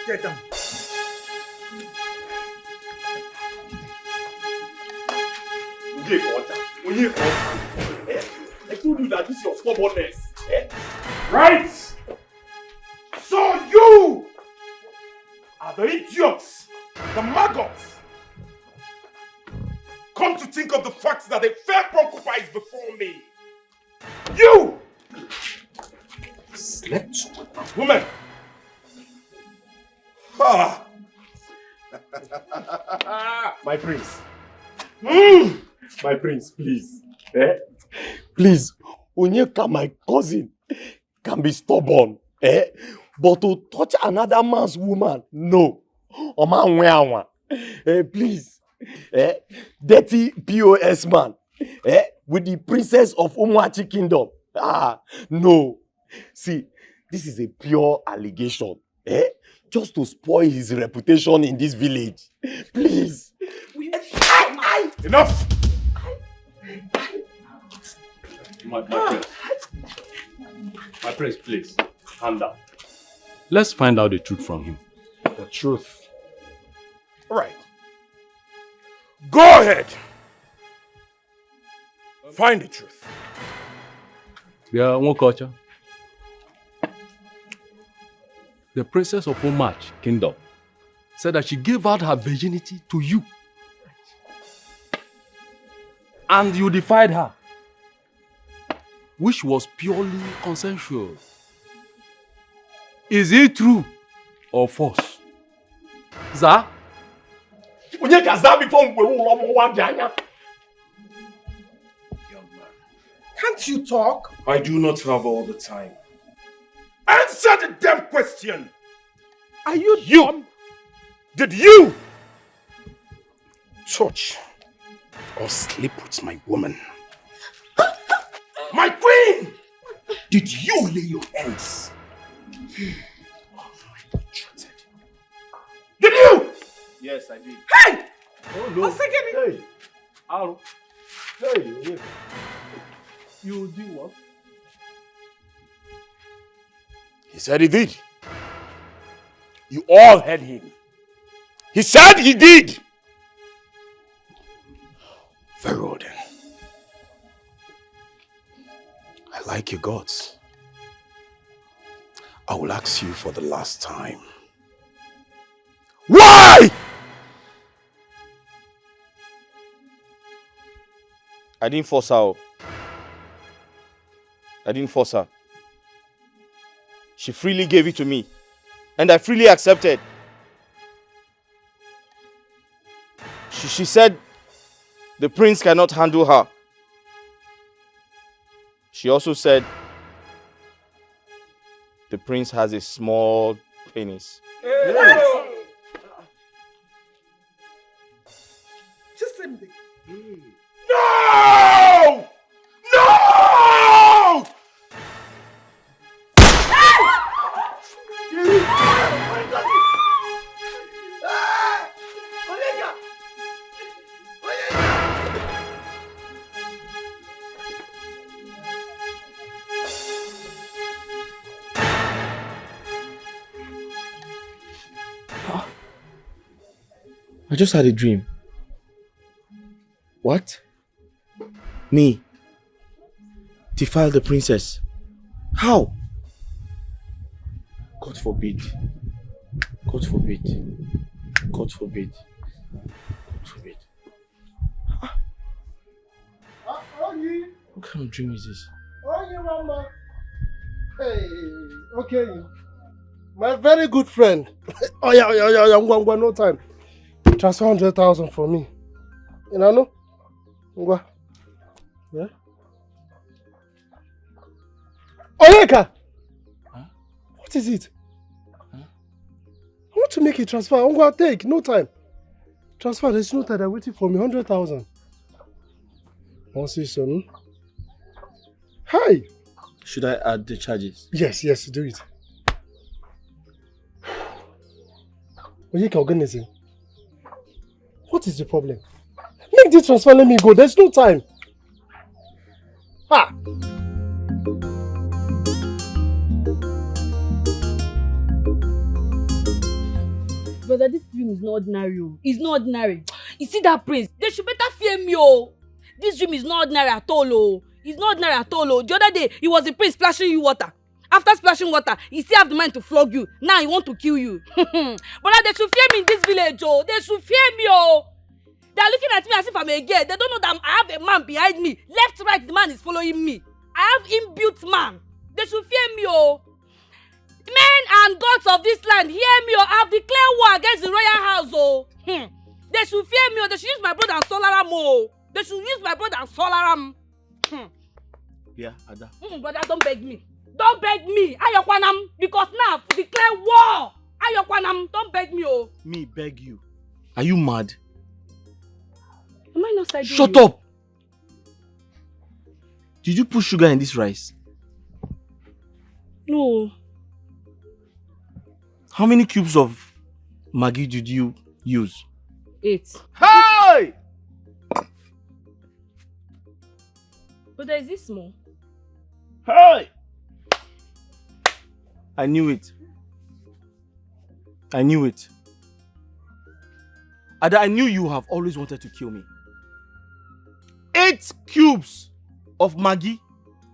Get down. I told you that this is your stubbornness. Right? So you are the idiots, the maggots. Come to think of the fact that a fair concubine is before me. You slept with a woman. Ah. My prince. My prince, please. Please, Onyeka, my cousin, can be stubborn. But to touch another man's woman, no. Please. Dirty POS man. With the princess of Umuachi kingdom. No. See, this is a pure allegation. Just to spoil his reputation in this village. Please. Enough! My prince, please, calm down. Let's find out the truth from him. The truth. All right. Go ahead. Find the truth. Yeah, one culture. The princess of Umach kingdom said that she gave out her virginity to you. And you defied her, which was purely consensual. Is it true or false? Za? Young man, can't you talk? I do not have all the time. Answer the damn question! Are you dumb? Did you touch or sleep with my woman? My queen! Did you lay your hands? Did you? Yes, I did. Hey! Oh no. Hey! Aro. Hey! You did what? He said he did. You all heard him. He said he did. Very well then. I like your guts. I will ask you for the last time. Why? I didn't force her. I didn't force her. She freely gave it to me, and I freely accepted. She said the prince cannot handle her. She also said the prince has a small penis. What? Just same thing. No! No! I just had a dream. What? Me? Defile the princess? How? God forbid. God forbid. God forbid. God forbid. What kind of dream is this? Mama. Hey, okay. My very good friend. Oh yeah, no time. Transfer 100,000 for me. You know? Yeah? Onyeka! Huh? What is it? Huh? I want to make a transfer. I'm going to take. No time. Transfer. There's no time. They're waiting for me. 100,000. One season. Hi. Should I add the charges? Yes, do it. Onyeka organizing. What is the problem? Make the transfer, let me go. There's no time. Ha! brother, this dream is not ordinary. It's not ordinary. You see that prince? They should better fear me, oh. This dream is not ordinary at all, oh. It's not ordinary at all, oh. The other day, he was the prince splashing you water. After splashing water, he still have the mind to flog you. Now he want to kill you. Brother, they should fear me in this village, oh. They should fear me, oh. They are looking at me as if I'm a girl. They don't know that I have a man behind me. Left, right, the man is following me. I have inbuilt man. They should fear me, oh. Men and gods of this land, hear me, oh. I have declared war against the royal house, oh. They should fear me, oh. They should use my brother and Solaram, oh. They should use my brother and Solaram. Yeah, Ada. Brother, don't beg me. Don't beg me, Ayokwanam, because now declare war. Ayokwanam, don't beg me, oh. Me beg you. Are you mad? Am I not siding you? Shut up! Did you put sugar in this rice? No. How many cubes of Maggi did you use? 8. Hey! But there is this small. Hey! I knew it. I knew it. Ada, I knew you have always wanted to kill me. 8 cubes of Maggi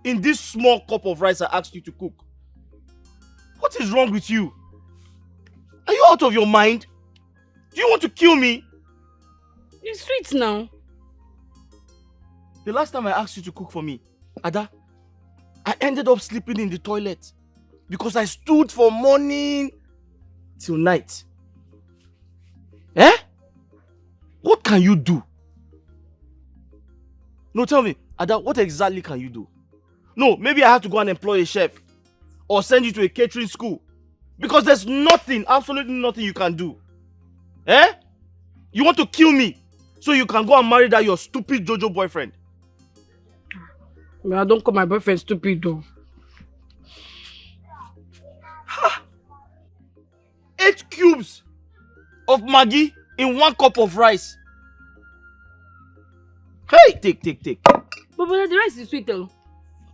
in this small cup of rice I asked you to cook. What is wrong with you? Are you out of your mind? Do you want to kill me? It's sweet now. The last time I asked you to cook for me, Ada, I ended up sleeping in the toilet because I stood from morning till night. Eh? What can you do? No, tell me, Ada, what exactly can you do? No, maybe I have to go and employ a chef or send you to a catering school because there's nothing, absolutely nothing you can do. Eh? You want to kill me so you can go and marry that your stupid Jojo boyfriend? I don't call my boyfriend stupid though. 8 cubes of Maggi in 1 cup of rice. Hey, take. But brother, the rice is sweet though.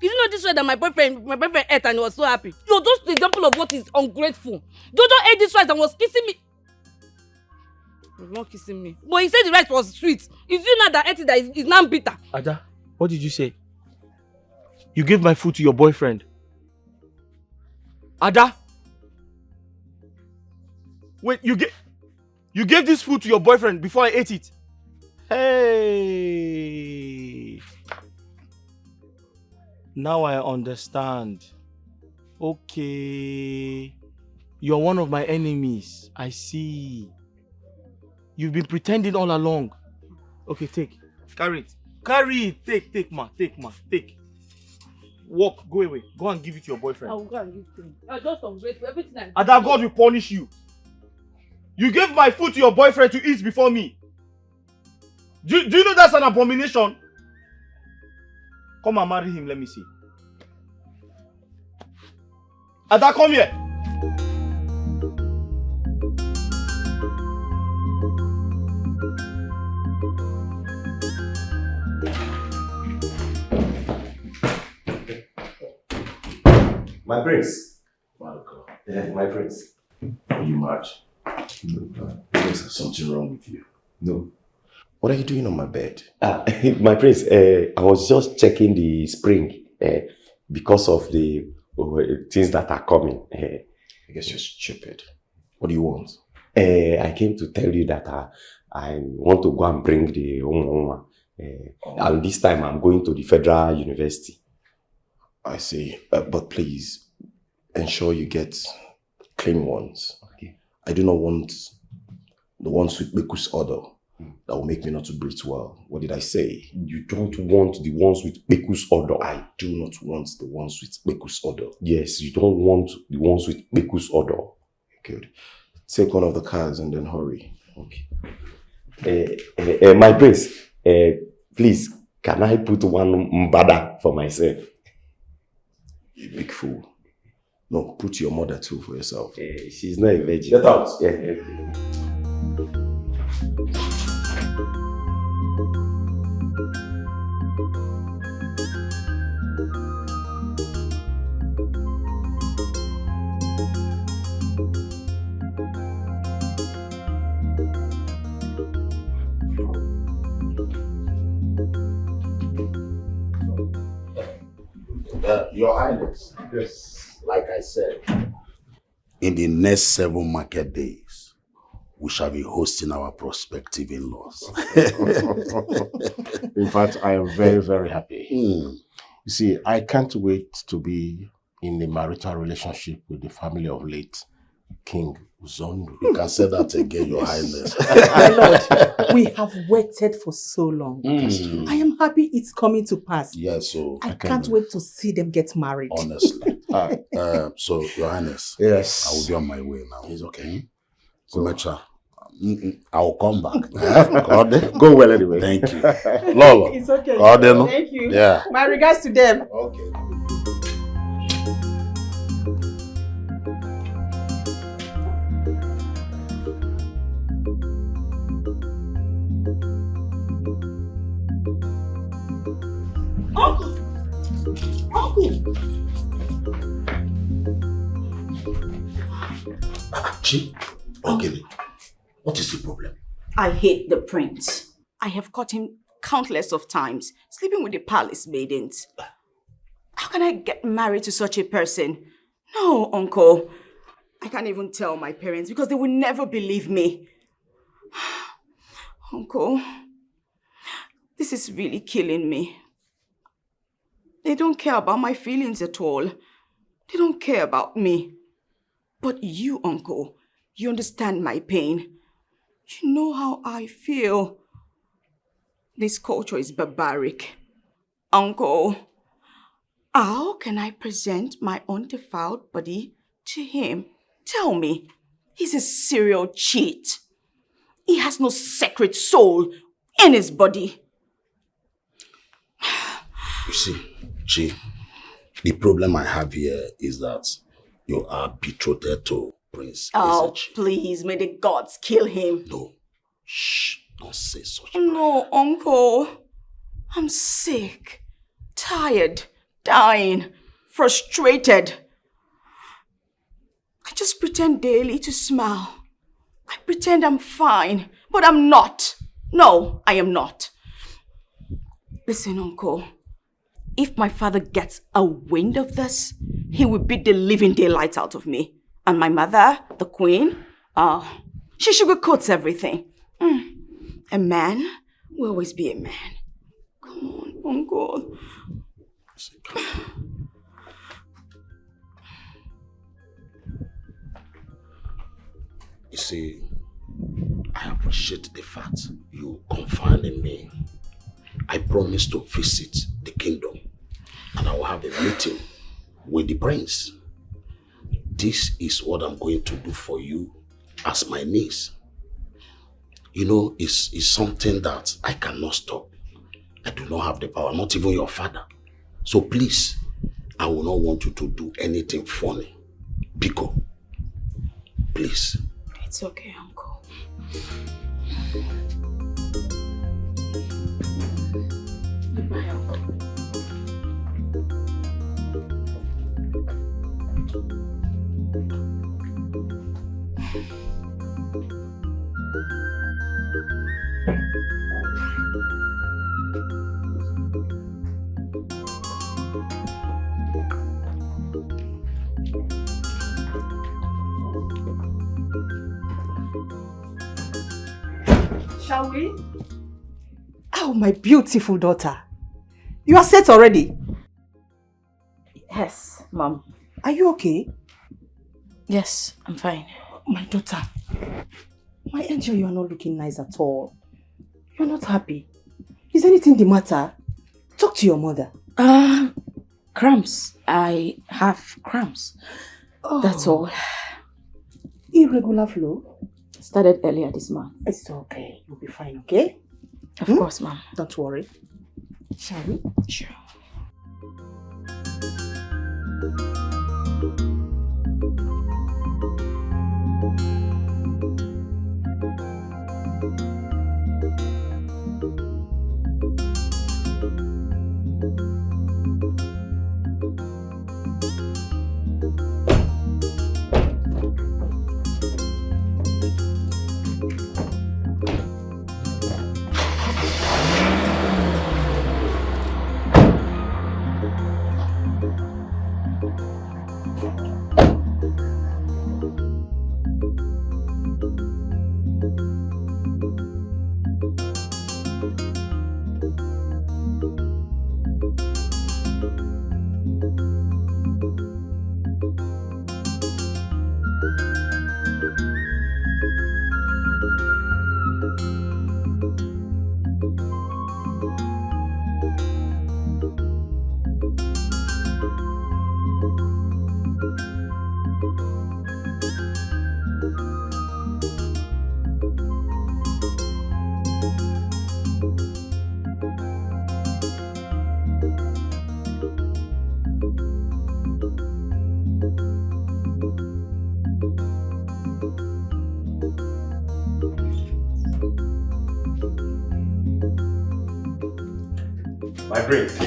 Is it not this way that my boyfriend ate and he was so happy? Yo, those the example of what is ungrateful. Jojo ate this rice and was kissing me. He was not kissing me. But he said the rice was sweet. It's you now that ate it that is now bitter. Ada, what did you say? You gave my food to your boyfriend. Ada? Wait, you gave this food to your boyfriend before I ate it? Hey. Now I understand. Okay. You're one of my enemies. I see. You've been pretending all along. Okay, take. Carry it. Carry it. Take, ma. Take. Walk, go away. Go and give it to your boyfriend. I will go and give it to him. I'm just ungrateful. Everything I do. And that God will punish you. You gave my food to your boyfriend to eat before me. Do you know that's an abomination? Come and marry him, let me see. Ada, come here. My prince. Marco, Yeah, my prince. are you mad? No. There's something wrong with you. No. What are you doing on my bed? My prince, I was just checking the spring because of the things that are coming. I guess you're stupid. What do you want? I came to tell you that I want to go and bring the Oma. And this time I'm going to the Federal University. I see. But please, ensure you get clean ones. Okay. I do not want the ones with Beku's order. That will make me not to breathe well. What did I say? You don't want the ones with Beku's order. I do not want the ones with Beku's order. Yes, you don't want the ones with Beku's order. Good. Take one of the cars and then hurry. Okay. My prince, please, can I put one mbada for myself? You big fool. No, put your mother too for yourself. She's not a virgin. Get out. Yeah. Your Highness. Yes. Like I said, in the next 7 market days, we shall be hosting our prospective in-laws. In fact, I am very, very happy. Hmm. You see, I can't wait to be in a marital relationship with the family of late King Zondo. You can say that again, Your Highness. My lord, we have waited for so long. Mm. I am happy it's coming to pass. Yes, so I can't wait to see them get married. honestly. So, Your Highness, Yes. I will be on my way now. It's okay. So, Mecha, I will come back. Go well anyway. Thank you. Lolo. It's okay. Cordeno. Thank you. Yeah. My regards to them. Okay. Chi, okay. What is the problem? I hate the prince. I have caught him countless of times, sleeping with the palace maidens. How can I get married to such a person? No, uncle. I can't even tell my parents because they will never believe me. Uncle, this is really killing me. They don't care about my feelings at all. They don't care about me. But you, uncle, you understand my pain. You know how I feel. This culture is barbaric. Uncle, how can I present my undefiled body to him? Tell me, he's a serial cheat. He has no sacred soul in his body. You see, Chi, the problem I have here is that you are betrothed to Prince Oh, Ezechi. please, may the gods kill him. No. Shh. Don't say such. No, uncle. I'm sick, tired, dying, frustrated. I just pretend daily to smile. I pretend I'm fine, but I'm not. No, I am not. Listen, uncle. If my father gets a wind of this, he will beat the living daylights out of me. And my mother, the queen, she sugarcoats everything. A man will always be a man. Come on, uncle. You see, I appreciate the fact you confide in me. I promise to visit the kingdom and I will have a meeting with the prince. This is what I'm going to do for you as my niece. You know, it's something that I cannot stop. I do not have the power, not even your father. So please, I will not want you to do anything funny. Biko, please. It's okay, uncle. Goodbye, uncle. Shall we? Oh, my beautiful daughter. You are set already? Yes, Mom. Are you okay? Yes, I'm fine. My daughter. My angel, you are not looking nice at all. You are not happy. Is anything the matter? Talk to your mother. Cramps. I have cramps. Oh. That's all. Irregular flow? Started earlier this month. It's okay. You'll be fine, okay? Of course, Mom. Don't worry. Shall we? Sure. My prince.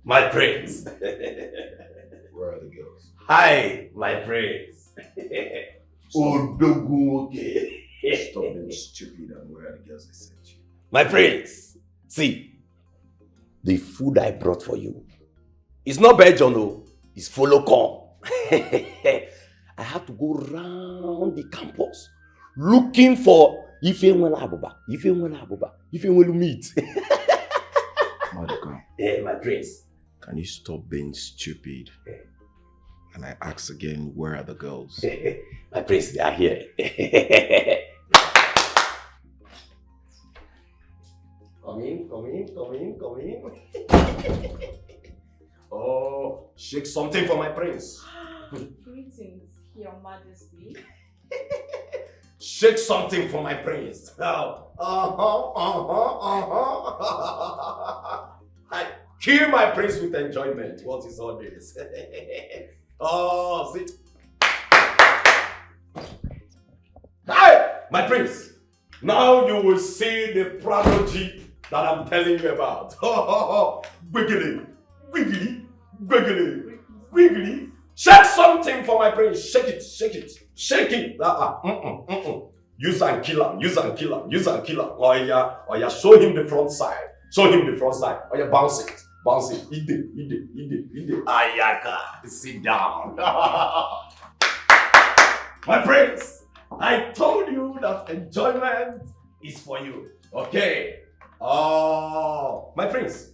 My prince. Where are the girls? Hi, my prince. Odogunwoke. Stop being stupid and where are the girls I sent you? My prince. See, the food I brought for you. It's not Belgian, no. It's follow-con. I have to go round the campus looking for Ifenwela meat. Maduka, My prince. can you stop being stupid? And I ask again, where are the girls? My prince, they are here. Come in. Oh, shake something for my prince. Greetings, Your Majesty. Shake something for my prince. I kill my prince with enjoyment. What is all this? Oh, sit. Hi, my prince. Now you will see the prodigy that I'm telling you about. Wiggly. Shake something for my prince. Shake it. Use and kill him. Oh yeah, show him the front side. Oh yeah, bounce it. Ide. Ayaka, sit down. My prince, I told you that enjoyment is for you. Okay. Oh, my prince,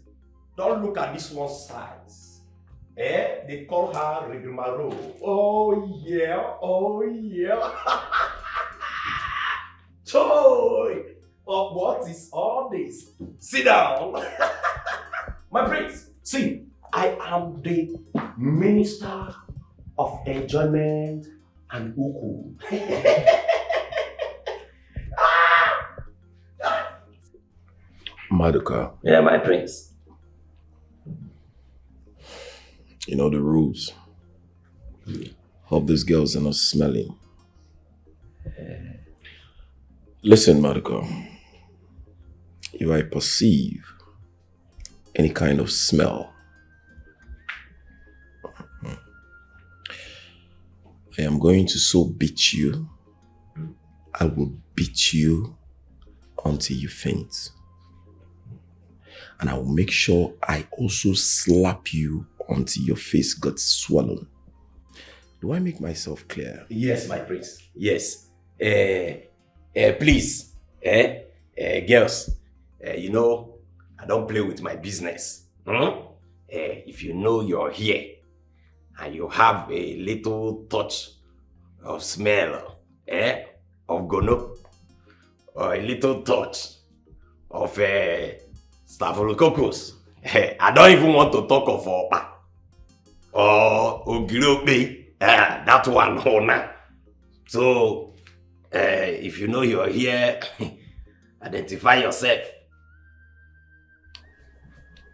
don't look at this one's size. They call her Rigmaro. Oh yeah. Toy. Oh, what is all this? Sit down. My prince, see, I am the minister of enjoyment and uku. Maduka, Yeah, my prince. you know the rules. Hope these girls are not smelling. Listen, Maduka. If I perceive any kind of smell, I am going to so beat you. I will beat you until you faint. And I will make sure I also slap you until your face got swollen. Do I make myself clear? Yes, my prince. Yes. Please, girls, you know, I don't play with my business. If you know you're here and you have a little touch of smell, of gono, or a little touch of staphylococcus, I don't even want to talk of opa or ogilope, that one, Hona. So, if you know you're here, identify yourself.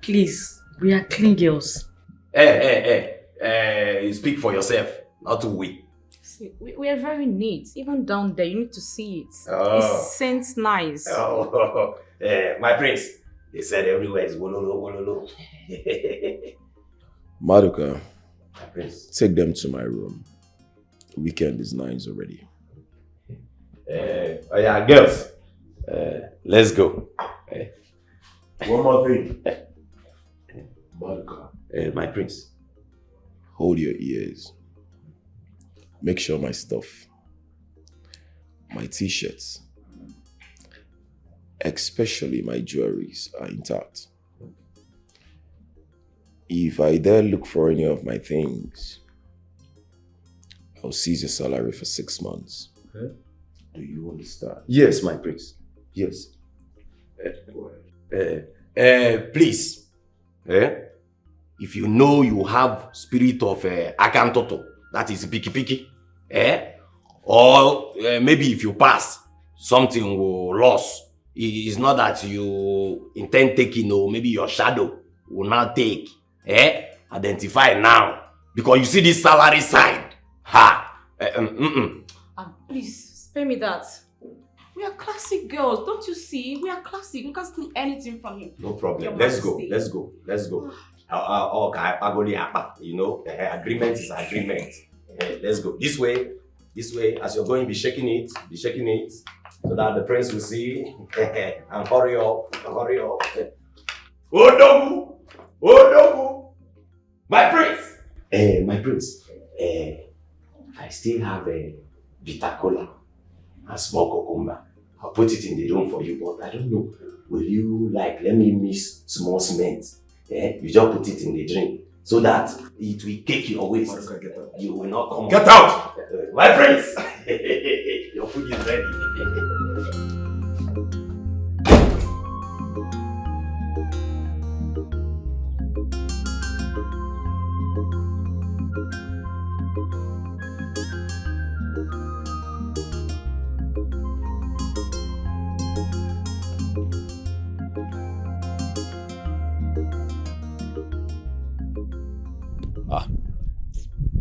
Please, we are clean girls. You speak for yourself, not we. See, we are very neat. Even down there, you need to see it. Oh. It scents nice. Oh, my prince, they said everywhere is wololo. Maduka, My prince. take them to my room. The weekend is nice already. Oh yeah, girls, let's go. One more thing. Maduka, My prince. hold your ears. Make sure my stuff, my t-shirts, especially my jewelries, are intact. If I dare look for any of my things, I'll seize your salary for 6 months. Okay. Do you understand? Yes, my prince. Yes. Please. If you know you have spirit of akantoto, that is piki, or maybe if you pass, something will lose. It's not that you intend taking, or maybe your shadow will not take. Identify now, because you see this salary side. Please, spare me that. We are classic girls, don't you see? We are classic. We can't steal anything from you. No problem. Your Let's go. Majesty. Let's go. You know, agreement is agreement. Let's go. This way. As you're going, be shaking it, so that the prince will see. And hurry up. Odogu! My prince. I still have a bitter cola and small cucumber. I'll put it in the room for you, but I don't know. Will you let me mix small cement? You just put it in the drink so that it will cake your waist. You will not come. Get out! My prince! Your food is ready.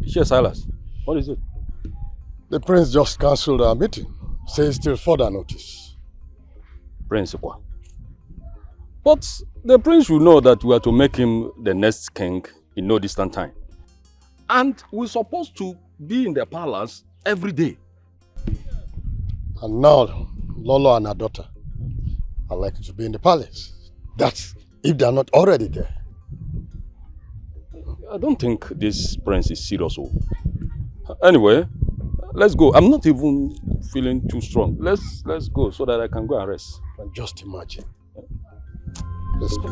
Yes, Silas. What is it? The prince just cancelled our meeting. Says till further notice. Principal. But the prince will know that we are to make him the next king in no distant time. And we're supposed to be in the palace every day. And now, Lolo and her daughter are likely to be in the palace. That's if they are not already there. I don't think this prince is serious. Anyway, let's go. I'm not even feeling too strong. Let's go so that I can go and rest. And just imagine. Let's go.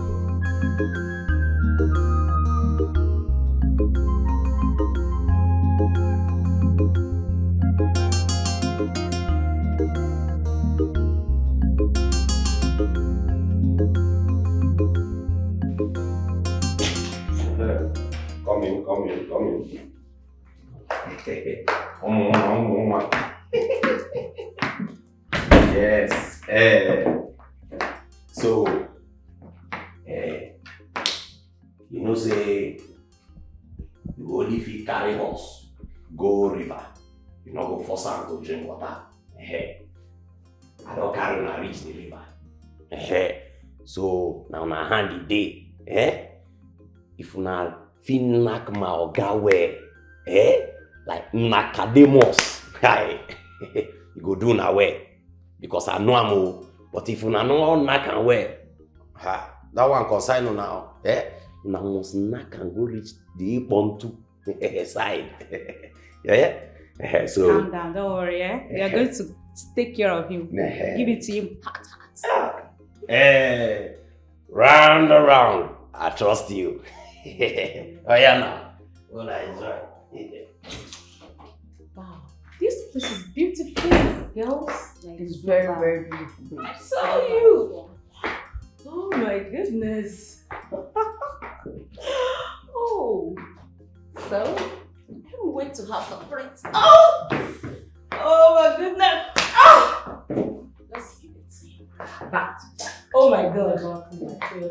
Come in. Yes. So, you know, say, you only if you carry horse, go river. You not go force am to drink water. I don't carry na reach the river. So, now na handy day. If una fit knack my oga well, like Nakademus, you go do na well. Because I know am, but if una no knack am well, that one consign now. Una must knack and go reach the Pontu side. So Calm down, don't worry. We are going to take care of him. Give it to him. Round around, I trust you. Oh yeah, now. Well, I enjoy. Wow, this place is beautiful, girls. It's very, very beautiful. I saw you. Oh my goodness. Oh, so I can't wait to have the prince. Oh my goodness. Let's give it to him. Back to back. Oh my God.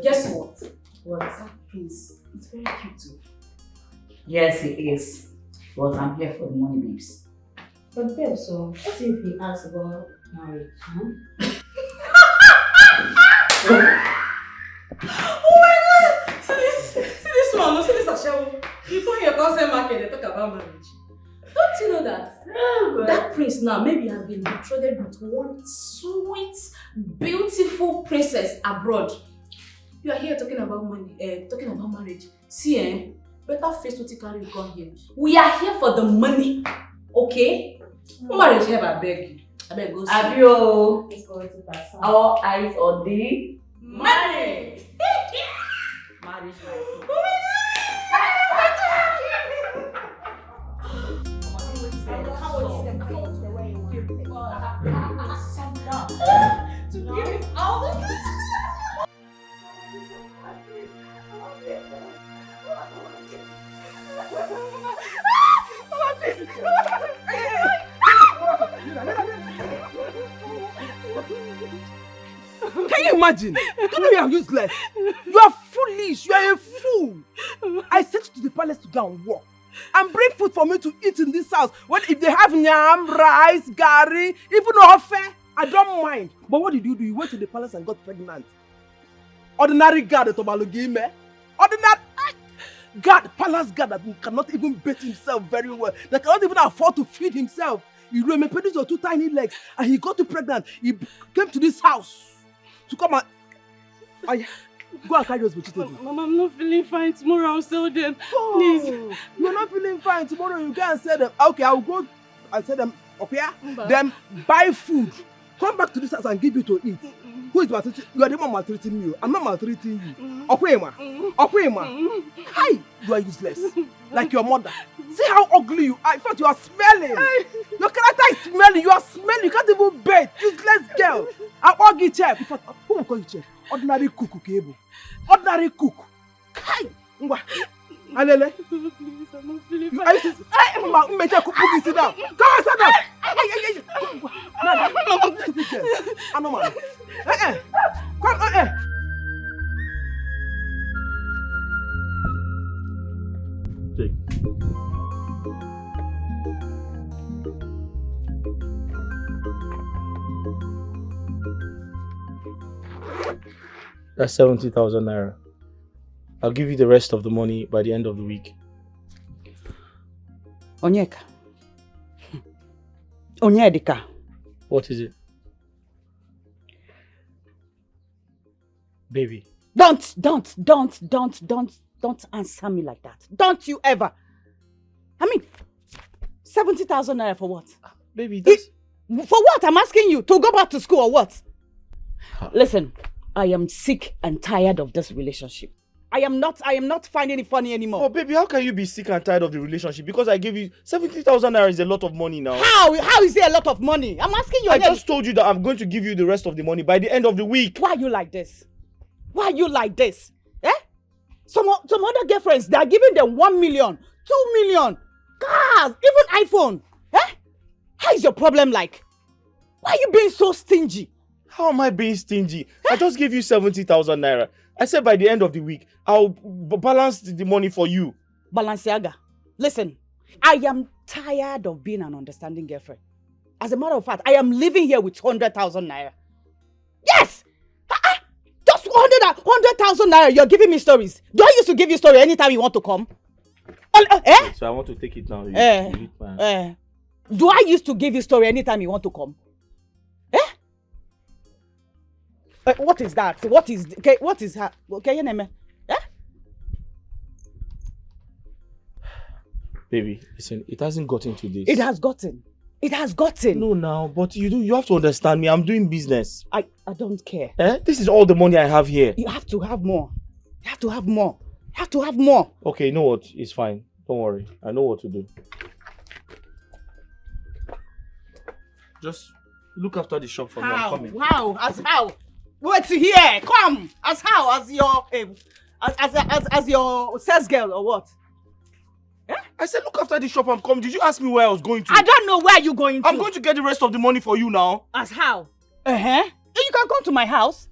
Guess what? What's that piece? It's very cute too. Yes, it is. But I'm here for the money, babes. But babe, so what if he asks about marriage? Oh my God! See this one, see this Ashawo. People in your consent market, they talk about marriage. Don't you know that? That prince now maybe has been betrothed with one sweet, beautiful princess abroad. You are here talking about money, talking about marriage. See, better face what you carry come here. We are here for the money, okay? Marriage here, I beg you. I beg go see. Abio. Our eyes on the Money! marriage. To give him all this. Can you imagine? You know you are useless. You are foolish. You are a fool. I sent you to the palace to go and work and bring food for me to eat in this house. When if they have nyam, rice, gari, even offer, I don't mind. But what did you do? You went to the palace and got pregnant. Ordinary guard at Obalogime. Ordinary guard, palace guard that cannot even bathe himself very well. That cannot even afford to feed himself. He remembered these are 2 tiny legs and he got pregnant. He came to this house to come and go and carry those vegetables. Mama, I'm not feeling fine. Tomorrow I'll sell them. Oh, please. You're not feeling fine. Tomorrow you go and sell them. Okay, I'll go and sell them up here. Then buy food. Come back to this house and give you to eat. Who is maltreating? You are the one maltreating you. I'm not maltreating you. Okwema. Hi, you are useless. Like your mother. See how ugly you are. In fact, you are smelling. Your character is smelling. You are smelling. You can't even bathe. Useless girl. I'm ugly chef. In fact, who will call you chef? Ordinary cook, Kebo. Ordinary cook. Hi. Alele. Please, I'm not feeling You fine. are useless. Hey, sit down. Come on, sit down. No, stupid girl. I know, man. Come, Take. That's 70,000 naira. I'll give you the rest of the money by the end of the week. Onyeka. Onyedika. What is it? Baby. Don't answer me like that. Don't you ever. I mean, 70,000 naira for what? Baby, that's... For what? I'm asking you. To go back to school or what? Listen, I am sick and tired of this relationship. I am not finding it funny anymore. Oh, baby, how can you be sick and tired of the relationship? Because I gave you 70,000 naira is a lot of money now. How is it a lot of money? I'm asking you. I just told you that I'm going to give you the rest of the money by the end of the week. Why are you like this? Why are you like this? Eh? Some other girlfriends, they are giving them 1 million, 2 million, cars, even iPhone. Eh? How is your problem like? Why are you being so stingy? How am I being stingy? I just gave you 70,000 naira. I said by the end of the week, I'll balance the money for you. Balenciaga, listen, I am tired of being an understanding girlfriend. As a matter of fact, I am living here with 100,000 naira. Yes! Just 100,000 naira, you're giving me stories. Do I used to give you story anytime you want to come? So I want to take it now. Do I used to give you story anytime you want to come? What is that? What is her? Okay, your name? Baby, listen, it hasn't gotten to this. It has gotten. It has gotten. No, now, but you have to understand me. I'm doing business. I don't care. This is all the money I have here. You have to have more. You have to have more. You have to have more. Okay, you know what? It's fine. Don't worry. I know what to do. Just look after the shop for me. I'm coming. How? As how? Wait here. Come. As how? As your as your sales girl or what? I said look after the shop. I'm coming. Did you ask me where I was going to? I don't know where you're going to. I'm going to get the rest of the money for you now. As how? You can come to my house.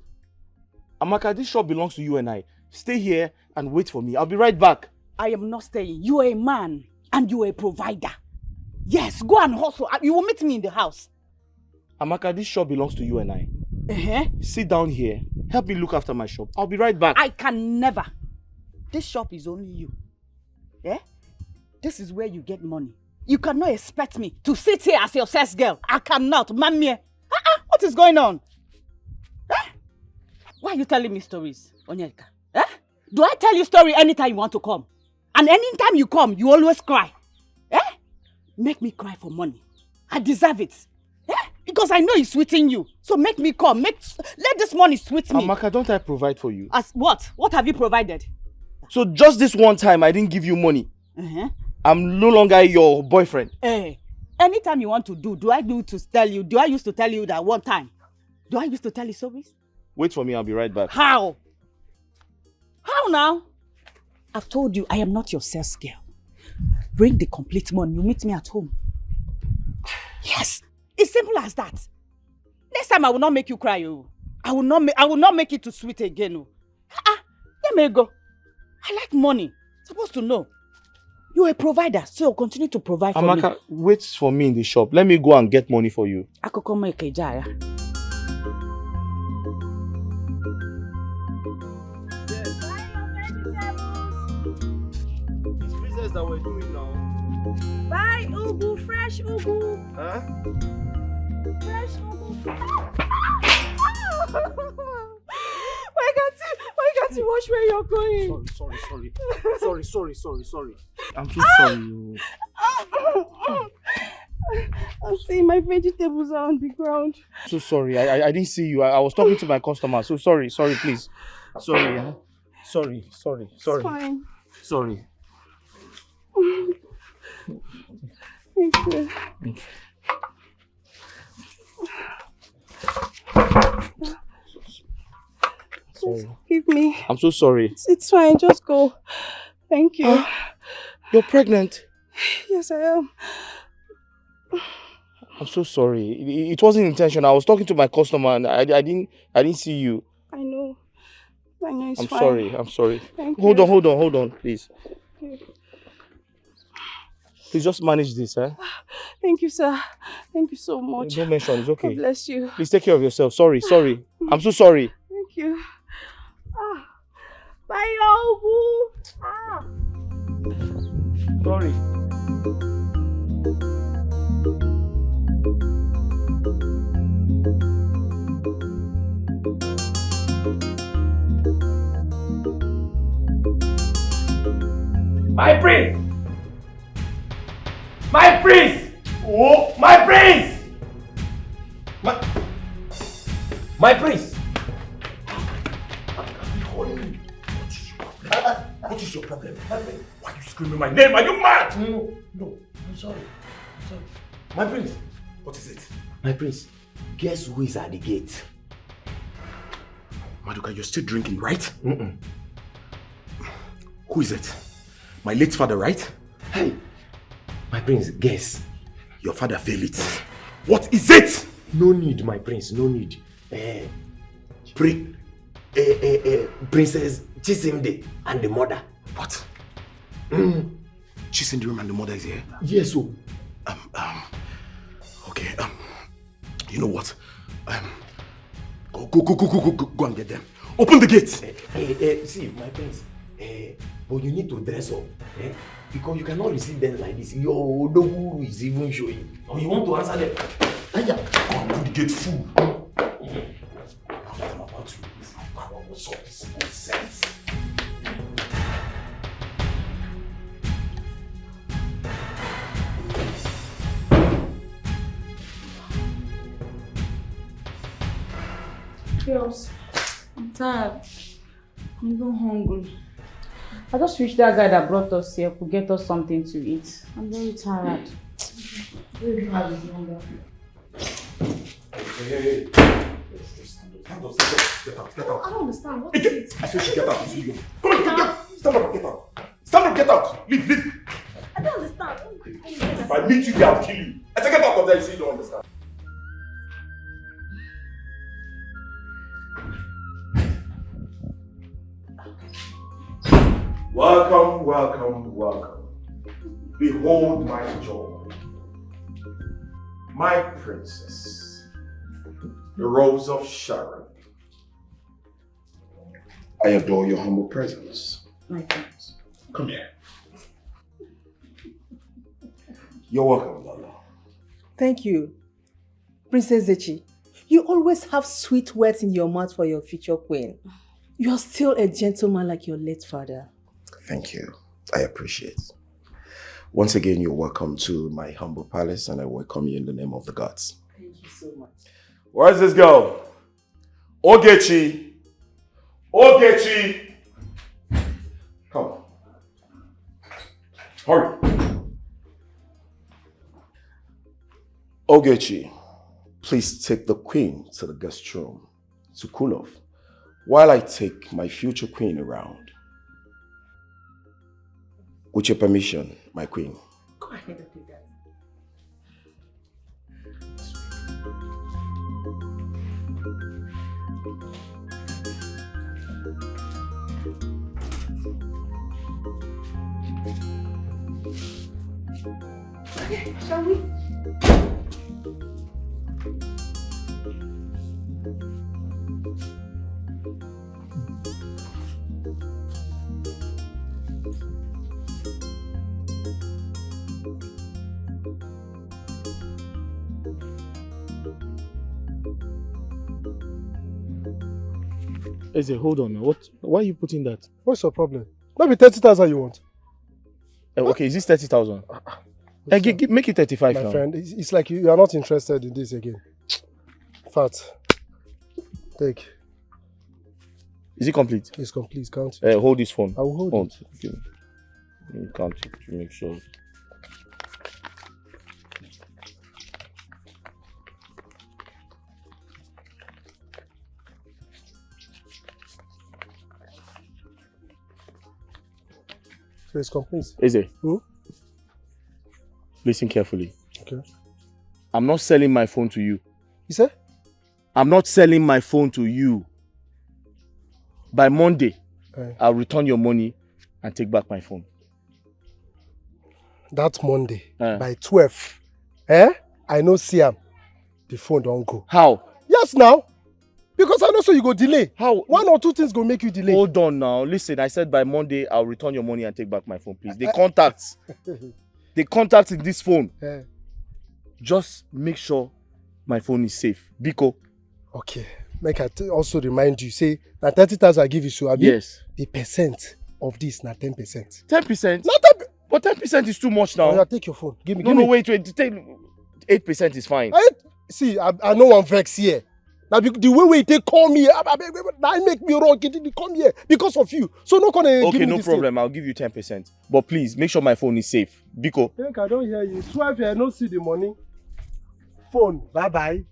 Amaka, this shop belongs to you and I. Stay here and wait for me. I'll be right back. I am not staying. You are a man and you are a provider. Yes, go and hustle. You will meet me in the house. Amaka, this shop belongs to you and I. Sit down here. Help me look after my shop. I'll be right back. I can never. This shop is only you. Yeah? This is where you get money. You cannot expect me to sit here as your sales girl. I cannot. Mamie. What is going on? Why are you telling me stories, Onyeka? Do I tell you story anytime you want to come? And anytime you come, you always cry. Eh? Make me cry for money. I deserve it. Eh? Because I know it's sweeting you. So make me come. Let this money sweet me. Amaka, don't I provide for you? As what? What have you provided? So just this one time I didn't give you money. I'm no longer your boyfriend. Eh. Anytime you want to do I used to tell you that one time? Do I used to tell you so? Wait for me, I'll be right back. How? How now? I've told you I am not your sales girl. Bring the complete money. You meet me at home. Yes. It's simple as that. Next time I will not make you cry. Oh. I will not make it too sweet again. Oh. Let me go. I like money. Supposed to know. You're a provider, so you'll continue to provide for me. Amaka, wait for me in the shop. Let me go and get money for you. I could come make a jar. That we're doing now. Buy ugu, fresh ugu. Huh? Fresh ugu. Why can't you watch where you're going? Sorry. I'm so sorry. I'm seeing my vegetables are on the ground. So sorry. I didn't see you. I was talking to my customer. So sorry, please. Sorry. Sorry. It's fine. Sorry. Thank you. Sorry. Give me. I'm so sorry. It's fine. Just go. Thank you. You're pregnant? Yes, I am. I'm so sorry. It wasn't intentional. I was talking to my customer and I didn't see you. I know. It's I'm fine. sorry. Thank Hold you. on, please. Okay. Please just manage this, eh? Thank you, sir. Thank you so much. Don't mention, it's okay. God bless you. Please take care of yourself. Sorry. I'm so sorry. Thank you. Bye, Ogu. Sorry. My prince! My prince! Oh, my prince! My prince! What is your problem? Why are you screaming my name? Are you mad? No, I'm sorry. My prince! What is it? My prince, guess who is at the gate? Maduka, you're still drinking, right? Who is it? My late father, right? Hey, my prince, guess. Your father failed it. What is it? No need, my prince, no need. Princess Chisimde and the mother. What? Chisimde and the mother is here? Yes, so. Okay, you know what? Go and get them. Open the gate! See, my prince, but you need to dress up, because you cannot receive them like this. Your dogu is even showing. Or you want to answer them. Go and do the gate full. I'm about to leave. What's up? This nonsense. Girls, I'm tired. I'm even hungry. I just wish that guy that brought us here could get us something to eat. I'm very tired. Very hard his number. Hey. Stand up. Get out. I don't understand. What is it? I said she get out. Come on, stand up, get out. Stand up, get out. Leave. I don't understand. If I meet you, I'll kill you. I said get out of there, so you don't understand. Welcome. Behold my joy. My princess. The Rose of Sharon. I adore your humble presence. My thanks. Come here. You're welcome, Lala. Thank you. Princess Zechi, you always have sweet words in your mouth for your future queen. You're still a gentleman like your late father. Thank you. I appreciate. Once again, you're welcome to my humble palace, and I welcome you in the name of the gods. Thank you so much. Where's this girl? Ogechi! Ogechi! Come. Hurry. Ogechi, please take the queen to the guest room to cool off while I take my future queen around. With your permission, my queen. Go ahead and do that. Okay, shall we? Eze, hold on now. Why are you putting that? What's your problem? Maybe 30,000 you want. Okay, is this 30,000? Make it 35 now. My friend, it's like you are not interested in this again. Fat. Take. Is it complete? It's complete. Count. Hold this phone. I will hold it. Okay. You count it to make sure. So it's complete. Eze, listen carefully. Okay. I'm not selling my phone to you. You say? I'm not selling my phone to you. By Monday, I'll return your money and take back my phone. That Monday, by 12, I know Siam, the phone don't go. How? Yes, now. Because I know so you go delay. How? 1 or 2 things go make you delay. Hold on now. Listen, I said by Monday, I'll return your money and take back my phone, please. The contact in this phone. Just make sure my phone is safe. Biko. Okay. Make I also remind you, say, na 30,000 I give you, so Abi, yes. The percent of this na 10%. 10%? Not 10%. But 10% is too much now. Oh, yeah, take your phone. Give me. Wait. Take 8% is fine. See, I know one vex here. Now the way they call me, that make me wrong. They come here because of you. So no gonna give me Okay, no this problem. I'll give you 10%. But please make sure my phone is safe. Biko. I think I don't hear you. 12 I don't see the money. Phone, bye bye.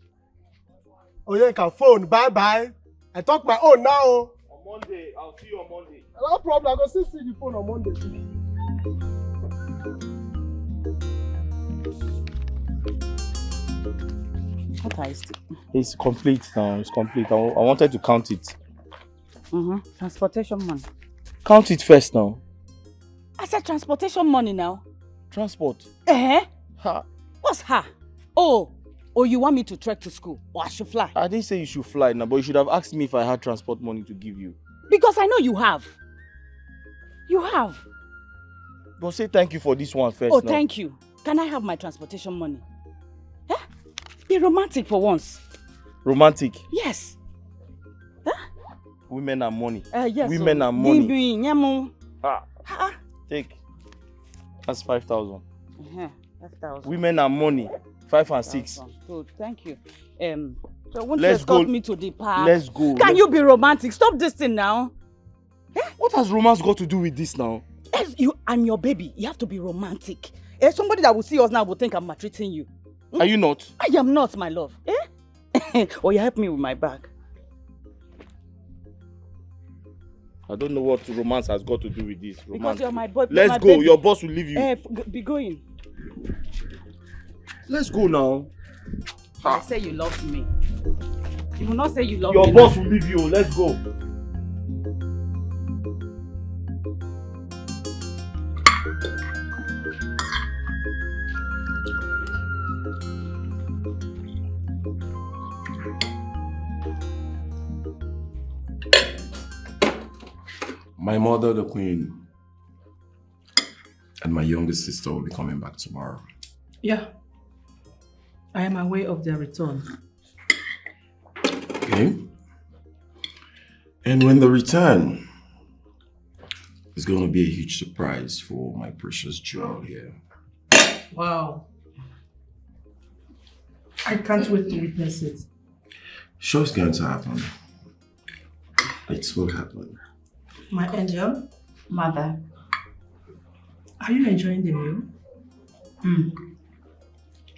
Oh yeah, phone, bye bye. I talk my own now. On Monday, I'll see you on Monday. No problem. I go still see the phone on Monday. What is it? It's complete now. It's complete. I wanted to count it. Transportation money. Count it first now. I said transportation money now. Transport. Ha. What's ha? Oh, you want me to trek to school or I should fly? I didn't say you should fly now, but you should have asked me if I had transport money to give you. Because I know you have. You have. But say thank you for this one first. Oh, now. Thank you. Can I have my transportation money? Be romantic for once. Romantic? Yes. Women are money. Yes. Women are money. Take. That's 5,000. 5,000. Women are money. 5 and 6. Good, thank you. So won't you escort me to the park? Let's go. Can you be romantic? Stop this thing now. What has romance got to do with this now? Yes, you and your baby, you have to be romantic. Somebody that will see us now will think I'm maltreating you. Are you not? I am not, my love. Or you help me with my bag. I don't know what romance has got to do with this. Romance. Because you're my boy. Let's go. Baby. Your boss will leave you. Be going. Let's go now. I say you love me. You will not say you love me. Your boss will leave you. Let's go. My mother, the queen, and my youngest sister will be coming back tomorrow. Yeah. I am aware of their return. Okay. And when they return, It's going to be a huge surprise for my precious jewel here. Wow. I can't wait to witness it. Sure, it's going to happen. It will happen. My angel, Mother. are you enjoying the meal?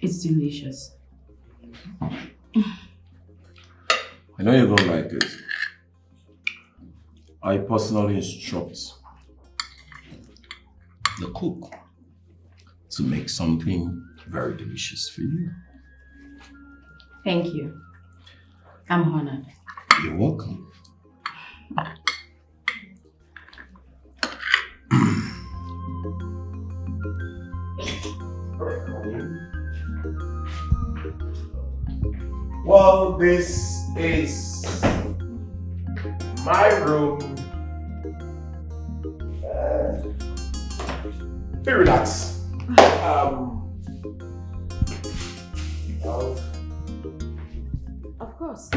It's delicious. I know you're going to like it. I personally instruct the cook to make something very delicious for you. Thank you. I'm honored. You're welcome. Well, this is my room. Be relaxed. Of course.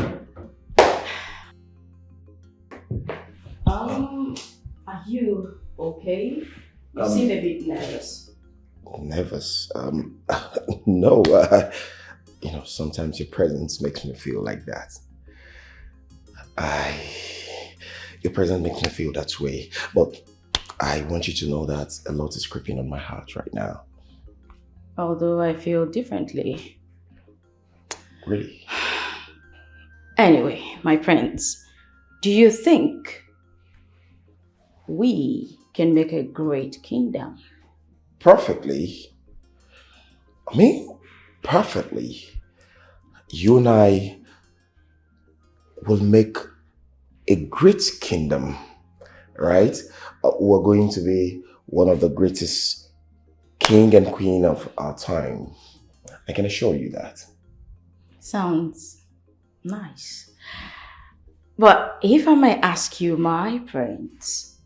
Are you okay? You seem a bit nervous. Nervous? No. You know, sometimes your presence makes me feel like that. Your presence makes me feel that way. But I want you to know that a lot is creeping on my heart right now. Although I feel differently. Really? Anyway, my friends, do you think we can make a great kingdom? Perfectly. I mean, perfectly. You and I will make a great kingdom, right? We're going to be one of the greatest king and queen of our time. I can assure you that. Sounds nice. But if I may ask you, my friends,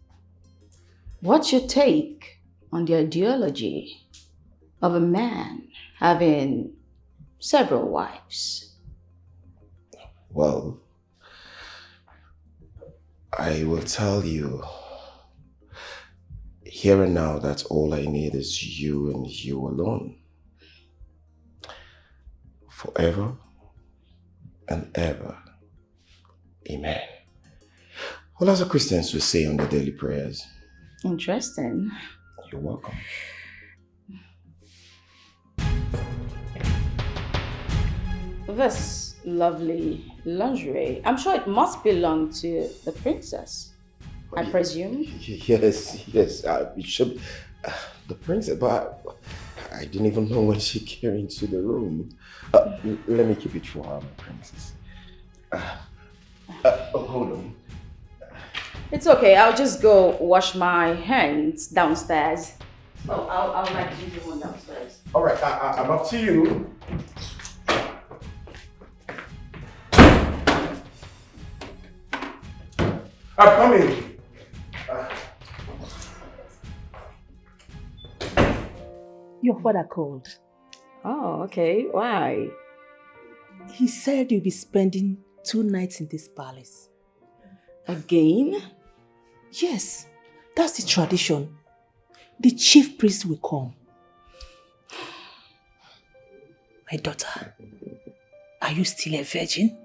what's your take on the ideology of a man having several wives? Well, I will tell you here and now that all I need is you and you alone. Forever and ever. Amen. Well, as the Christians will say on the daily prayers. Interesting. You're welcome. This lovely lingerie, I'm sure it must belong to the princess, I presume. Yes, it should be the princess, but I didn't even know when she came into the room. Let me keep it for her, princess. Hold on. It's okay, I'll just go wash my hands downstairs. Oh, I'll like to use the one downstairs. All right, I'm up to you. I'm coming. Your father called. Oh, okay. Why? He said you'll be spending 2 nights in this palace. Again? Yes, that's the tradition. The chief priest will come. My daughter, are you still a virgin?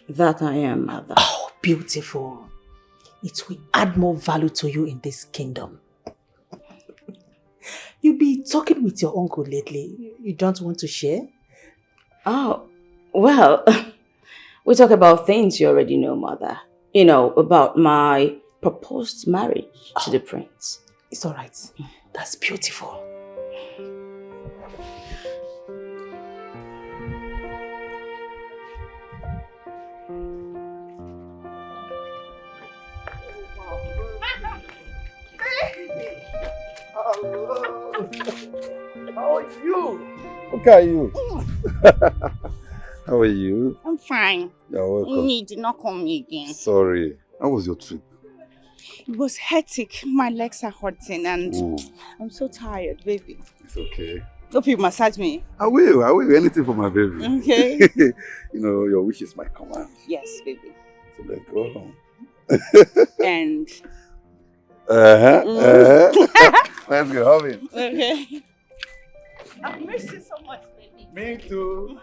That I am, mother. Oh, beautiful. It will add more value to you in this kingdom. You've been talking with your uncle lately. You don't want to share? Oh, well, we talk about things you already know, mother. You know, about my proposed marriage to the prince. It's all right. That's beautiful. How are you? Look at you. How are you? I'm fine. You're welcome. You did not call me again. Sorry. How was your trip? It was hectic. My legs are hurting and Ooh. I'm so tired, baby. It's okay. Hope you massage me. I will. Anything for my baby. Okay. You know, your wish is my command. Yes, baby. So let's go home. And Let's go, have it. Okay. I've missed you so much, baby. Me too.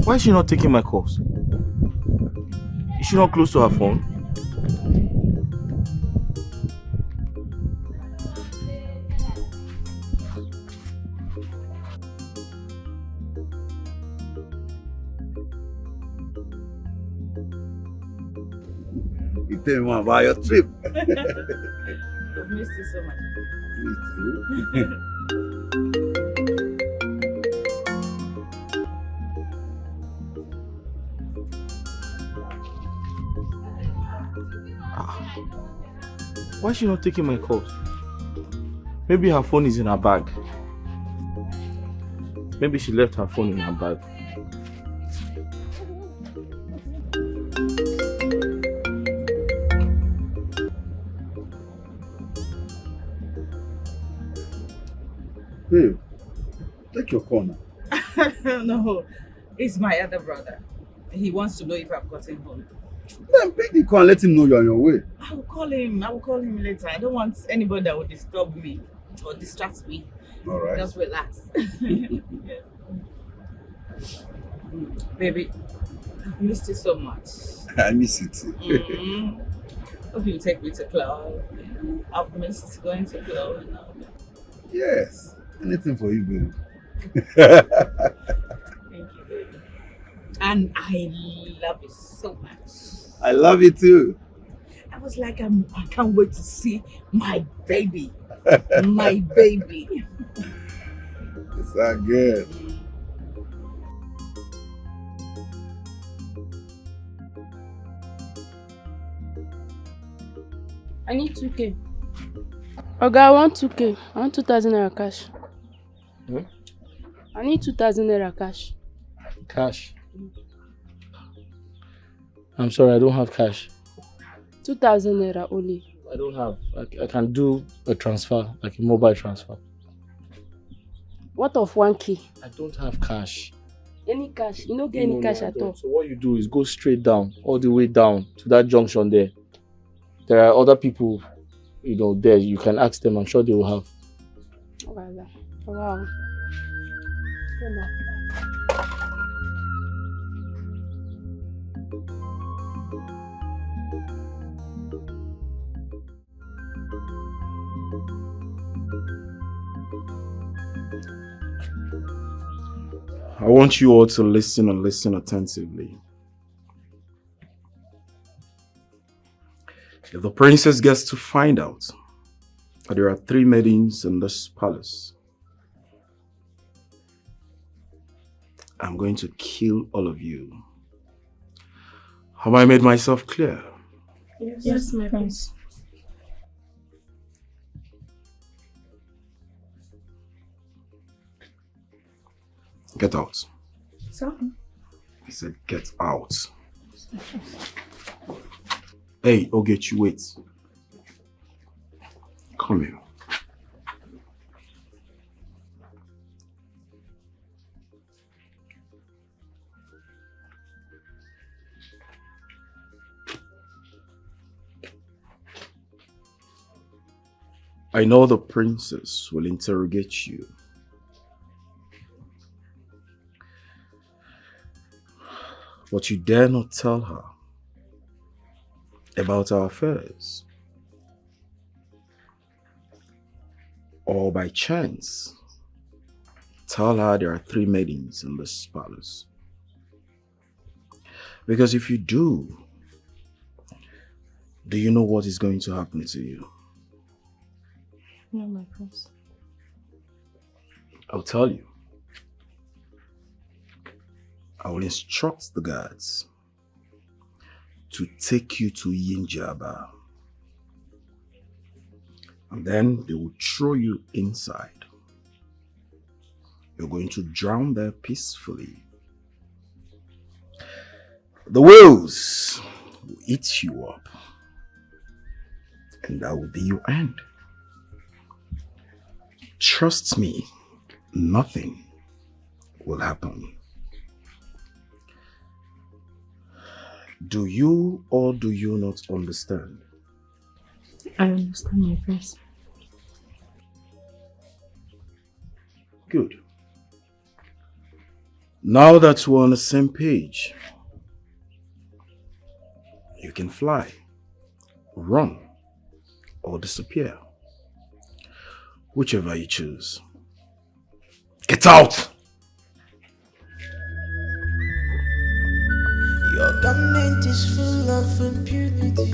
Why is she not taking my calls? Is she not close to her phone? You tell me more about your trip. I've missed you so much. Me too. Why is she not taking my calls? Maybe her phone is in her bag. Maybe she left her phone in her bag. Babe, take your corner. No, it's my other brother. He wants to know if I've gotten home. Then pick the call and let him know you're on your way. I will call him later. I don't want anybody that will disturb me or distract me. All right. Just relax. Yes. Baby, I've missed you so much. I miss you too. Hope you take me to club. I've missed going to club and all that. Yes. Anything for you, babe. Thank you, baby. And I love you so much. I love you too. I was like, I can't wait to see my baby. My baby. It's so good. I need 2K. Okay, I want 2K. I want 2,000 naira cash. Hmm? I need 2,000 naira cash. Cash? I'm sorry, I don't have cash. 2,000 naira only. I don't have. I can do a transfer, like a mobile transfer. What of 1K? I don't have cash. Any cash? You don't get any cash at all. So what you do is go straight down, all the way down to that junction there. There are other people, there. You can ask them. I'm sure they will have. Wow. I want you all to listen and listen attentively. If the princess gets to find out that there are 3 maidens in this palace, I'm going to kill all of you. Have I made myself clear? Yes, my prince. Get out. Sorry. I said get out. Hey, Ogechi, wait. Come here. I know the princess will interrogate you. But you dare not tell her about our affairs. Or by chance, tell her there are 3 maidens in this palace. Because if you do you know what is going to happen to you? No, my prince. I'll tell you. I will instruct the guards to take you to Yinjaba. And then they will throw you inside. You're going to drown there peacefully. The whales will eat you up. And that will be your end. Trust me, nothing will happen. Do you or do you not understand? I understand, my prince. Good. Now that we're on the same page, you can fly, run, or disappear. Whichever you choose. Get out! Your garment is full of impunity.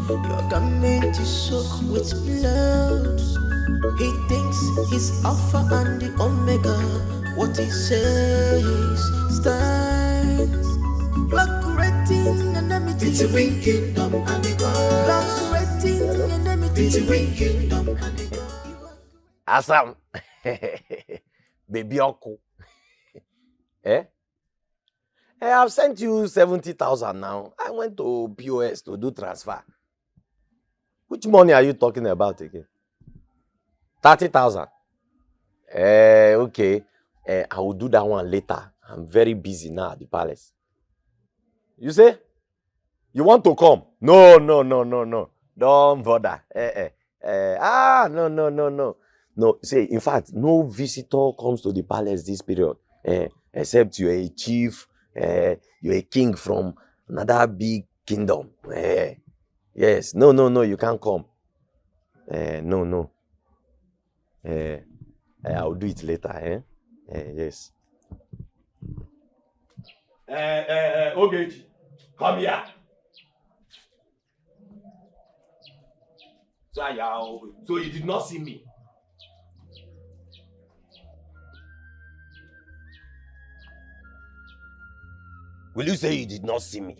Your garment is soaked with blood. He thinks he's Alpha and the Omega. What he says stands. You are creating enmity between kingdom and the God. You are creating enmity between kingdom and the God. Asam, baby uncle. Eh? I've sent you 70,000 now. I went to POS to do transfer. Which money are you talking about again? 30,000. Okay. I will do that one later. I'm very busy now at the palace. You say? You want to come? No. Don't bother. No. No, say, in fact, no visitor comes to the palace this period. Except you're a chief, you're a king from another big kingdom. Yes, no, you can't come. No. I'll do it later, yes. Ogechi, come here. So you did not see me? Will you say you did not see me?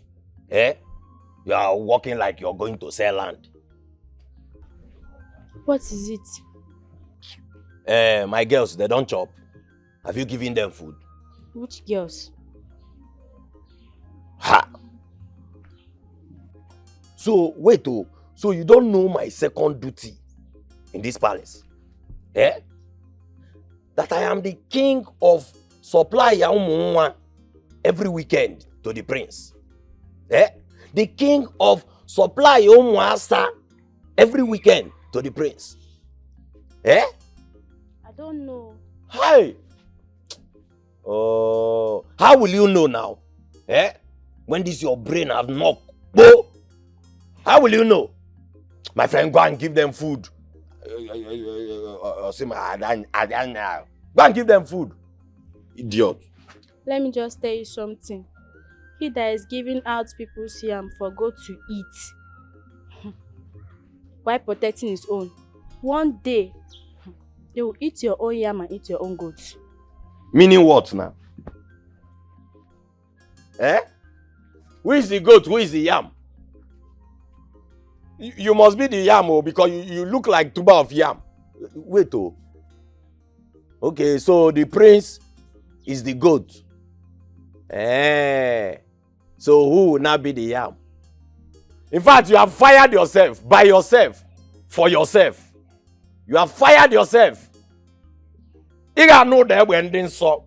You are walking like you're going to sell land. What is it? My girls, they don't chop. Have you given them food? Which girls? Ha! So, wait, so you don't know my second duty in this palace? That I am the king of supply Yaumwa every weekend to the prince. The king of supply Yaumwa every weekend to the prince. I don't know. Hi! Oh, how will you know now? When this your brain have knocked? How will you know? My friend, go and give them food. Go and give them food. Idiot. Let me just tell you something. He that is giving out people's yam for God to eat, while protecting his own, one day they will eat your own yam and eat your own goats. Meaning what now? Who is the goat? Who is the yam? You must be the yam, because you look like tuber of yam. Wait, Okay, so the prince is the goat. So who will now be the yam? In fact, you have fired yourself by yourself, for yourself. You have fired yourself. You gotta know that when they saw.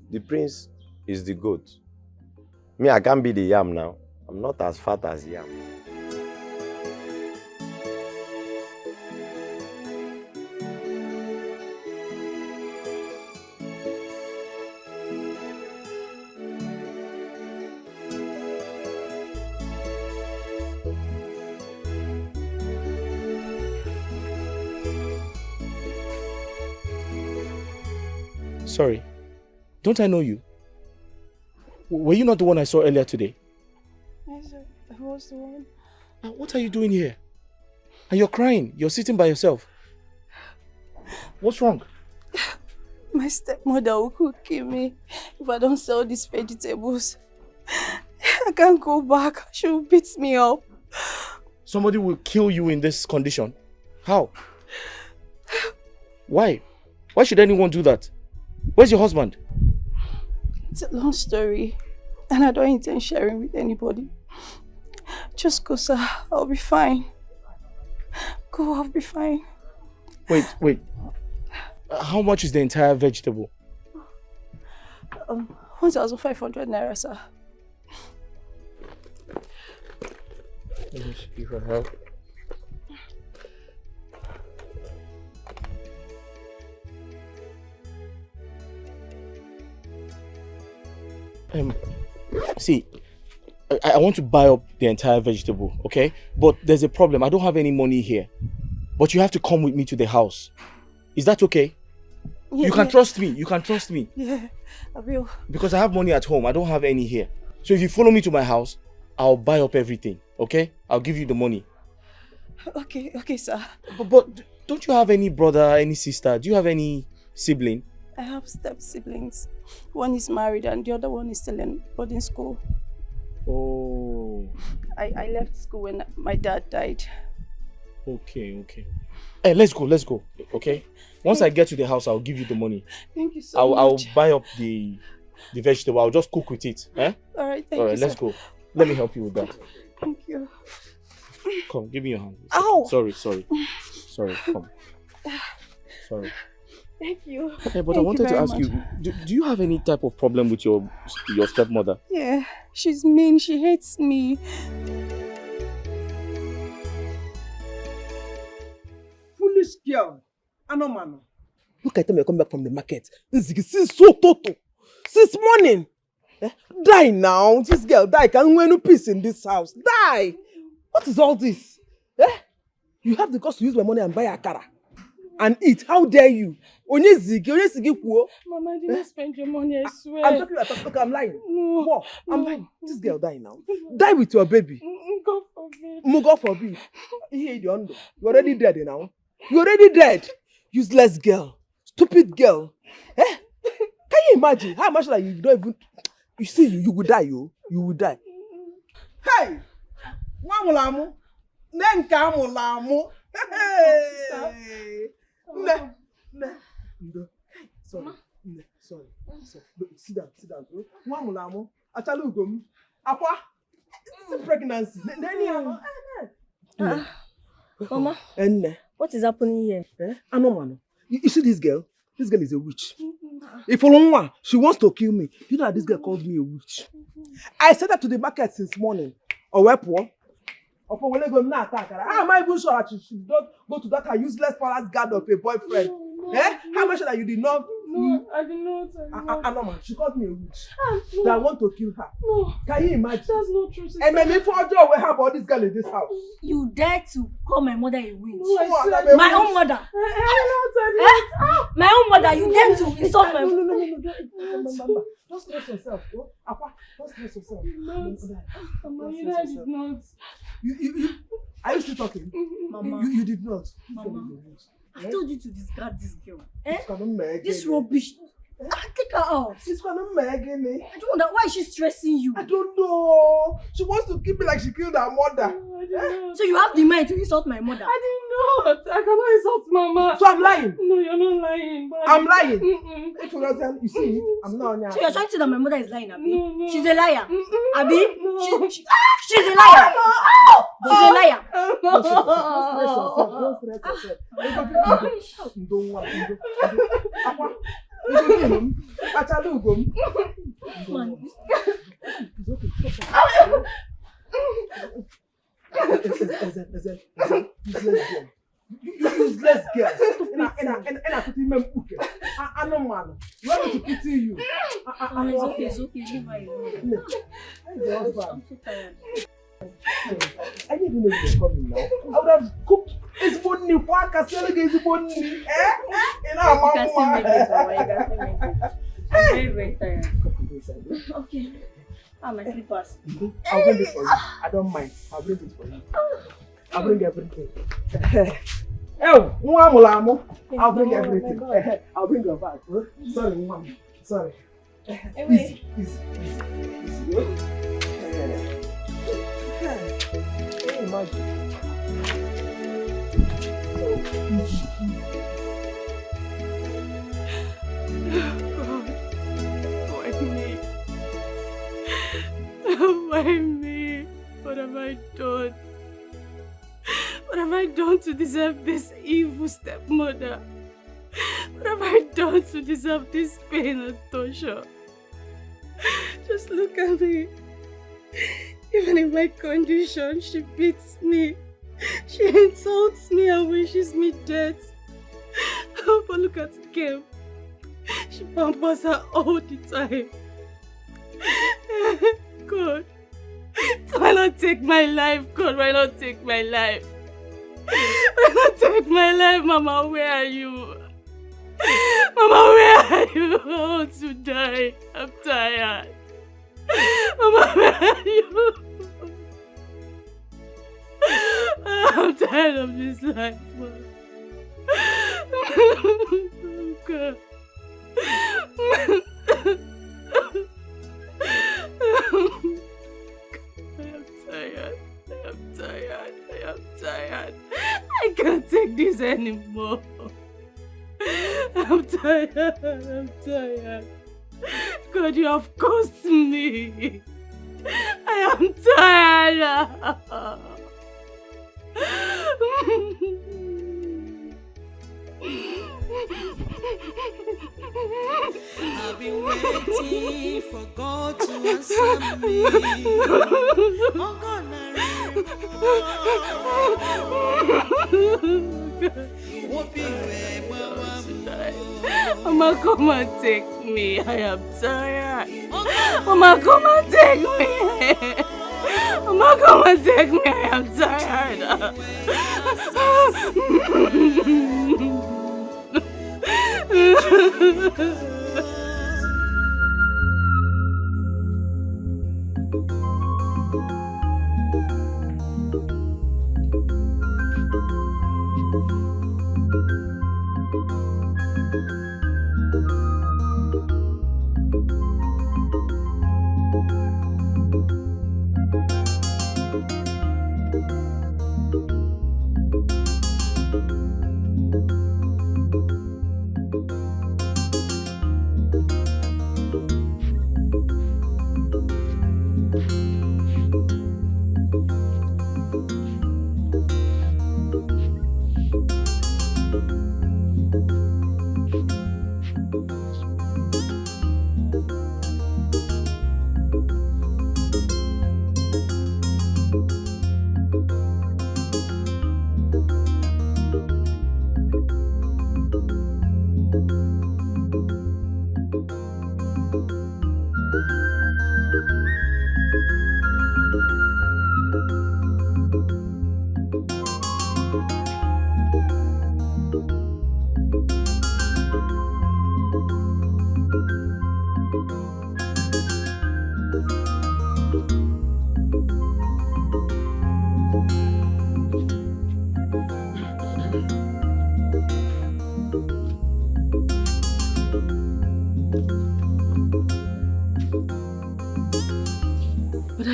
The prince is the goat. Me, I can't be the yam now. I'm not as fat as yam. Sorry, don't I know you? Were you not the one I saw earlier today? Yes, I was the one. What are you doing here? And you're crying. You're sitting by yourself. What's wrong? My stepmother will kill me if I don't sell these vegetables. I can't go back. She will beat me up. Somebody will kill you in this condition. How? Why? Why should anyone do that? Where's your husband? It's a long story, and I don't intend sharing with anybody. Just go, sir. I'll be fine. Go, I'll be fine. Wait. How much is the entire vegetable? 1,500 naira, sir. Let me see if I have. See, I want to buy up the entire vegetable, okay? But there's a problem. I don't have any money here. But you have to come with me to the house. Is that okay? Yeah, you can trust me. You can trust me. Yeah, I will. Because I have money at home. I don't have any here. So if you follow me to my house, I'll buy up everything, okay? I'll give you the money. Okay, sir. But don't you have any brother, any sister? Do you have any sibling? I have step-siblings. One is married and the other one is still in boarding school. Oh. I left school when my dad died. Okay. Hey, let's go, okay? Once I get to the house, I'll give you the money. Thank you so much. I'll buy up the vegetable. I'll just cook with it. Eh? All right, thank you, let's go. Let me help you with that. Thank you. Come, give me your hand. Ow! Sorry, come. Sorry. Thank you. Okay, but I wanted to ask you, do you have any type of problem with your stepmother? Yeah, she's mean. She hates me. Foolish girl. Anomano. Look at them, you come back from the market. Since so total. Since morning. Die now. This girl die. Can't win no peace in this house. Die. What is all this? You have the cost to use my money and buy a car and eat. How dare you? Onye zigi kuo. Mama, I didn't spend your money, I swear. I'm talking about okay, I'm lying. No. What? I'm lying. This girl die now. Die with your baby. God forbid. God forbid. You're already dead now. You're already dead. Useless girl. Stupid girl. Can you imagine how much like you don't even... You see, you will die, you will die. Hey! Wamulamu. Nenka mulamu. Hey! Sorry. Sit down. Wamulamu. Achalugum. Apa? It's pregnancy. Mama, what is happening here? Anomano. You see this girl? This girl is a witch. If Olonwa, she wants to kill me. You know that this girl called me a witch. I said that to the market since morning. Or where poor? Or for when I go now attack her. How am I even sure that she should not go to that her useless palace guard of a boyfriend? How much that you did not? No, I did not. Anoma, she called me a witch. That I want to kill her. No. Can you imagine? That's not true, sister. And maybe for a job we have all this girl in this house. You dare to call my mother a witch? No, my own mother. My own mother, you dare to insult my mother? No. Don't stress yourself. Don't stress yourself. Mama, I did not. Are you still talking? Mama. You did not. Mama. I told you to discard this girl. This rubbish. Take her out. She's gonna Megan. I don't know why is she stressing you. I don't know. She wants to keep me like she killed her mother. So you have the mind to insult my mother? I did not. I cannot insult Mama. So I'm lying. No, you're not lying. I'm lying. If you don't tell, you see, I'm not lying. So you're trying to say that my mother is lying, Abi? No. She's a liar. Abi? She's a liar. She's a liar. Don't stress yourself. Don't worry. Useless girl. And I put him in cooking. I know, man. You want me to pity you? It's okay. Leave her alone. I'm so tired. I didn't even know you were coming now. I would have cooked his money. Why can't I get his money? You can still make it, Mama. I'm very, very tired. Okay. My slippers. I'll bring it for you. I don't mind. I'll bring it for you. I'll bring everything. Oh, I'll bring everything. I'll bring your bag. Sorry, mom. Sorry. Easy. Imagine. God, why me? Why me? What have I done? What have I done to deserve this evil stepmother? What have I done to deserve this pain and torture? Just look at me. Even in my condition, she beats me. She insults me and wishes me death. But look at Kim. She pampers her all the time. God, why not take my life? God, why not take my life? Why not take my life, Mama? Where are you? Mama, where are you? I want to die. I'm tired. Mama, where are you? I'm tired of this life, Mama. Oh, God. I am tired. I can't take this anymore. I'm tired. God, you have caused me. I am tired. I've been waiting for God to answer me. Oh God, Mama, come and take me. I am tired. Mama, come and take me. Mama, come and take me. I am tired.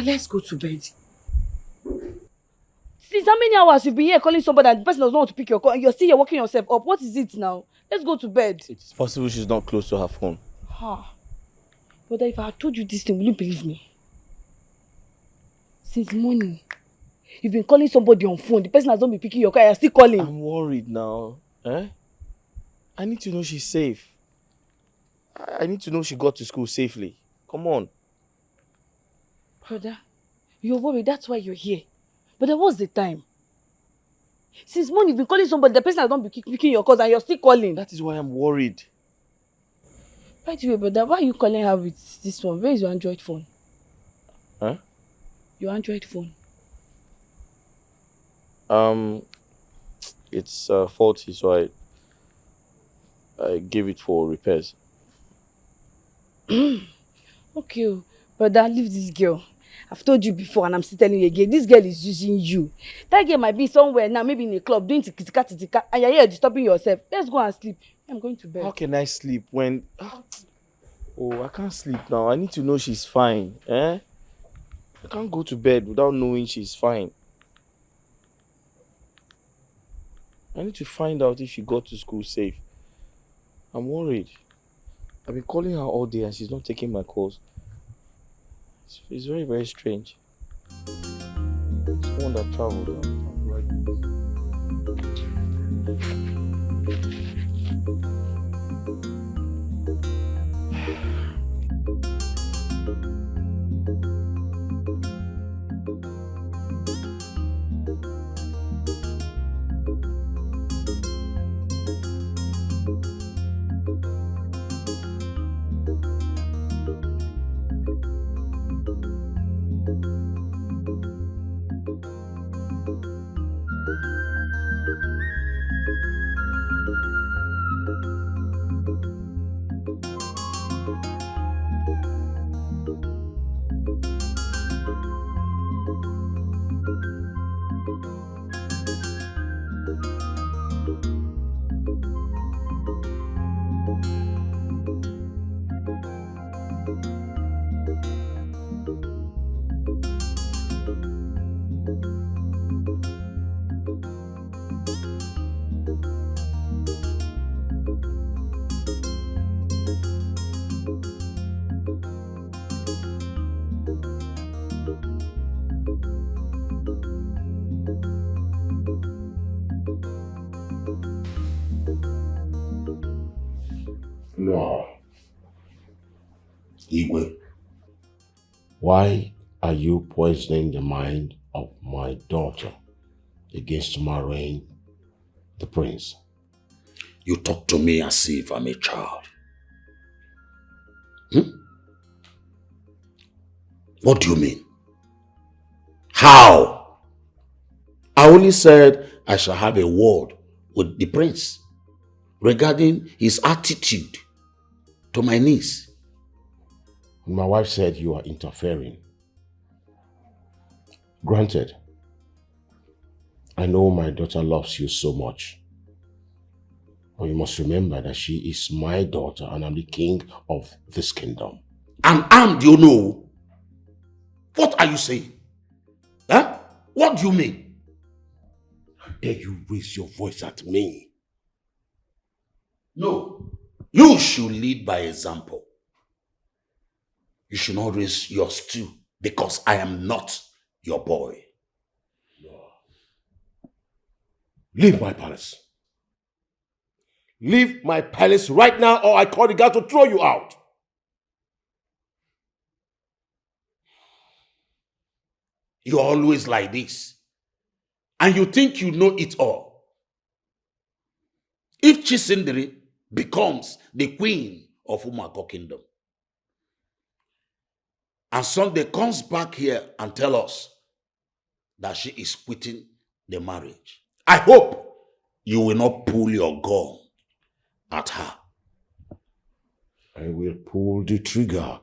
Let's go to bed. Since how many hours you've been here calling somebody and the person does not want to pick your call and you're still here working yourself up? What is it now? Let's go to bed. It's possible she's not close to her phone. Brother, if I had told you this thing, will you believe me? Since morning, you've been calling somebody on phone. The person has not been picking your call and you're still calling. I'm worried now. I need to know she's safe. I need to know she got to school safely. Come on. Brother, you're worried, that's why you're here. But then what's the time? Since morning you've been calling somebody, the person has not been picking your calls and you're still calling. That is why I'm worried. By the way, brother, why are you calling her with this one? Where is your Android phone? Your Android phone. It's faulty, so I gave it for repairs. Okay, brother, leave this girl. I've told you before and I'm still telling you again, this girl is using you. That girl might be somewhere now, maybe in a club, doing tika, and you're here disturbing yourself. Let's go and sleep. I'm going to bed. How can I sleep when... Oh, I can't sleep now. I need to know she's fine. I can't go to bed without knowing she's fine. I need to find out if she got to school safe. I'm worried. I've been calling her all day and she's not taking my calls. It's very, very strange. Someone that traveled. No. Igwe, why are you poisoning the mind of my daughter against marrying the prince? You talk to me as if I'm a child. What do you mean? How? I only said I shall have a word with the prince regarding his attitude to my niece. My wife said you are interfering. Granted, I know my daughter loves you so much. But you must remember that she is my daughter and I'm the king of this kingdom. And do you know? What are you saying? Huh? What do you mean? How dare you raise your voice at me? No. You should lead by example. You should not raise yours too, because I am not your boy. No. Leave my palace. Leave my palace right now, or I call the guard to throw you out. You're always like this. And you think you know it all. If Chisindri becomes the queen of Umako Kingdom, and Sunday comes back here and tell us that she is quitting the marriage, I hope you will not pull your gun at her. I will pull the trigger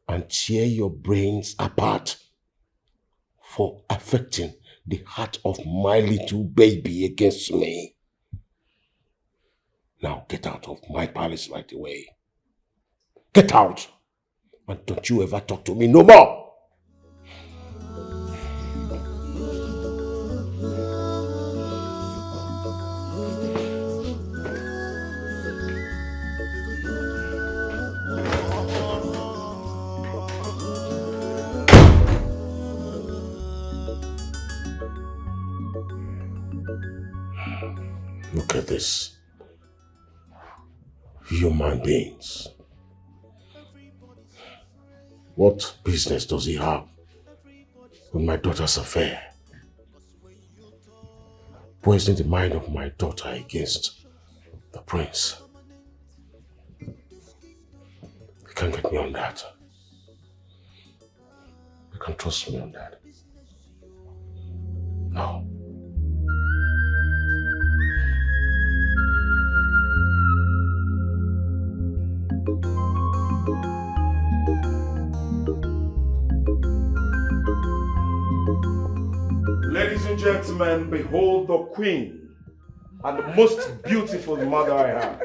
and tear your brains apart for affecting the heart of my little baby against me. Now get out of my palace right away. Get out! And don't you ever talk to me no more! Look at this. Human beings. What business does he have with my daughter's affair? Poisoning the mind of my daughter against the prince. You can't get me on that. You can trust me on that. No. gentlemen, behold the queen and the most beautiful mother I have.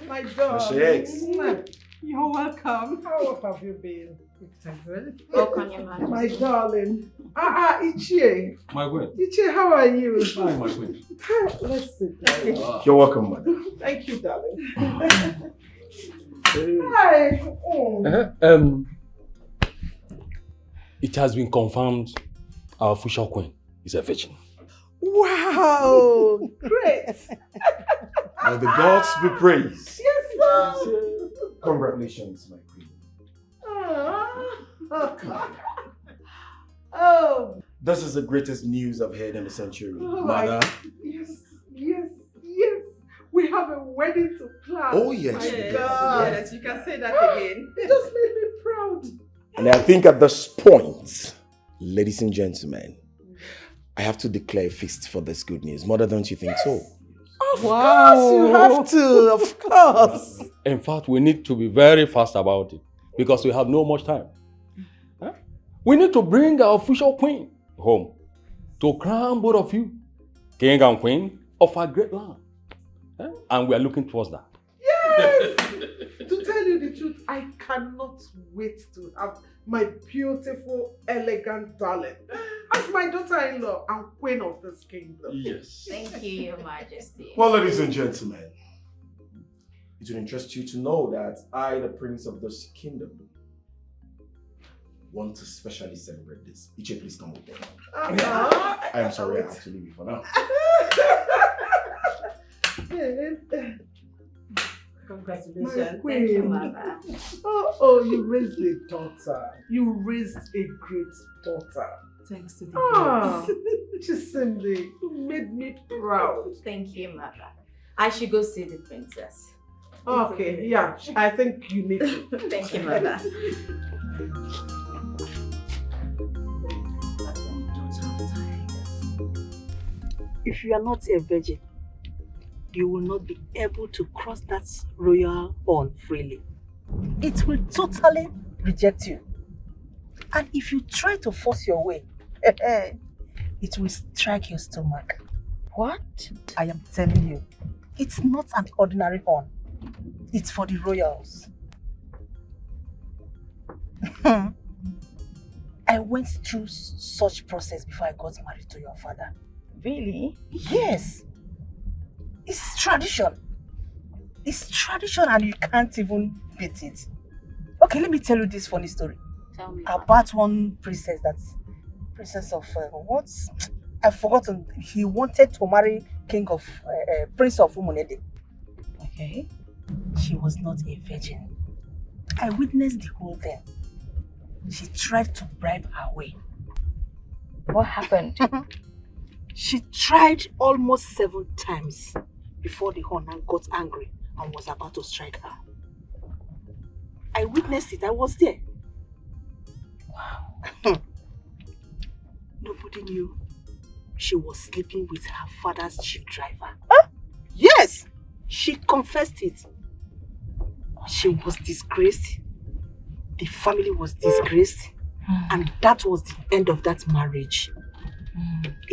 My There she is. darling. You're welcome. How have you been? Good. Welcome, Your Majesty. My darling. Ichie. My queen. Ichie, how are you? Hi, my queen. Let's sit. You're welcome, mother. Thank you, darling. Hi. Oh. It has been confirmed our official queen is a virgin. Wow. Great. May the gods be praised. Yes, sir. Congratulations, my queen. Oh. This is the greatest news I've heard in a century. Oh Mother. Yes. We have a wedding to plan. Oh, yes. My God. Yes, you can say that again. It just made me proud. And I think at this point, ladies and gentlemen, I have to declare a feast for this good news. Mother, don't you think so? Of course, you have to. Of course. In fact, we need to be very fast about it because we have no much time. Huh? We need to bring our official queen home to crown both of you, king and queen of our great land. Huh? And we are looking towards that. Yes! To tell you the truth, I cannot wait to have my beautiful, elegant darling as my daughter-in-law and queen of this kingdom. Yes. Thank you, Your Majesty. Well, ladies and gentlemen, it will interest you to know that I, the prince of this kingdom, want to specially celebrate this. Iche, please come over. I am sorry I have to leave you for now. Congratulations. Thank you, Mother. Oh, you raised a daughter. You raised a great daughter. Thanks to the Ah, gods. Chisimdi, you made me proud. Thank you, Mother. I should go see the princess. Okay, yeah, I think you need to. Thank you, Mother. If you are not a virgin, you will not be able to cross that royal horn freely. It will totally reject you. And if you try to force your way, it will strike your stomach. What? I am telling you, it's not an ordinary horn. It's for the royals. I went through such process before I got married to your father. Really? Yes. It's tradition. It's tradition and you can't even beat it. Okay, let me tell you this funny story. Tell me. About one princess princess of, what? I've forgotten. He wanted to marry Prince of Umunede. Okay. She was not a virgin. I witnessed the whole thing. She tried to bribe her way. What happened? She tried almost 7 times before the Honan got angry and was about to strike her. I witnessed it. I was there. Wow. Nobody knew she was sleeping with her father's chief driver. Huh? Yes! She confessed it. She was disgraced. The family was disgraced. And that was the end of that marriage.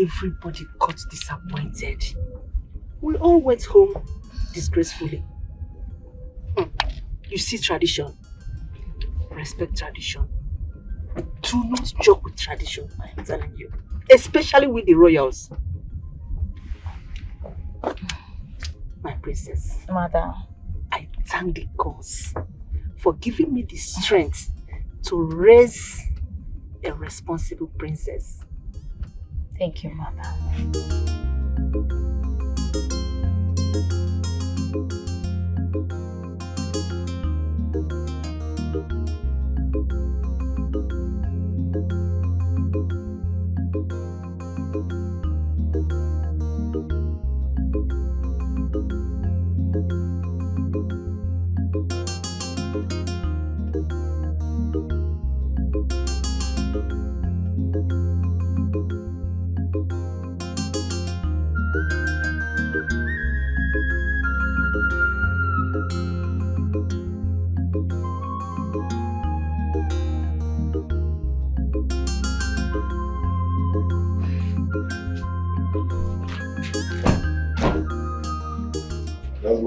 Everybody got disappointed. We all went home disgracefully. You see tradition. Respect tradition. Do not joke with tradition, I am telling you. Especially with the royals. My princess. Mother. I thank the gods for giving me the strength to raise a responsible princess. Thank you, Mother.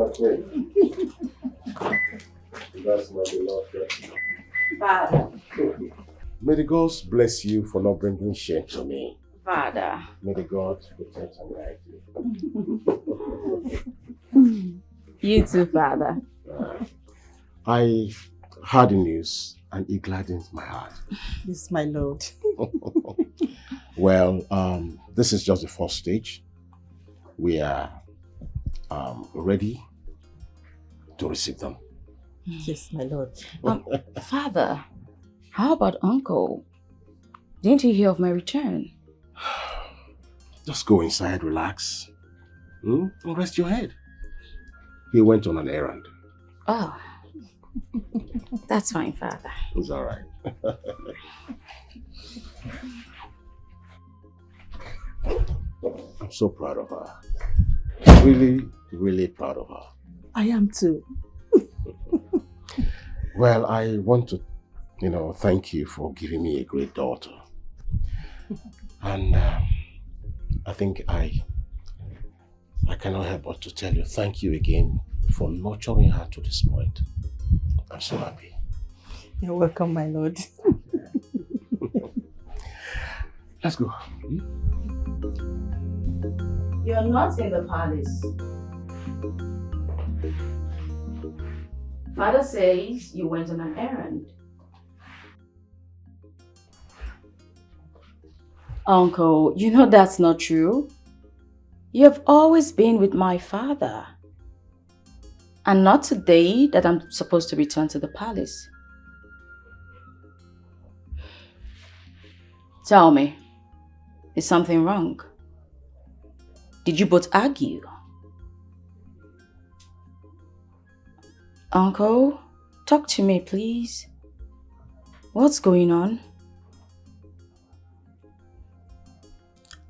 my queen. That's my beloved. Father. May the gods bless you for not bringing shame to me. Father. May the gods protect and guide you. You too, Father. I heard the news and it gladdens my heart. Yes, my lord. Well, this is just the first stage. We are ready to receive them. Yes, my lord. Father, how about Uncle? Didn't you hear of my return? Just go inside, relax, and rest your head. He went on an errand. Oh, that's fine, Father. It's all right. I'm so proud of her. Really, really proud of her. I am too. Well, I want to, thank you for giving me a great daughter. And I think I cannot help but to tell you thank you again for nurturing her to this point. I'm so happy. You're welcome, my lord. Let's go. You're not in the palace. Father says you went on an errand. Uncle, you know that's not true. You have always been with my father. And not today that I'm supposed to return to the palace. Tell me, is something wrong? Did you both argue? Uncle, talk to me, please. What's going on?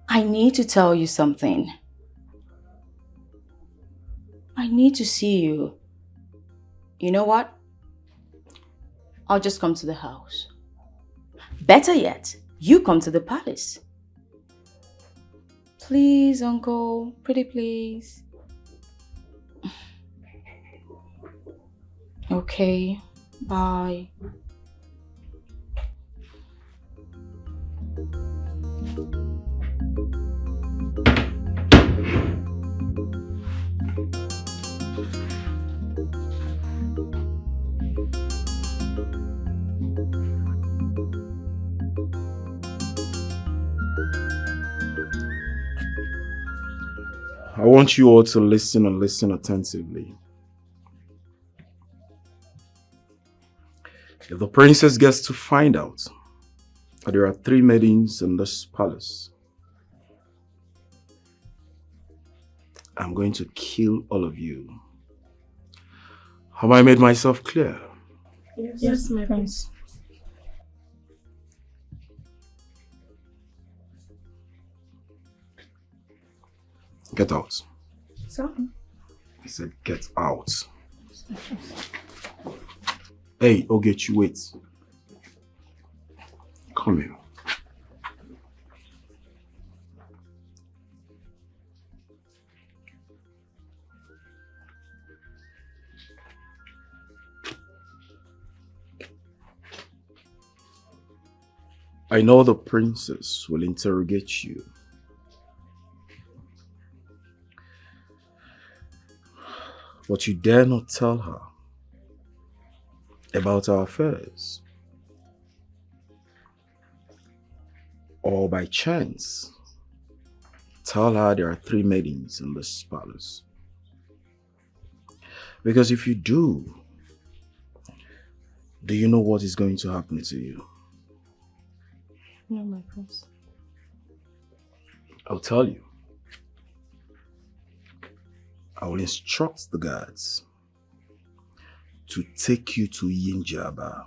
I need to tell you something. I need to see you. You know what? I'll just come to the house. Better yet, you come to the palace. Please, Uncle. Pretty please. Okay. Bye. I want you all to listen and listen attentively. If the princess gets to find out that there are 3 maidens in this palace, I'm going to kill all of you. Have I made myself clear? Yes, my prince. Get out. So? I said get out. Hey, Ogechi, wait. Come here. I know the princess will interrogate you. But you dare not tell her about our affairs. Or by chance, tell her there are 3 maidens in this palace. Because if you do you know what is going to happen to you? No, my prince. I'll tell you. I will instruct the guards to take you to Yinjaba.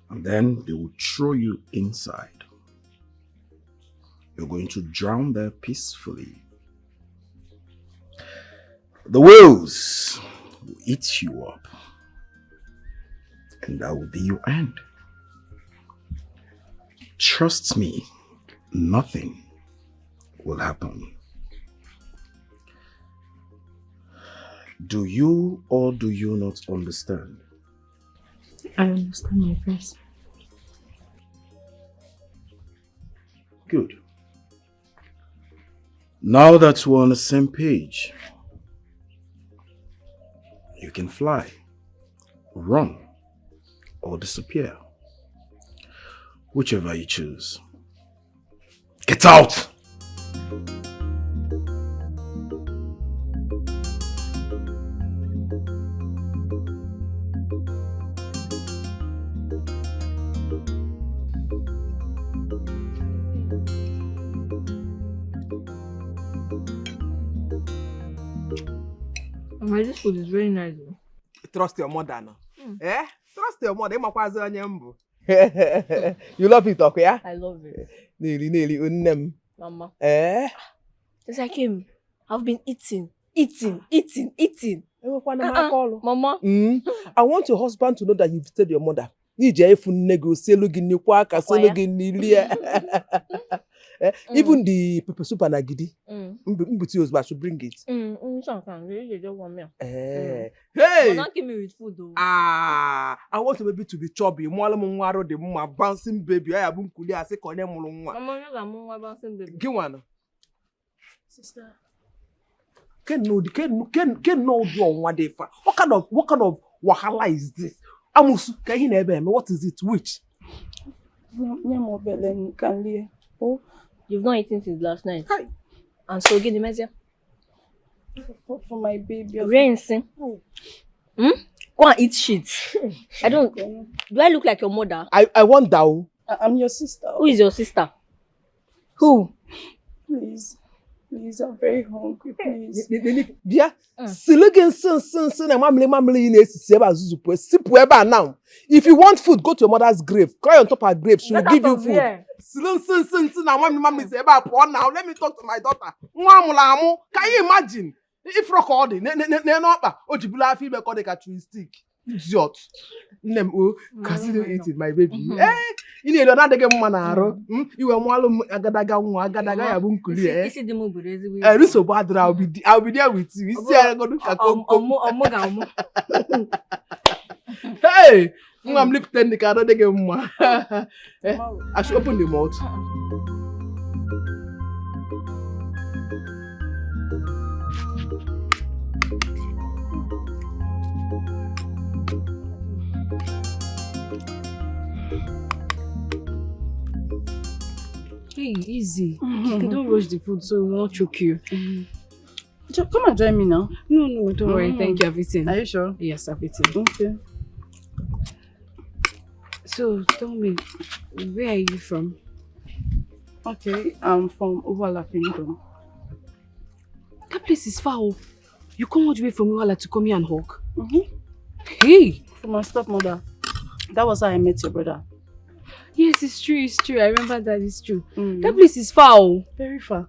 And then they will throw you inside. You're going to drown there peacefully. The whales will eat you up. And that will be your end. Trust me, nothing will happen. Do you or do you not understand? I understand, my prince. Good. Now that we're on the same page, you can fly, run, or disappear. Whichever you choose. Get out! This food is very nice. Trust your mother now. Eh? Trust your mother. Mm. You love it, okay? Yeah? I love it. Nearly, Mama. Eh? Since I came, I've been eating. Mama. I want your husband to know that you've told your mother. Even the pepper soup and agidi. I should bring it. Hey! Don't give me with food though. I want the baby to be chubby. The bouncing baby. I have I say Mama, you bouncing baby. Give one. Sister. Can know your one day for what kind of wahala is this? What is it? Which? Oh, you've not eaten since last night. Hi. And so get the measure. For my baby. Rinsing. Hmm? Go and eat shit. I don't. Do I look like your mother? I want down. I'm your sister. Who is your sister? Who? Please, I'm very hungry. Please. Yeah. If you want food, go to your mother's grave. Cry on top of her grave. She will give you food. Now let me talk to my daughter. Can you imagine? If recording, stick. Idiot. Consider eating my baby. Eh? You know not get manaro. You were mwalo agadaga ya bunkuli. Isi the move this so bad. I'll be there with you. You see, I go look at hey, I'm lip ten the car. Don't get mwa. I should open the mouth. Hey, easy. Don't rush the food so we won't choke you. Come and join me now. No, don't worry. Thank you, I've eaten. Are you sure? Yes, I've eaten. Okay. So, tell me, where are you from? Okay, I'm from Uwala Kingdom. That place is far. You come all the way from Uwala to come here and hawk? Hey! From my stepmother. That was how I met your brother. Yes, it's true. I remember that, it's true. That place is far. Very far.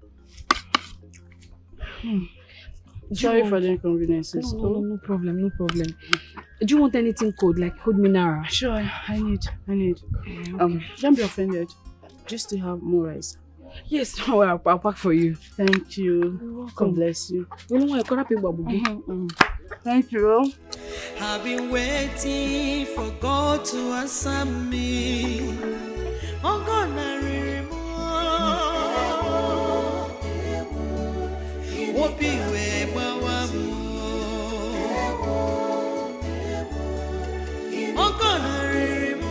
Sorry for the inconveniences. No problem. Do you want anything cold, like cold mineral? Sure, I need. Don't be offended. Just to have more rice. Yes, don't worry, I'll pack for you. Thank you. You're welcome. God bless you. You know what? I can't Thank you. I've been waiting for God to answer me. Oh God, I remember. Oh God, I remember.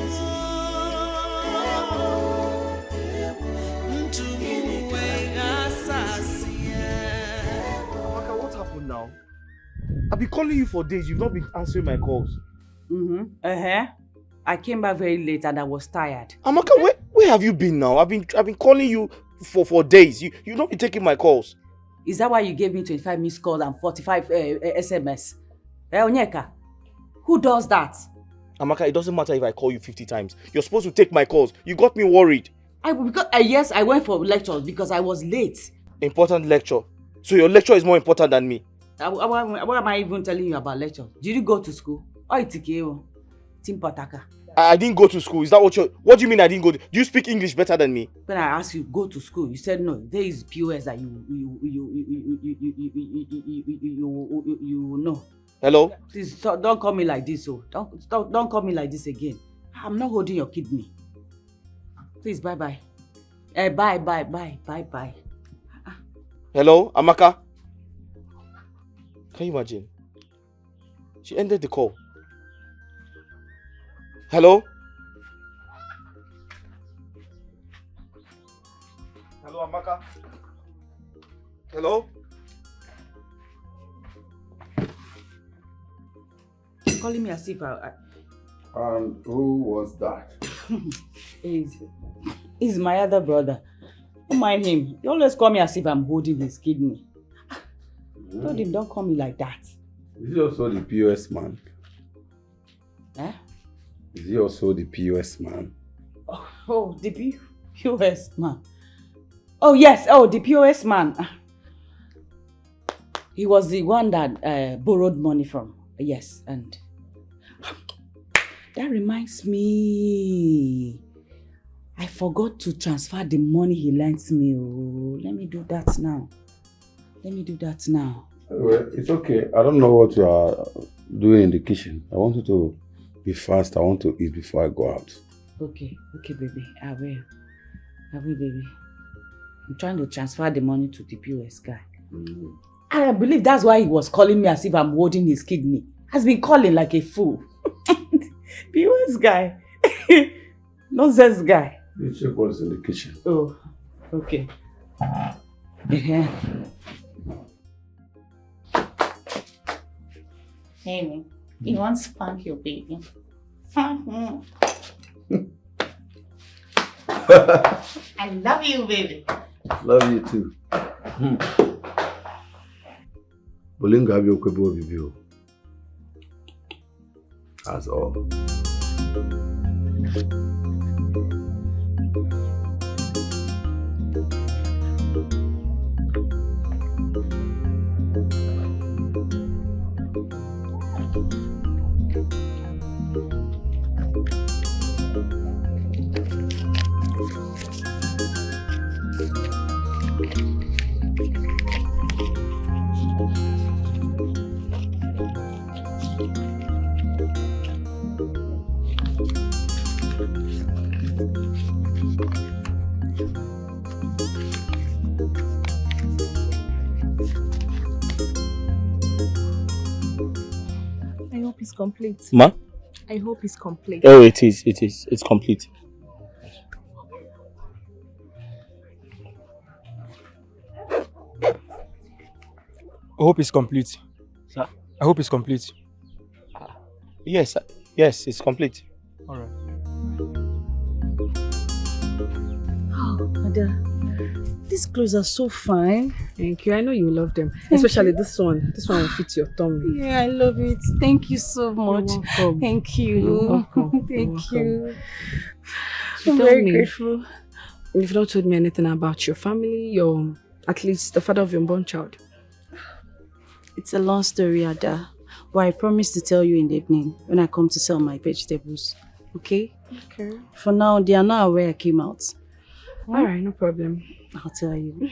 What happened now? I've been calling you for days. You've not been answering my calls. I came back very late and I was tired. Amaka, where have you been now? I've been calling you for days. You've not been taking my calls. Is that why you gave me 25 missed calls and 45 SMS? Onyeka, who does that? Amaka, it doesn't matter if I call you 50 times. You're supposed to take my calls. You got me worried. Yes, I went for lectures because I was late. Important lecture. So your lecture is more important than me. What am I even telling you about lecture? Did you go to school? Oh, it's Timpotaka. I didn't go to school. Is that what what do you mean I didn't go to? Do you speak English better than me? When I asked you go to school, you said no. There is POS that you know. Hello? Please don't call me like this, oh. Don't call me like this again. I'm not holding your kidney. Please, bye. Bye. Hello, Amaka? Can you imagine? She ended the call. Hello? Hello, Amaka? Hello? Calling me as if And who was that? He's my other brother. Don't mind him. He always call me as if I'm holding his kidney. Told him, don't call me like that. Is he also the POS man? Eh? Is he also the POS man? Oh, the POS man. Oh, yes. Oh, the POS man. He was the one that borrowed money from. Yes, and that reminds me. I forgot to transfer the money he lent me. Oh, let me do that now. Well, it's okay. I don't know what you are doing in the kitchen. I want you to be fast. I want to eat before I go out. Okay, baby. I will, baby. I'm trying to transfer the money to the POS guy. I believe that's why he was calling me as if I'm holding his kidney. Has been calling like a fool. POS guy. Nonsense guy. You check what's in the kitchen. Oh, okay. Amy, you want to spank your baby? I love you, baby. Love you too. Bolinga have your kwebo bibio. That's all. I hope it's complete. Ma? I hope it's complete. Oh, it is. It's complete. I hope it's complete. Sir? I hope it's complete. Yes, it's complete. All right. Oh, Ada, these clothes are so fine. Thank you. I know you love them. Especially this one. This one will fit your tummy. Yeah, I love it. Thank you so much. You're welcome. Thank you. You're welcome. Thank You're you. So I'm tell very me, grateful. You've not told me anything about your family, at least the father of your unborn child. It's a long story, Ada. But I promise to tell you in the evening when I come to sell my vegetables. Okay? Okay. For now, they are not aware I came out. Alright, no problem. I'll tell you.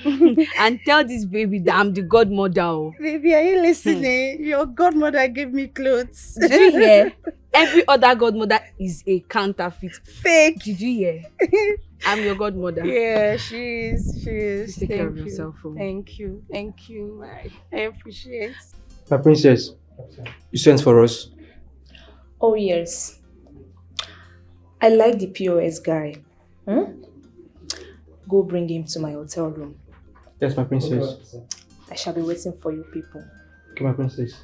And tell this baby that I'm the godmother. Oh. Baby, are you listening? Your godmother gave me clothes. Did you hear? Every other godmother is a counterfeit. Fake. Did you hear? I'm your godmother. Yeah, she is. Please take care of yourself. Thank you. Thank you. Bye. I appreciate. My princess, you sent for us. Oh yes. I like the POS guy. Go bring him to my hotel room. Yes, my princess. I shall be waiting for you people. Okay, my princess.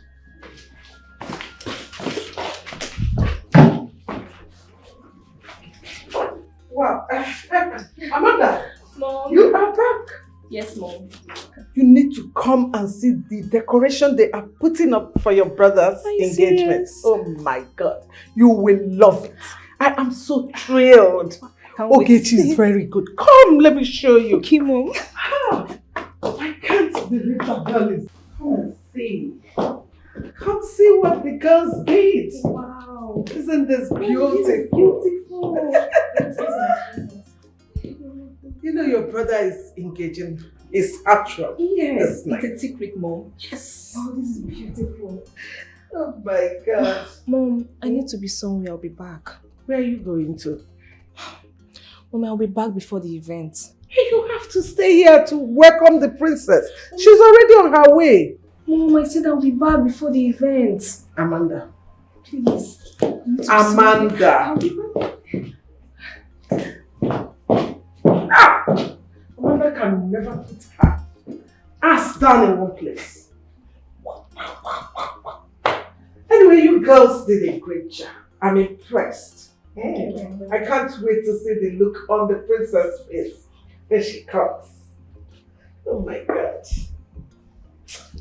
Wow. Amanda, Mom. you are back. Yes, Mom. You need to come and see the decoration they are putting up for your brother's engagement. serious? Oh my God. You will love it. I am so thrilled. Okay, she's very good. Come, let me show you. Okay, Mom. I can't believe that girl is. Come and see. Come see what the girls did. Wow. Wow, isn't this beautiful? You know your brother is engaging his actual. Yes, Nice. it's a secret, Mom. Yes. Oh, this is beautiful. Oh my God. Mom, I need to be somewhere. I'll be back. Where are you going to? Mom, I'll be back before the event. You have to stay here to welcome the princess. She's already on her way. Mom, I said I'll be back before the event. Amanda. Please. Amanda. I'll be back. Amanda can never put her ass down in one place. Anyway, you girls did a great job. I'm impressed. I can't wait to see the look on the princess' face when she comes. Oh my God.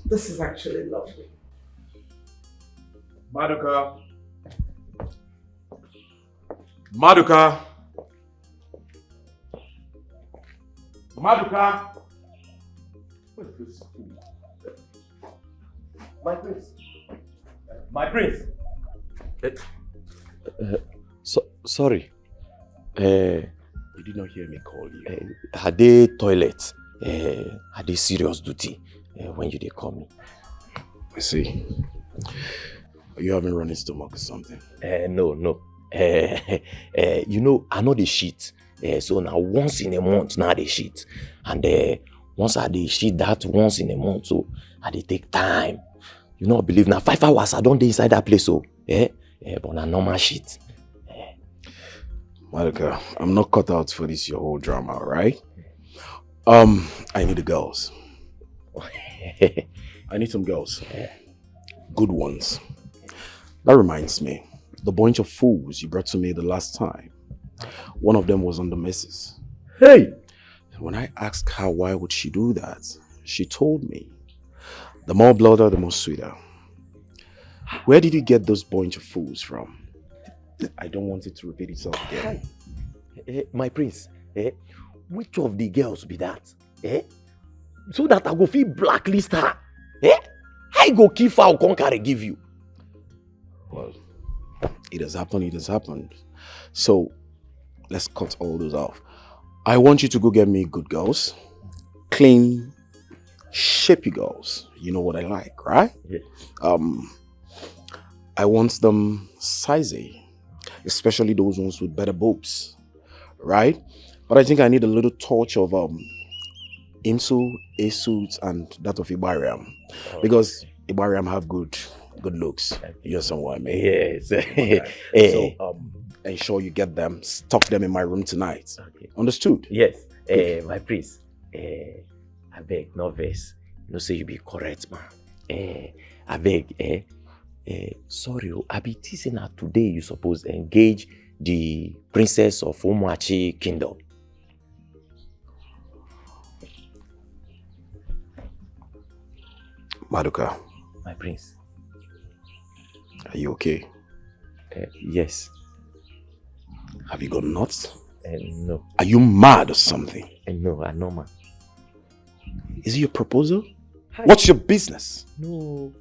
This is actually lovely. Maduka. Maduka. Maduka. What is this fool? My prince. My prince. Sorry. You did not hear me call you. Had they toilet? Had they serious duty when you did call me? I see. Are you having running stomach or something? No. You know, I know the shit. So now once in a month, now they shit. And once I dey shit that once in a month, so I dey take time. You know, believe now 5 hours I don't dey inside that place, so but na normal shit. Maduka, I'm not cut out for this your whole drama, right? I need the girls. I need some girls. Good ones. That reminds me, the bunch of fools you brought to me the last time. One of them was on the missus. Hey! When I asked her why would she do that, she told me, the more blooded, the more sweeter. Where did you get those bunch of fools from? I don't want it to repeat itself again. My prince, which of the girls be that? So that I go feel blacklist her. I go keep foul conquer give you. Well, it has happened. So, let's cut all those off. I want you to go get me good girls. Clean, shapy girls. You know what I like, right? Yeah. I want them sizey. Especially those ones with better boobs. Right? But I think I need a little touch of Imsu, Esut, and that of Ibariam. Because Ibariam have good looks. You understand what I mean? Yes. Okay. So ensure you get them, stock them in my room tonight. Okay. Understood? Yes. My prince, I beg, no verse. No say you be correct, man. I beg, sorry, I be teasing her today. You suppose engage the princess of Umuachi Kingdom. Maduka. My prince. Are you okay? Yes. Have you got nuts? No. Are you mad or something? No, I'm not mad. Is it your proposal? Hi. What's your business? No.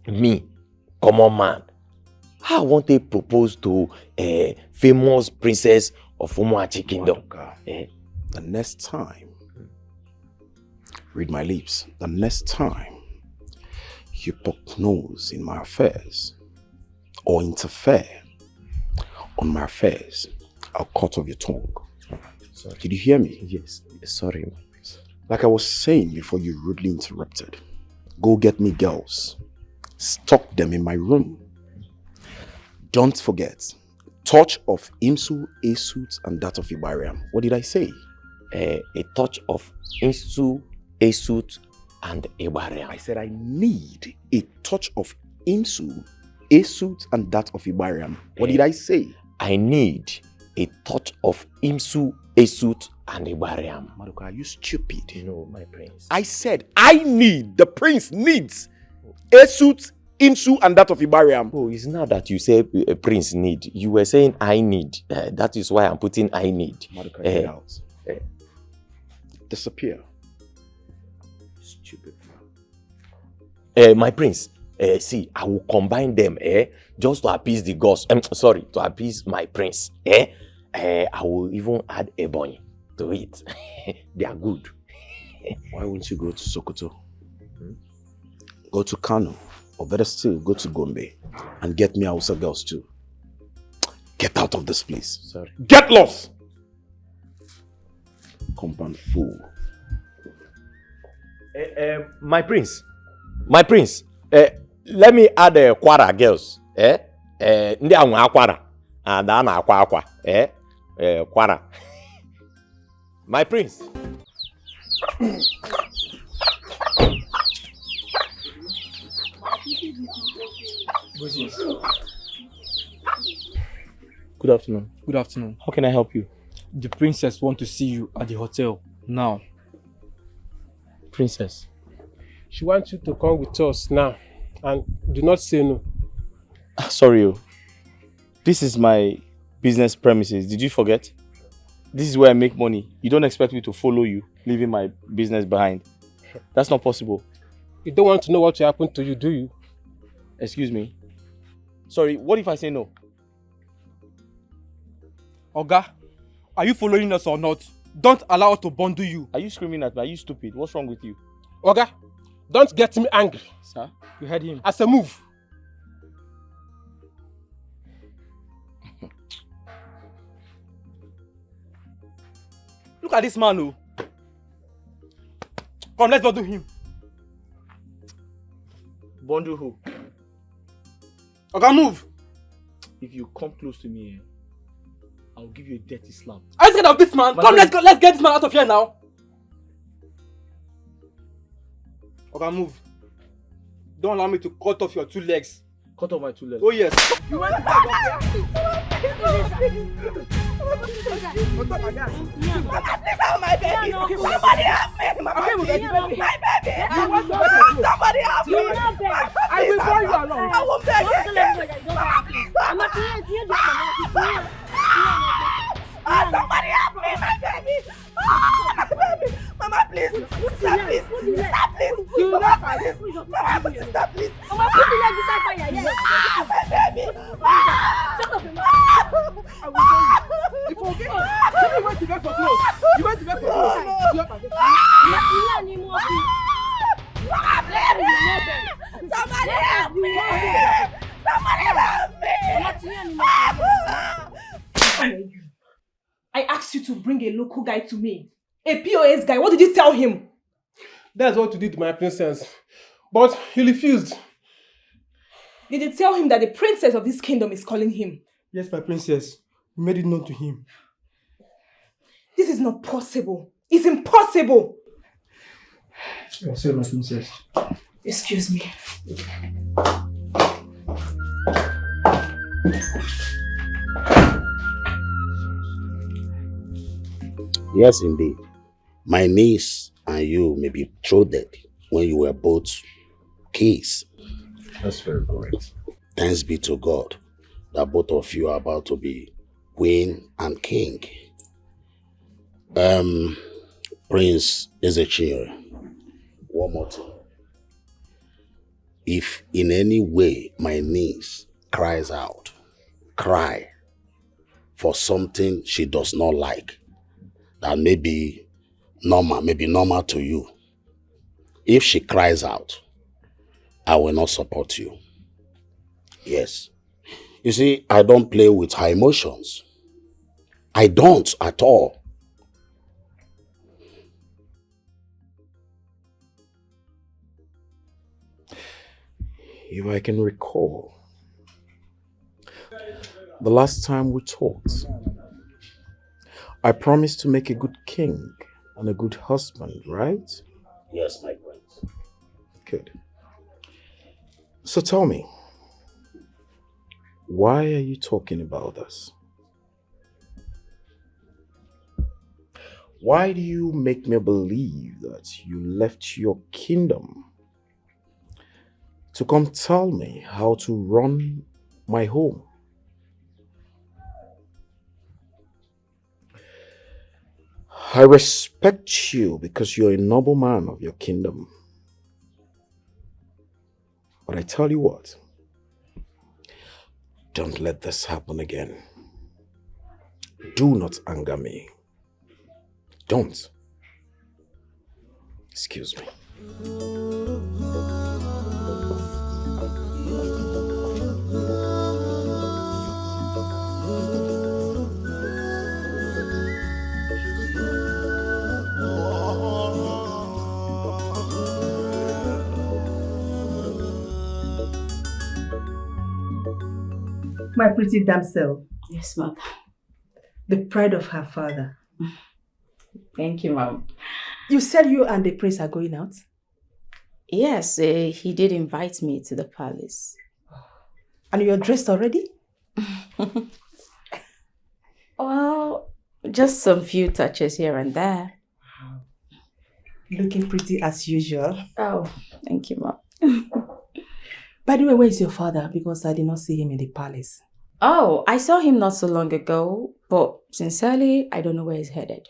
Me, common man. I want to propose to a famous princess of Umuachi Kingdom. The next time, read my lips, the next time you poke nose in my affairs or interfere on my affairs, I'll cut off your tongue. Sorry. Did you hear me? Yes. Sorry. Like I was saying before you rudely interrupted, go get me girls. Stock them in my room. Don't forget, touch of Imsu, Esut, and that of Ibariam. What did I say? A touch of Imsu, Esut, and Ibariam. I said I need a touch of Imsu, Esut, and that of Ibariam. What did I say? I need a touch of Imsu, Esut, and Ibariam. Maduka, are you stupid? No, my prince. I said I need, the prince needs Esut, Imsu, and that of Ibariam. Oh, it's not that you say a prince need. You were saying I need. That is why I'm putting I need. Maduka, get out. Disappear. Stupid. My prince, see, I will combine them, just to appease the gods. Sorry, to appease my prince, I will even add ebony to it. They are good. Why won't you go to Sokoto? Go to Kano, or better still, go to Gombe and get me Hausa girls too. Get out of this place. Sorry. Get lost! Compound fool. My prince, let me add Kwara girls. Ndị anwa akwara, and ana akwa akwa. Kwara. My prince. Good afternoon. Good afternoon. How can I help you? The princess wants to see you at the hotel now. Princess. She wants you to come with us now and do not say no. Sorry, this is my business premises. Did you forget? This is where I make money. You don't expect me to follow you, leaving my business behind. That's not possible. You don't want to know what will happen to you, do you? Excuse me. Sorry, what if I say no? Oga, are you following us or not? Don't allow us to bundle you. Are you screaming at me? Are you stupid? What's wrong with you? Oga, don't get me angry. Sir? You heard him. As a move. Look at this man, oh. Come, let's bundle him. Bundle who? Oga, move. If you come close to me, I'll give you a dirty slap. Are you scared of this man? Come, let's go. Let's get this man out of here now. Oga, move. Don't allow me to cut off your 2 legs. Cut off my 2 legs? Oh, yes. You want to go please help my baby. Somebody help me. My baby. Somebody help me. I will follow you along. I won't beg somebody help me, my baby. My baby. Mama, please. Sister, please. Sister, please. Mama, please. Mama, sister, please. Mama, put the leg beside fire. Yes. My baby. Shut up, I will tell you. You forget. You went to bed for clothes. You went to bed for clothes. Somebody help me. Somebody help me. I asked you to bring a local guy to me. A POS guy. What did you tell him? That's what you did to my princess. But he refused. Did you tell him that the princess of this kingdom is calling him? Yes, my princess. We made it known to him. This is not possible. It's impossible. I'm sorry, my princess. Excuse me. Yes, indeed. My niece and you may be betrothed when you were both kids. That's very correct. Thanks be to God that both of you are about to be queen and king. Prince Ezechiel, one more thing. If in any way my niece cries out, cry for something she does not like, that may be normal to you. If she cries out, I will not support you. Yes. You see, I don't play with her emotions. I don't at all. If I can recall, the last time we talked, I promised to make a good king and a good husband, right? Yes, my prince. Good. So tell me, why are you talking about this? Why do you make me believe that you left your kingdom to come tell me how to run my home? I respect you because you're a noble man of your kingdom. But I tell you what, don't let this happen again. Do not anger me. Don't. Excuse me. My pretty damsel. Yes, ma'am. The pride of her father. Thank you, ma'am. You said you and the prince are going out? Yes, he did invite me to the palace. And you're dressed already? Well, just some few touches here and there. Looking pretty as usual. Oh, thank you, ma'am. By the way, where is your father? Because I did not see him in the palace. Oh, I saw him not so long ago, but sincerely, I don't know where he's headed.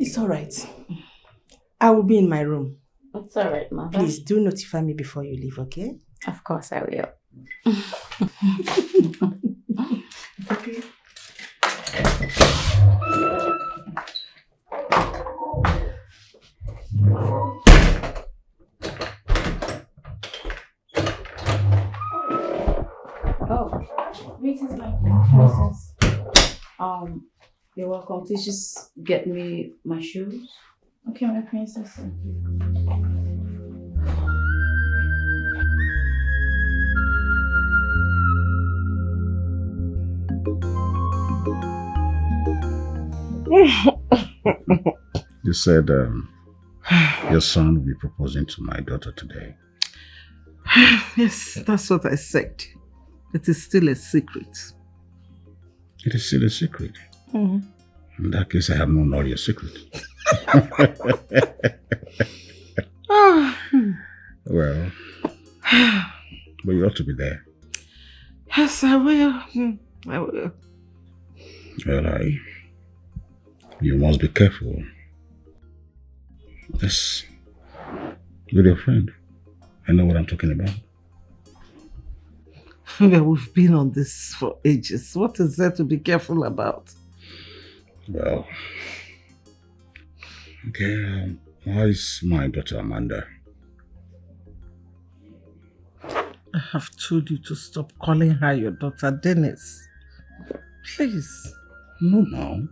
It's all right. I will be in my room. It's all right, ma'am. Please do notify me before you leave, okay? Of course I will. Okay. Oh, greetings, my princess. You're welcome. Please just get me my shoes. Okay, my princess. You said your son will be proposing to my daughter today. Yes, that's what I said. It is still a secret. It is still a secret. Mm-hmm. In that case, I have known all your secret. Well, but you ought to be there. Yes, I will. I will. Well, you must be careful. Yes, with your friend. I know what I'm talking about. Well, we've been on this for ages. What is there to be careful about? Well, okay, how is my daughter Amanda? I have told you to stop calling her your daughter, Dennis. Please. No.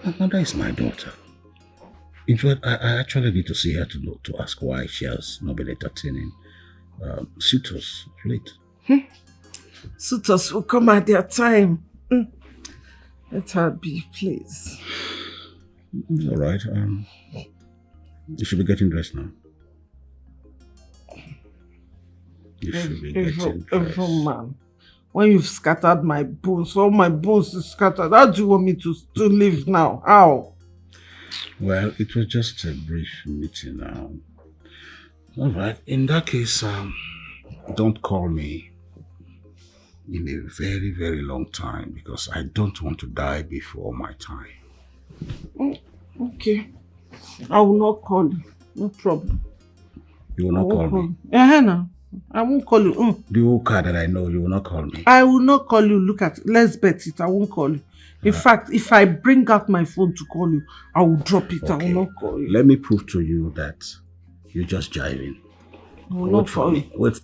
Amanda is my daughter. In fact, I actually need to see her to ask why she has not been entertaining suitors of late. Suitors will come at their time. Let her be, please. It's all right. You should be getting dressed now. You should be getting dressed. Man, when you've scattered my bones, all my bones is scattered. How do you want me to live now? How? Well, it was just a brief meeting now. All right. In that case, don't call me in a very, very long time because I don't want to die before my time. Okay. I will not call you. No problem. You will not call me? No. I won't call you. The old car that I know, you will not call me. I will not call you. Look at it. Let's bet it. I won't call you. In fact, if I bring out my phone to call you, I will drop it. Okay. I will not call you. Let me prove to you that you're just jiving. I will not call you. Wait.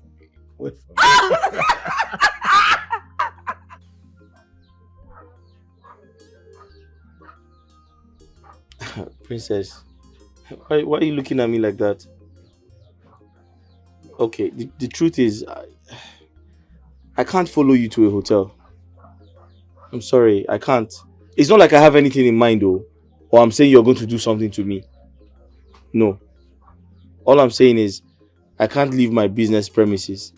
Princess, why are you looking at me like that? Okay, the truth is, I can't follow you to a hotel. I'm sorry, I can't. It's not like I have anything in mind though, or I'm saying you're going to do something to me. No. All I'm saying is, I can't leave my business premises.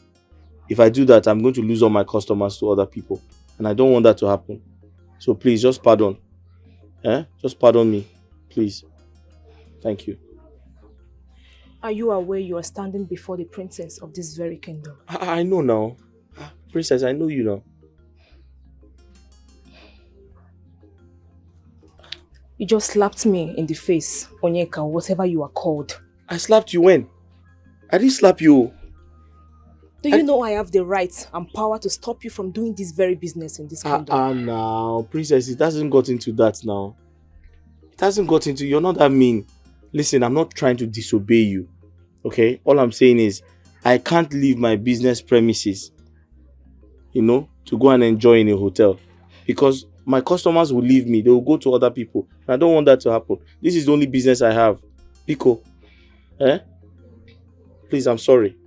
If I do that, I'm going to lose all my customers to other people. And I don't want that to happen. So please, just pardon. Just pardon me. Please. Thank you. Are you aware you are standing before the princess of this very kingdom? I know now. Princess, I know you now. You just slapped me in the face, Onyeka, whatever you are called. I slapped you when? I didn't slap you. Do you know I have the right and power to stop you from doing this very business in this kingdom? Now, princess, it hasn't got into that now. It hasn't got into, you're not that mean. Listen, I'm not trying to disobey you. Okay? All I'm saying is, I can't leave my business premises, to go and enjoy in a hotel. Because my customers will leave me. They will go to other people. And I don't want that to happen. This is the only business I have. Pico. Please, I'm sorry.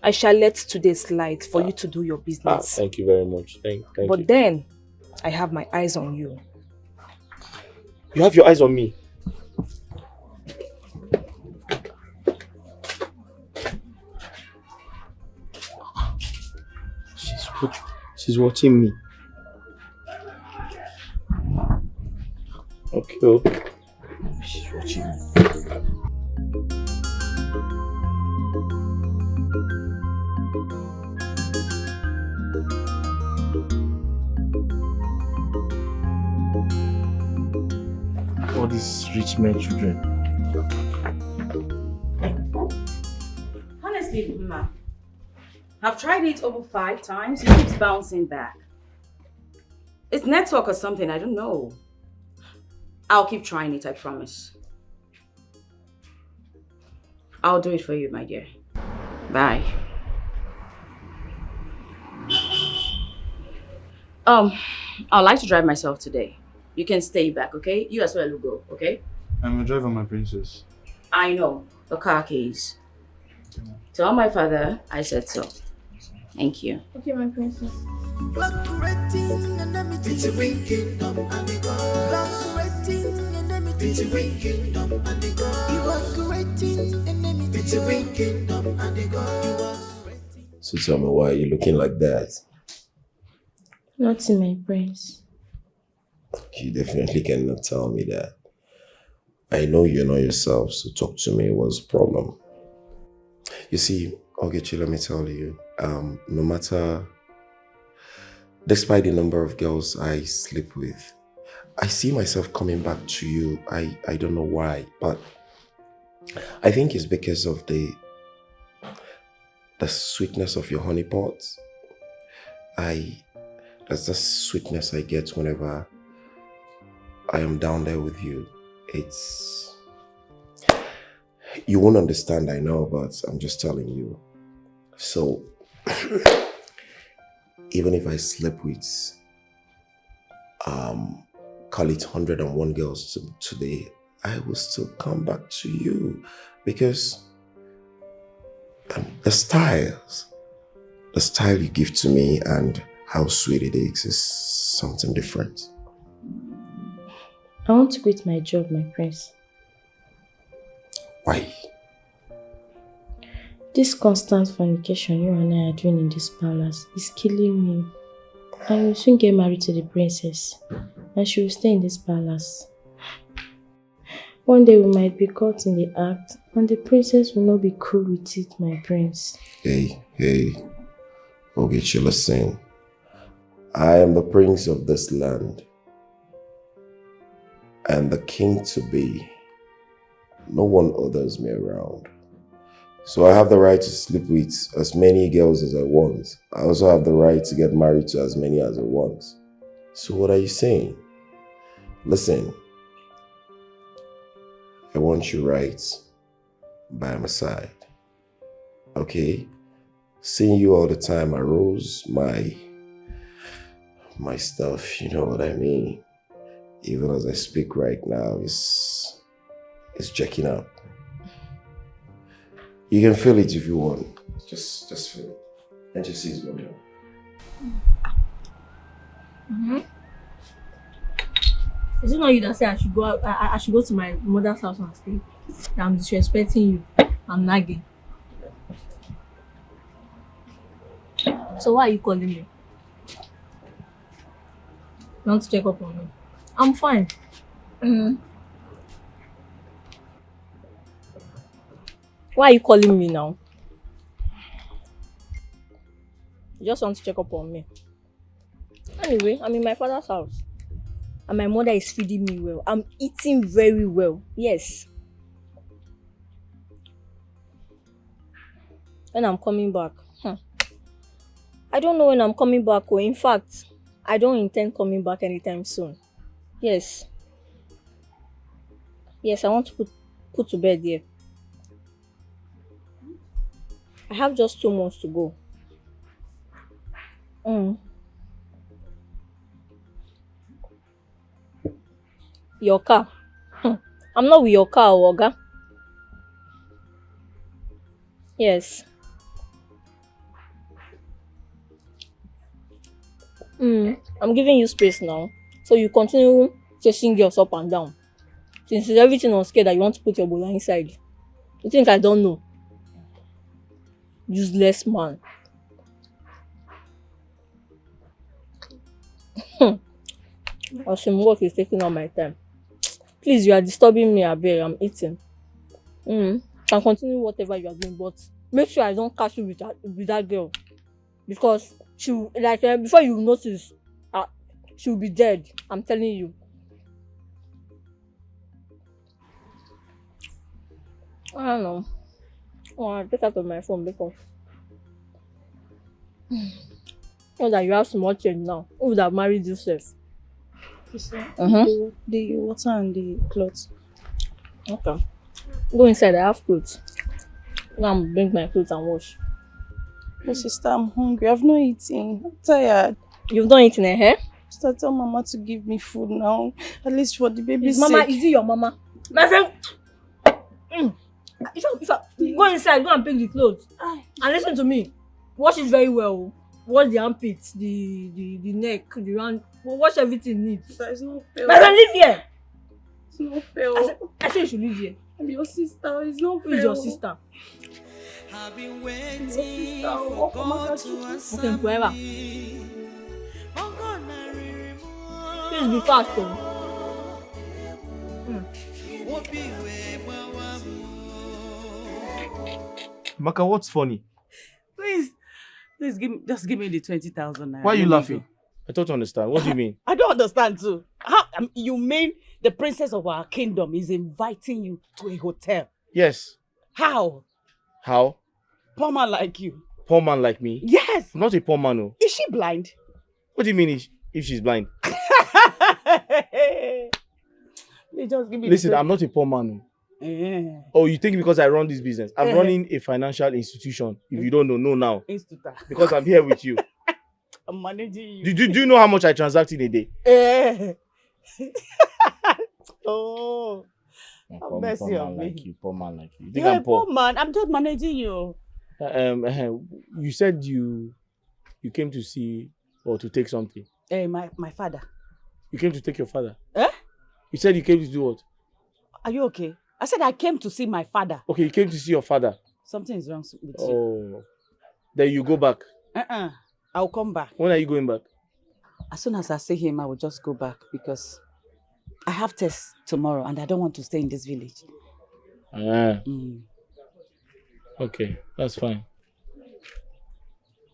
I shall let today slide for you to do your business. Thank you very much. Thank but you. Then, I have my eyes on you. You have your eyes on me? She's watching me. Okay. She's watching me. All these rich men children. Honestly, Ma, I've tried it over 5 times. It keeps bouncing back. It's network or something, I don't know. I'll keep trying it, I promise. I'll do it for you, my dear. Bye. I'd like to drive myself today. You can stay back, okay? You as well will go, okay? I'm a driver, my princess. I know. The car keys. Tell my father I said so. Thank you. Okay, my princess. So tell me, why are you looking like that? Nothing, my prince. You definitely cannot tell me that. I know you know yourself, so talk to me. What's the problem? You see, Ogechi, let me tell you, no matter, despite the number of girls I sleep with, I see myself coming back to you. I don't know why, but I think it's because of the sweetness of your honey pot. That's the sweetness I get whenever I am down there with you. You won't understand, I know, but I'm just telling you. So, even if I sleep with, call it 101 girls today, I will still come back to you because the style you give to me and how sweet it is something different. I want to quit my job, my prince. Why? This constant fornication you and I are doing in this palace is killing me. I will soon get married to the princess and she will stay in this palace. One day we might be caught in the act and the princess will not be cool with it, my prince. Hey, Ogechi, listen. I am the prince of this land and the king to be. No one others me around. So I have the right to sleep with as many girls as I want. I also have the right to get married to as many as I want. So what are you saying? Listen, I want you right by my side. Okay? Seeing you all the time arose my stuff, you know what I mean? Even as I speak right now, it's checking up. You can feel it if you want. Just feel it. And just see it's going down. Mm-hmm. Is it not you that say I should go out, I should go to my mother's house and stay? I'm disrespecting you. I'm nagging. So why are you calling me? You want to check up on me? I'm fine. Why are you calling me now? You just want to check up on me. Anyway, I'm in my father's house. And my mother is feeding me well. I'm eating very well. Yes. when I'm coming back. I don't know when I'm coming back. Oh. In fact, I don't intend coming back anytime soon. Yes. Yes, I want to put to bed here. I have just 2 months to go. Your car? I'm not with your car, Oga. Yes. I'm giving you space now. So you continue chasing girls up and down. Since it's everything on scale that you want to put your bola inside. You think I don't know? Useless man. Some work is taking all my time. Please, you are disturbing me, Abel. I'm eating. Can continue whatever you are doing, but make sure I don't catch you with that girl. Because she like before you notice, she will be dead. I'm telling you. I don't know. Oh, I'll take out of my phone because know that you have small change now. Who would have married yourself? The water and the clothes. Okay. Go inside, I have clothes. Now I'm bring my clothes and wash. Oh, sister, I'm hungry. I've not eaten. I'm tired. You've not eaten, eh? Sister, tell Mama to give me food now. At least for the baby's Mama, sake. is it your mama? My friend. If I go inside, go and pick the clothes. And listen to me. Wash it very well. Wash the armpits, the neck, the round. Wash everything neat. It's not fair. My friend, live here. It's not fair. I said you should live here. I'm your sister. It's not fair. Who is your sister? I've been waiting for God to answer Okay, forever. me. Please be fast, though. Maka, what's funny? Please just give me the 20,000 naira. Why are you laughing? I don't understand. What do you mean? I don't understand too. How you mean the princess of our kingdom is inviting you to a hotel? Yes. How? How? Poor man like you. Poor man like me? Yes. I'm not a poor man. No. Is she blind? What do you mean if she's blind? Please just give me Listen, I'm not a poor man. No. Oh, you think because I run this business? I'm running a financial institution. If you don't know now. Institute. Because I'm here with you. I'm managing you. Do you know how much I transact in a day? Oh. Poor mercy man on me. like you, poor man like you. You think You're I'm a poor poor? man. I'm just managing you. You said you came to see or to take something. My father. You came to take your father? Eh? You said you came to do what? Are you okay? I said I came to see my father. Okay, you came to see your father. Something is wrong with you. Oh. Then you go back. I'll come back. When are you going back? As soon as I see him, I will just go back because I have tests tomorrow and I don't want to stay in this village. Okay, that's fine.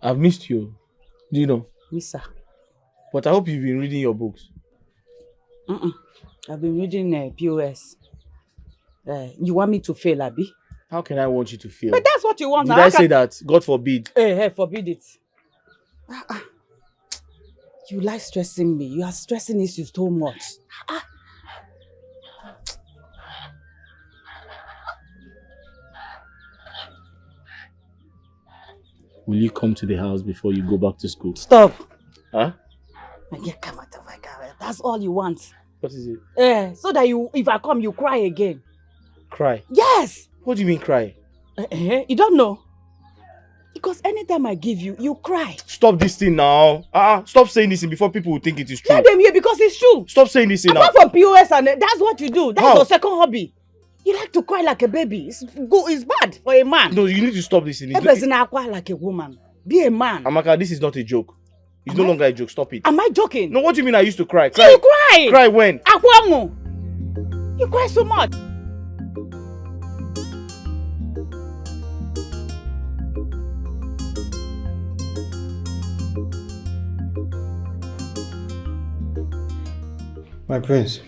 I've missed you. Do you know? Miss her. But I hope you've been reading your books. I've been reading POS. You want me to fail, Abi? How can I want you to fail? But that's what you want. Did I say that? God forbid. Hey, forbid it. You like stressing me. You are stressing issues too much. Will you come to the house before you go back to school? Stop. Huh? Come out of my car. That's all you want. What is it? So that if I come, you cry again. Cry? Yes. What do you mean cry? You don't know? Because anytime I give you, you cry. Stop this thing now. Stop saying this thing before people will think it is true. Let them hear because it's true. Stop saying this thing now. Apart from POS and that's what you do. That's your second hobby. You like to cry like a baby. It's bad for a man. No, you need to stop this thing. A person cry like a woman. Be a man. Amaka, this is not a joke. It's no longer a joke. Stop it. Am I joking? No, what do you mean I used to cry? So you cry? Cry when? You cry so much. My prince.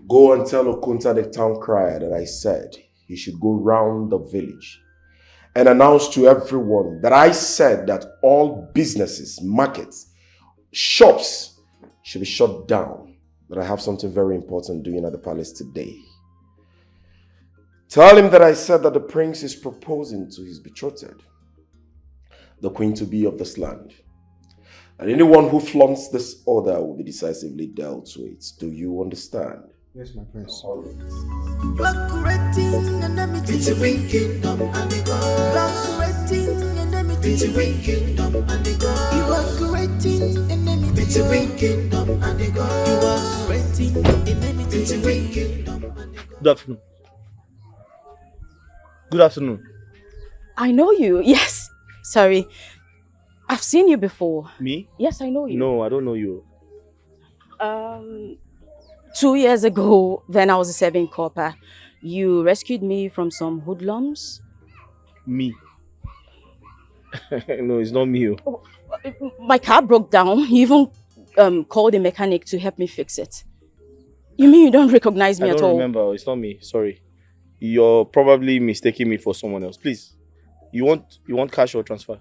Go and tell Okunta the town crier that I said he should go round the village and announce to everyone that I said that all businesses, markets, shops should be shut down. That I have something very important doing at the palace today. Tell him that I said that the prince is proposing to his betrothed, the queen-to-be of this land. And anyone who flaunts this order will be decisively dealt with. Do you understand? Yes, my prince. Good afternoon. Good afternoon. I know you. Yes. Sorry. I've seen you before. Me? Yes, I know you. No, I don't know you. 2 years ago, when I was a serving corper, you rescued me from some hoodlums. Me? No, it's not me. My car broke down. You even called a mechanic to help me fix it. You mean you don't recognize me at all? I don't remember. It's not me. Sorry. You're probably mistaking me for someone else. Please. You want cash or transfer?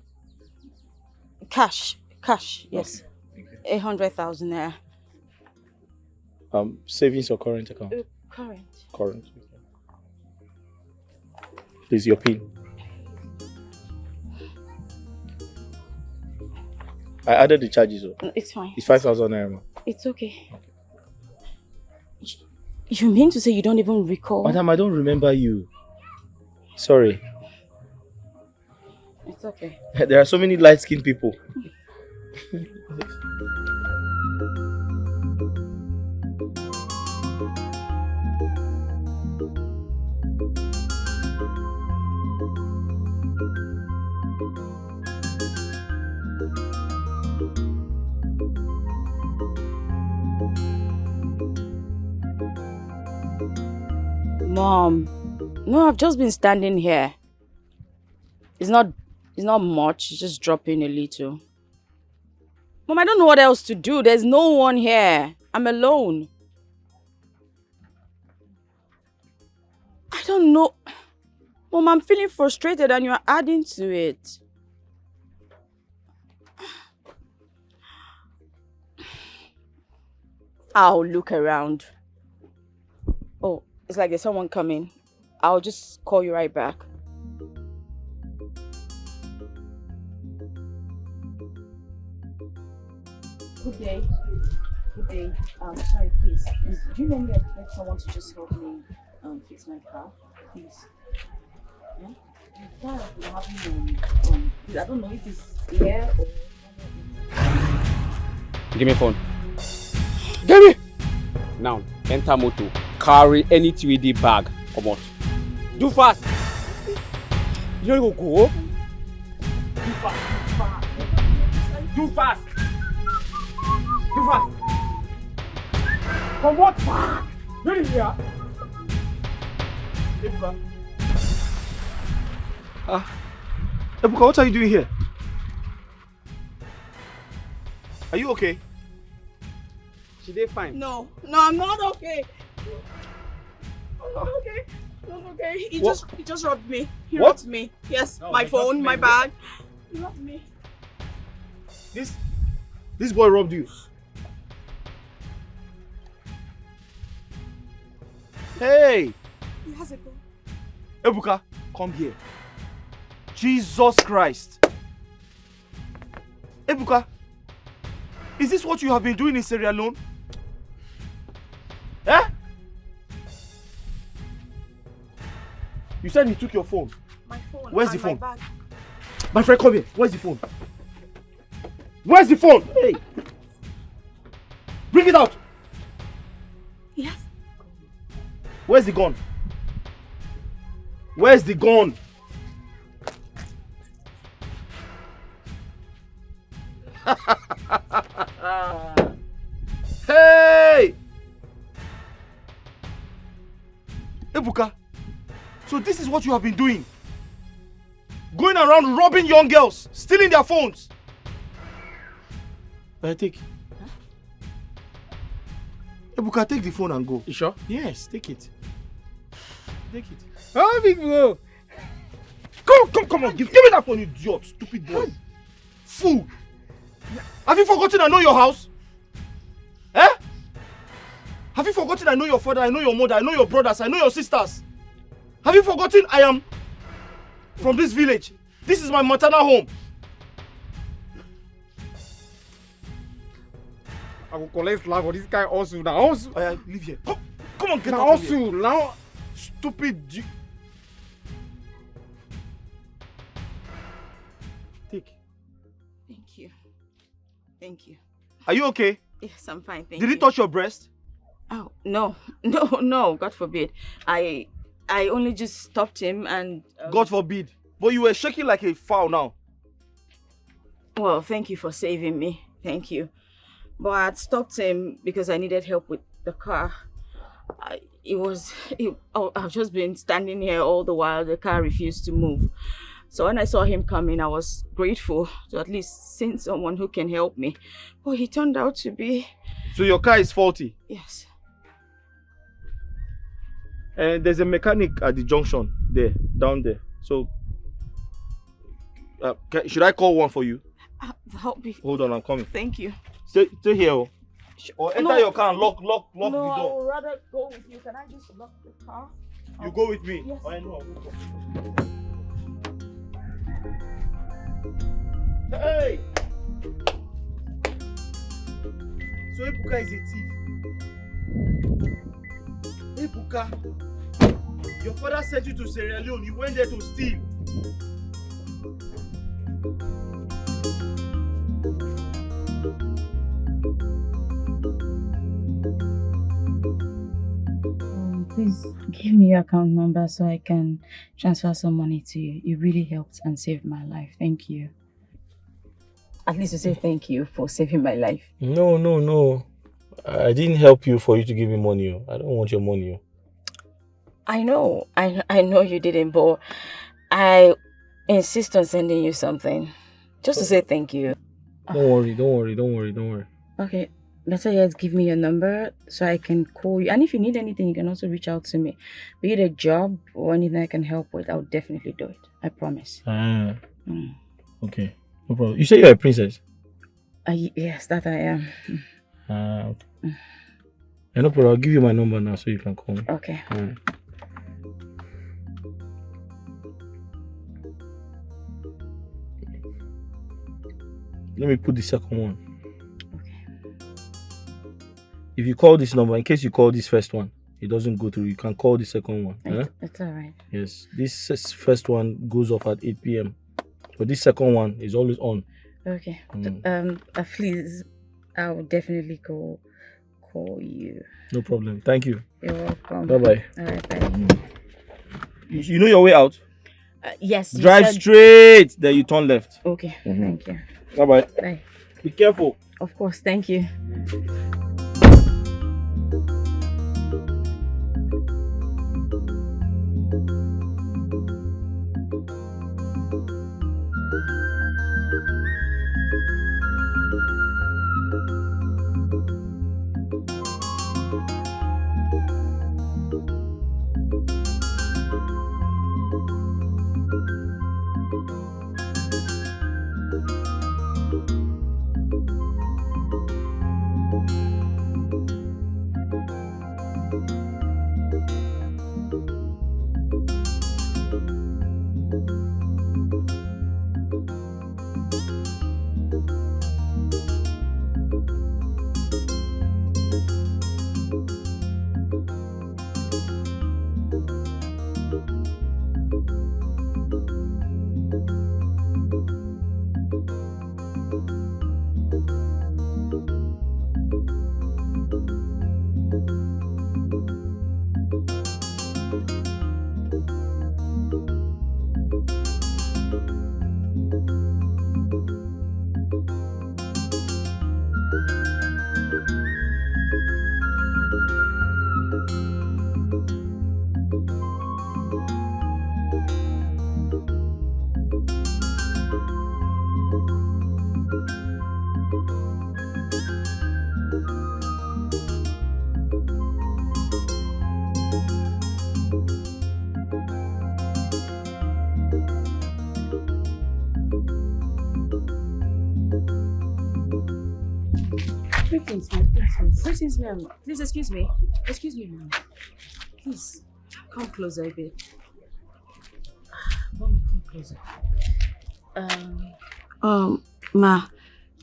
Cash, yes. Okay. 100,000 naira. Savings or current account? Current. Current. Please, your PIN. I added the charges. It's fine. It's 5,000 naira. It's okay. You mean to say you don't even recall? Madam, I don't remember you. Sorry. It's okay. There are so many light-skinned people. Mom, no, I've just been standing here. It's not much, it's just dropping a little. Mom, I don't know what else to do. There's no one here. I'm alone. I don't know. Mom, I'm feeling frustrated and you're adding to it. I'll look around. Oh, it's like there's someone coming. I'll just call you right back. Good day. Good day. Sorry, please. Do you know me expect someone to just help me fix my car? Please. Yeah? I don't know if it's here or... Give me phone. Give me! Now, enter motor. Carry any 3D bag. Come on. Do fast! You don't go. Do fast. Do fast. Do fast. Come on, fast. You're in here. Ebuka. Ebuka, what are you doing here? Are you okay? She did fine. No, I'm not okay. I'm not okay. I'm not okay. He just robbed me. He robbed me. Yes, no, my phone, my bag. He robbed me. This boy robbed you. Hey! He has a gun. Ebuka, come here. Jesus Christ. Ebuka, is this what you have been doing in Sierra Leone? Eh? You said he took your phone. My phone. Where's and the phone? My bag. My friend, come here. Where's the phone? Where's the phone? Hey! Bring it out! Yes. Where's the gun? Where's the gun? Hey! Ebuka, so this is what you have been doing? Going around robbing young girls, stealing their phones. Take. Ebuka, take the phone and go. You sure? Yes, take it. Take it. Oh, big bro. Go! Come on, give me that phone, you idiot, stupid boy. Fool. Have you forgotten I know your house? Eh? Have you forgotten I know your father, I know your mother, I know your brothers, I know your sisters? Have you forgotten I am from this village? This is my maternal home. I will collect slag for this guy also now. Also. Leave here. Come on, get now out of also, here. now. Stupid. Take. Thank you. Thank you. Are you okay? Yes, I'm fine. Thank Did you. he touch your breast? Oh, no. No, God forbid. I only just stopped him and... God forbid. But you were shaking like a fowl now. Well, thank you for saving me. Thank you. But I had stopped him because I needed help with the car. I've just been standing here all the while. The car refused to move. So when I saw him coming, I was grateful to at least see someone who can help me. But he turned out to be... So your car is faulty? Yes. And there's a mechanic at the junction there, down there. So, should I call one for you? Help me. Hold on, I'm coming. Thank you. Stay here. Or enter your car and lock the No, door. I would rather go with you. Can I just lock the car? You go with me? Yes. I know. Hey! So Ebuka is a thief. Ebuka, your father sent you to Sierra Leone. You went there to steal. Please give me your account number so I can transfer some money to you. You really helped and saved my life. Thank you. At least you say thank you for saving my life. No. I didn't help you for you to give me money. I don't want your money. I know you didn't, but I insist on sending you something. Just to say thank you. Don't worry. Okay, better yet, give me your number so I can call you. And if you need anything, you can also reach out to me. Be it a job or anything I can help with, I'll definitely do it. I promise. Okay. No problem. You say you're a princess? Yes, that I am. Okay. No problem. I'll give you my number now so you can call me. Okay. Let me put the second one. If you call this number, in case you call this first one, it doesn't go through, you can call the second one. It's alright. Yes, this first one goes off at 8 p.m. But this second one is always on. Okay. Please, I'll definitely call you. No problem. Thank you. You're welcome. Bye-bye. Alright, bye. You know your way out? Yes. Drive straight, then you turn left. Okay, thank you. Bye-bye. Bye. Be careful. Of course, thank you. Greetings, my princess. Greetings, ma'am. Please excuse me. Excuse me, ma'am. Please, come closer a bit. Mommy, come closer. Ma,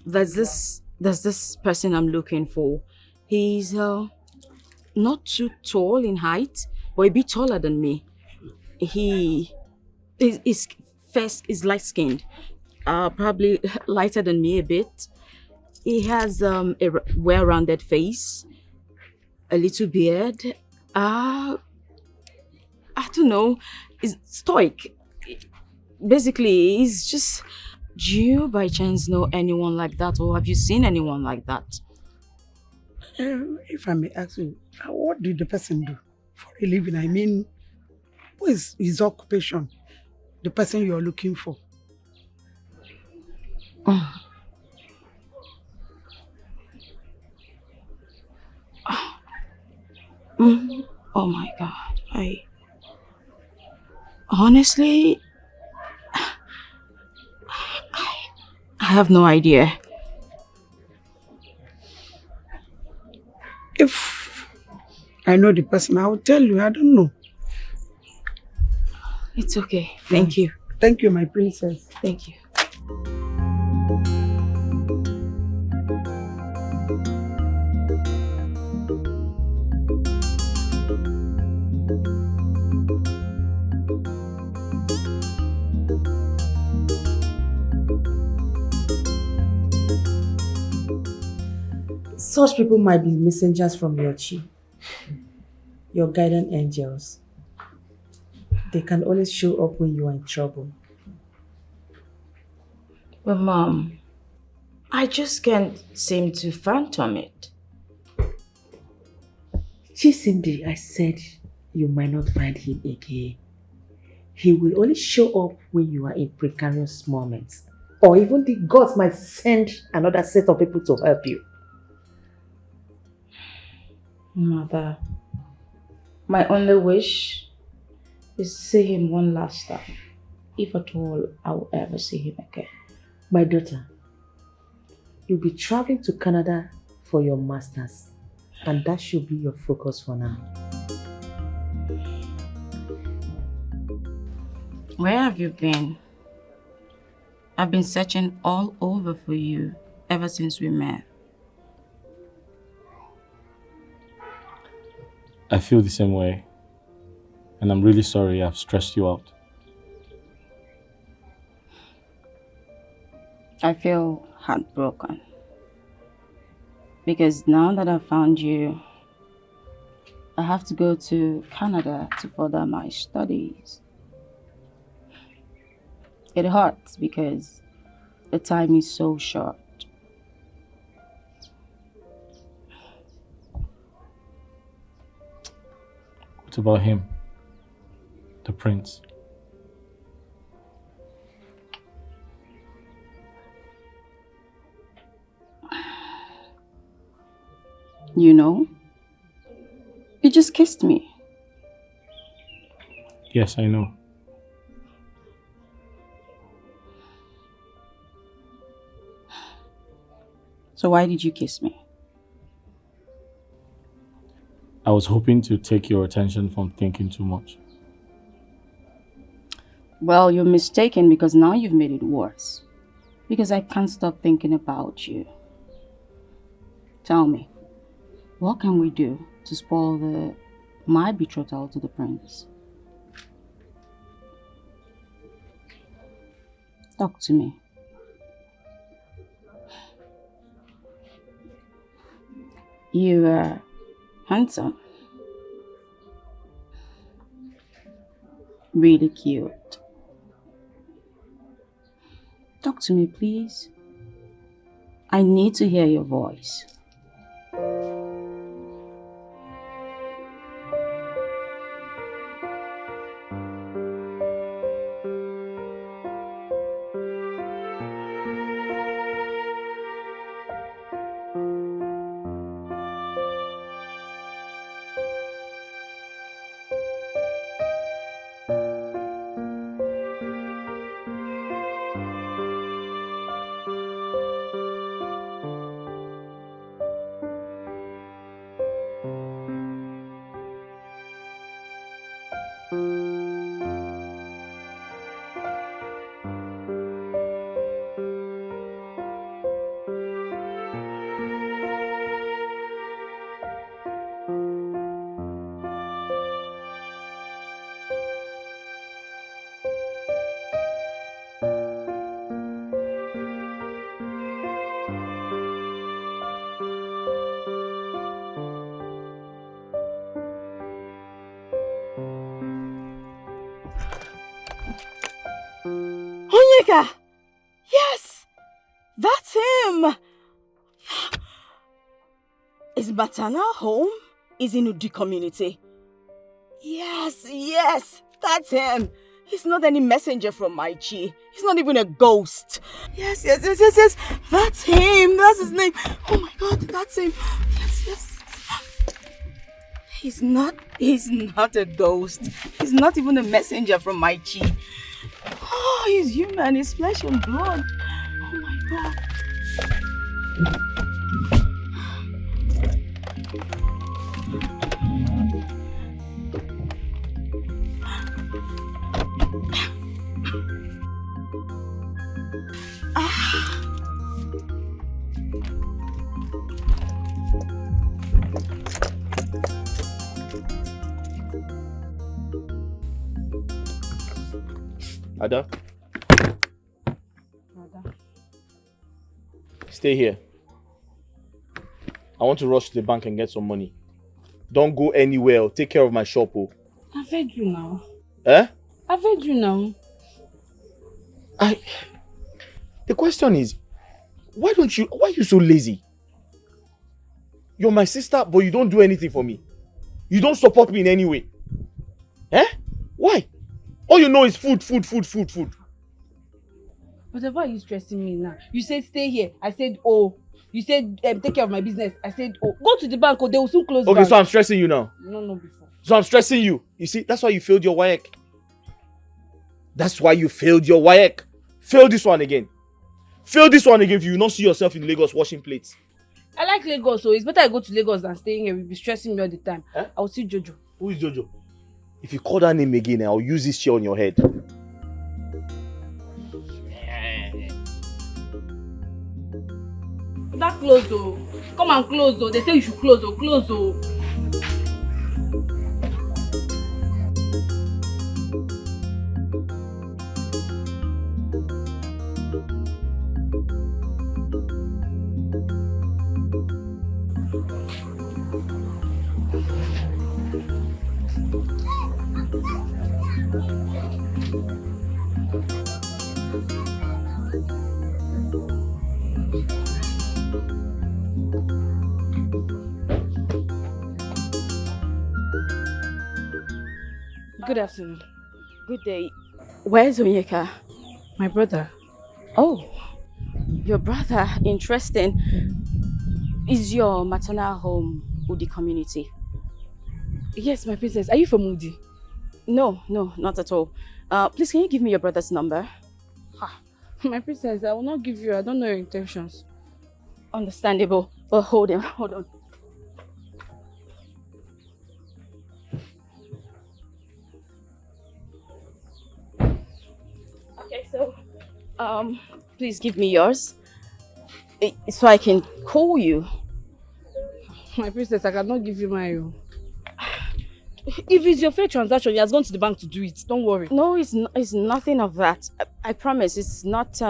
there's this person I'm looking for. He's not too tall in height, but a bit taller than me. His face is light skinned, probably lighter than me a bit. He has a well-rounded face, a little beard. I don't know. He's stoic. Basically, he's just. Do you by chance know anyone like that, or have you seen anyone like that? If I may ask you, what did the person do for a living? I mean, what is his occupation? The person you are looking for. Oh my God. Honestly, I have no idea. If I know the person, I will tell you. I don't know. It's okay. Thank you. Thank you, my princess. Thank you. Such people might be messengers from your chi, your guardian angels. They can always show up when you are in trouble. But Mom, I just can't seem to phantom it. Cindy, I said you might not find him again. He will only show up when you are in precarious moments. Or even the gods might send another set of people to help you. Mother, my only wish is to see him one last time, if at all I will ever see him again. My daughter, you'll be traveling to Canada for your masters, and that should be your focus for now. Where have you been? I've been searching all over for you ever since we met. I feel the same way, and I'm really sorry I've stressed you out. I feel heartbroken because now that I've found you, I have to go to Canada to further my studies. It hurts because the time is so short. What about him? The prince? You know, you just kissed me. Yes, I know. So why did you kiss me? I was hoping to take your attention from thinking too much. Well, you're mistaken because now you've made it worse. Because I can't stop thinking about you. Tell me, what can we do to spoil my betrothal to the prince? Talk to me. You are handsome. Really cute. Talk to me, please. I need to hear your voice. Onyeka! Yes! That's him! His maternal home is in Udi community. Yes, that's him. He's not any messenger from my Chi. He's not even a ghost. Yes. That's him. That's his name. Oh my God, that's him. Yes. He's not a ghost. He's not even a messenger from my Chi. Oh, he's human. He's flesh and blood. Oh my God. Ada? Stay here. I want to rush to the bank and get some money. Don't go anywhere. Take care of my shop. Oh. I've heard you now. Eh? I've heard you now. The question is, why are you so lazy? You're my sister, but you don't do anything for me. You don't support me in any way. Eh? Why? All you know is food. But why are you stressing me now? You said stay here. I said oh. You said take care of my business. I said oh. Go to the bank or they will soon close. Okay, bank. so I'm stressing you now. No, before. So I'm stressing you. You see, that's why you failed your WAEC. That's why you failed your WAEC. Fail this one again. Fail this one again if you will not see yourself in Lagos washing plates. I like Lagos, so it's better I go to Lagos than staying here. You'll be stressing me all the time. Eh? I will see Jojo. Who is Jojo? If you call that name again, I'll use this chair on your head. That close oh. Come and close oh. They say you should close oh. Close oh. Good afternoon. Good day. Where's Onyeka? My brother. Oh, your brother. Interesting. Is your maternal home Udi community? Yes, my princess. Are you from Udi? No, not at all. Please, can you give me your brother's number? My princess, I will not give you. I don't know your intentions. Understandable. But hold on. Okay, so, please give me yours, so I can call you. My princess, I cannot give you my. If it's your fair transaction, he has gone to the bank to do it. Don't worry. No, it's nothing of that. I promise, it's not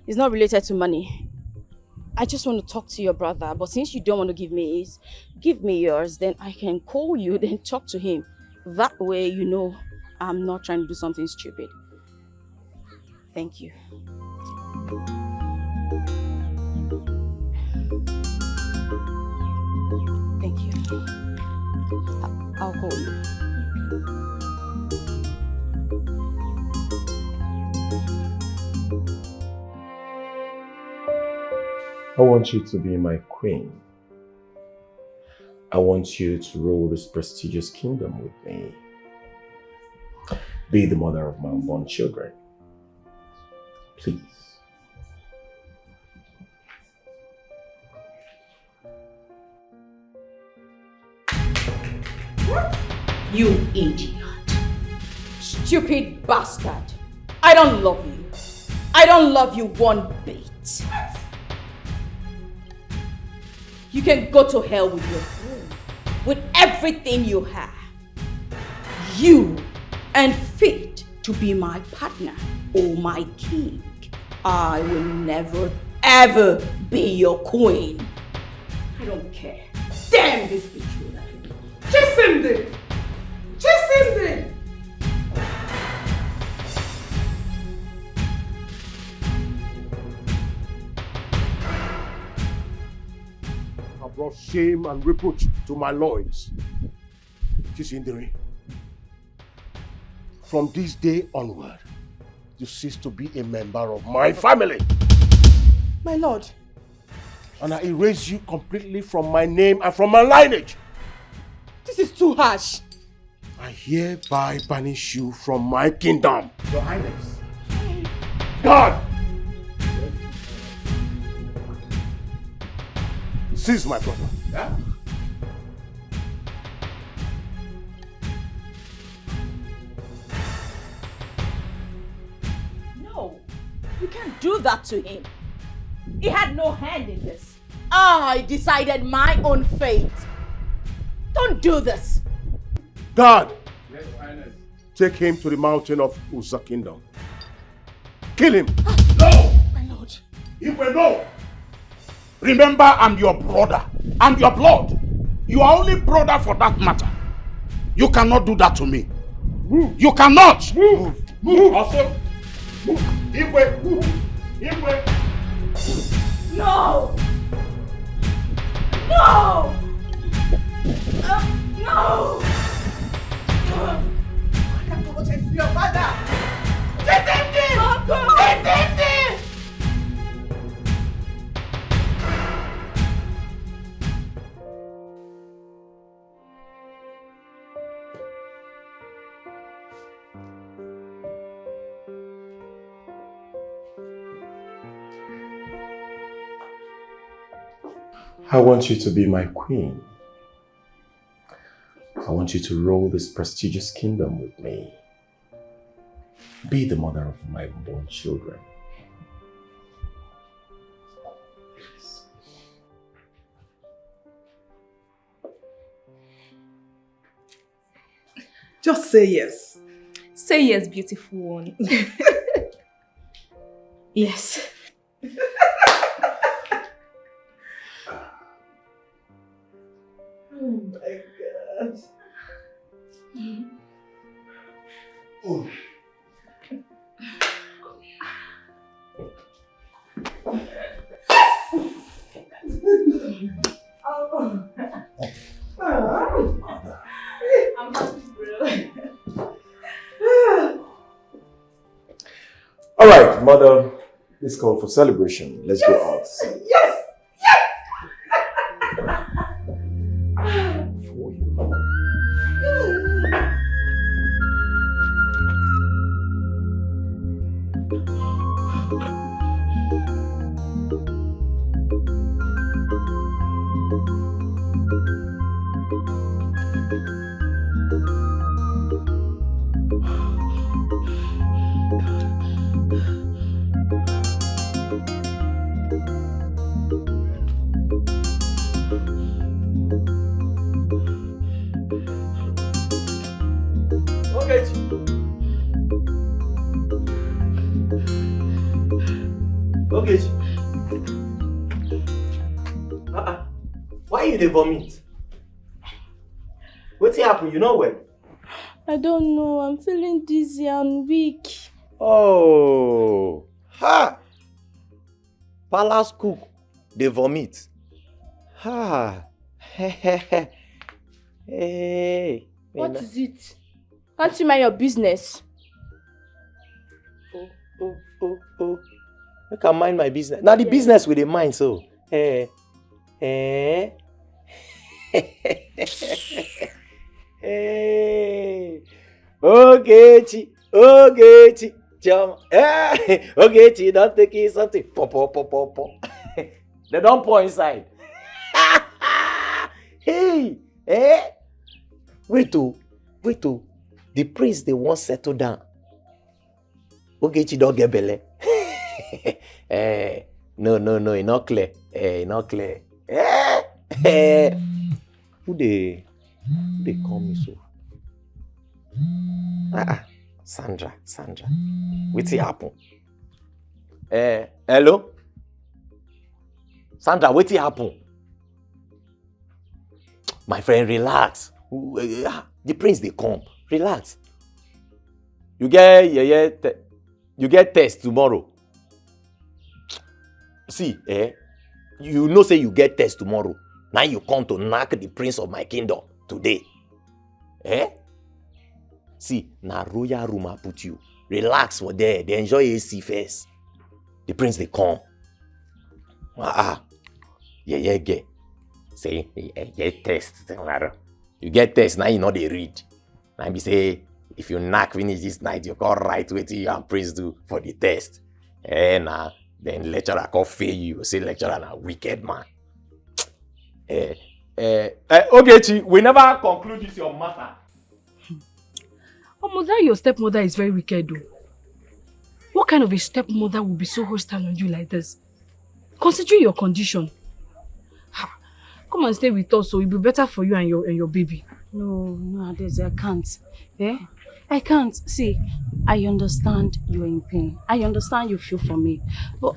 related to money. I just want to talk to your brother, but since you don't want to give me his, give me yours, then I can call you, then talk to him. That way, you know, I'm not trying to do something stupid. Thank you. Thank you. I'll call you. I want you to be my queen. I want you to rule this prestigious kingdom with me. Be the mother of my unborn children. Please. You idiot. Stupid bastard. I don't love you. I don't love you one bit. You can go to hell with your food, with everything you have. You ain't fit to be my partner or my king. I will never, ever be your queen. I don't care. Damn this bitch. Chase him then! Chase him then! brought shame and reproach to my loins. Chisindere, from this day onward, you cease to be a member of my family. My lord. And I erase you completely from my name and from my lineage. This is too harsh. I hereby banish you from my kingdom. Your Highness. God! Seize my brother. Yeah? No, you can't do that to him. He had no hand in this. I decided my own fate. Don't do this. God! Yes, Highness. Take him to the mountain of Uza Kingdom. Kill him! No! My lord. Iwe, no! Remember, I'm your brother. I'm your blood. You are only brother for that matter. You cannot do that to me. Move. You cannot! Move! Move! Also, move! Iwe, move! Iwe! No! No! No! I have to protect your father. Detect him! Detect him! I want you to be my queen. I want you to rule this prestigious kingdom with me. Be the mother of my unborn children. Just say yes. Say yes, beautiful one. Yes. Oh my God. Oh. I'm happy, bro. All right, mother, let's call for celebration. Let's go out. Yes! Why you dey vomit? Wetin happen? You know well? I don't know. I'm feeling dizzy and weak. Oh, ha! Palace cook dey vomit. Ha! Hey. What is it? Can't you mind your business? Oh. Make I mind my business. Now the business with the mind, so. Hey. Ogechi, Chama. Ogechi, don't take it something. Po. They don't pour inside. Hey, Wait oh. The prince they won't settle down. Ogechi don't get belle. No, it's not clear. Not clear. Who they call me so? Sandra. What's happen? Hello? Sandra, what's happen? My friend, relax. The prince they come. Relax. You get test tomorrow. See, you know say you get test tomorrow. Now you come to knock the prince of my kingdom today. Eh? See, na royal room I put you. Relax for there. They enjoy AC first. The prince they come. Yeah, get. Say, get test. You get test, now you know they read. Now be say, if you knock finish this night, you can write what you and prince do for the test. Then lecturer can fail you. Say lecturer na wicked man. Okay, we never conclude this your matter. Mother, your stepmother is very wicked though. What kind of a stepmother would be so hostile on you like this? Considering your condition. Come and stay with us so it'll be better for you and your baby. No, Adeze, I can't. I can't. See, I understand you're in pain. I understand you feel for me. But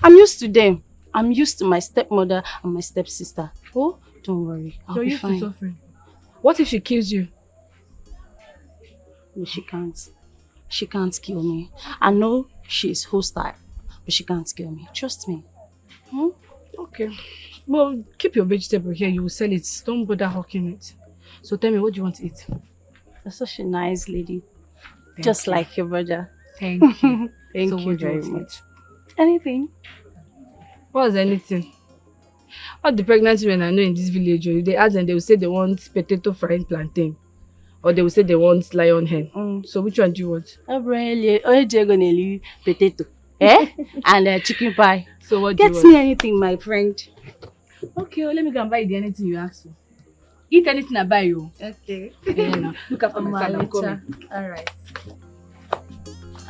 I'm used to them. I'm used to my stepmother and my stepsister. Oh, don't worry. I'll be fine. You're used to suffering. What if she kills you? No, she can't. She can't kill me. I know she's hostile, but she can't kill me. Trust me. Okay. Well, keep your vegetable here. You will sell it. Don't bother hawking it. So tell me, what do you want to eat? You're such a nice lady. Just like your brother. Thank you. Thank So you what do you very want to much. Anything? What's anything? All the pregnant women I know in this village, if they ask them, they will say they want potato frying plantain. Or they will say they want lion hen. So which one do you want? Potato. And chicken pie. So what do you Get want? me anything, my friend. Okay, let me go and buy you anything you ask for. Eat anything I buy you. Okay. Now, look after my son, I'm coming. Alright.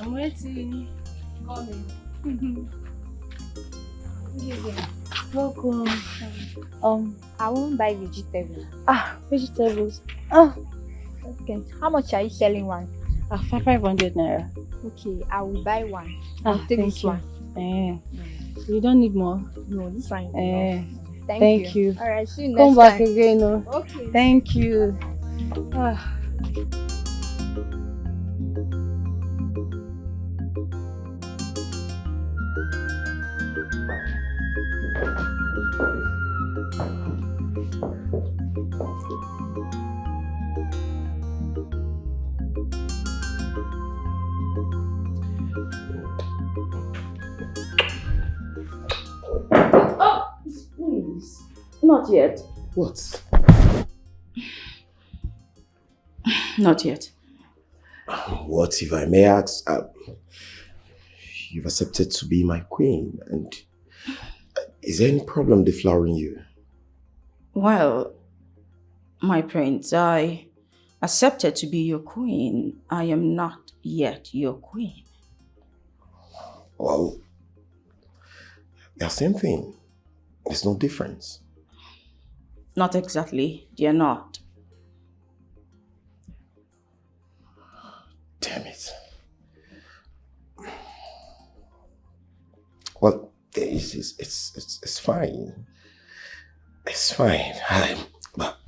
I'm waiting. Coming. Welcome. I won't buy vegetables. Vegetables. Okay. How much are you selling one? 500 naira. Okay, I will buy one. Take Take this this one. You don't need more. No, this one. Thank you. Alright, see you next Come back time. again. Okay. Thank you. Please. Not yet. What? Not yet. What if I may ask? You've accepted to be my queen, and is there any problem deflowering you? Well, my prince, I accepted to be your queen. I am not yet your queen. Well, they're the same thing. There's no difference. Not exactly. They're not. Damn it. Well, it's fine. It's fine. But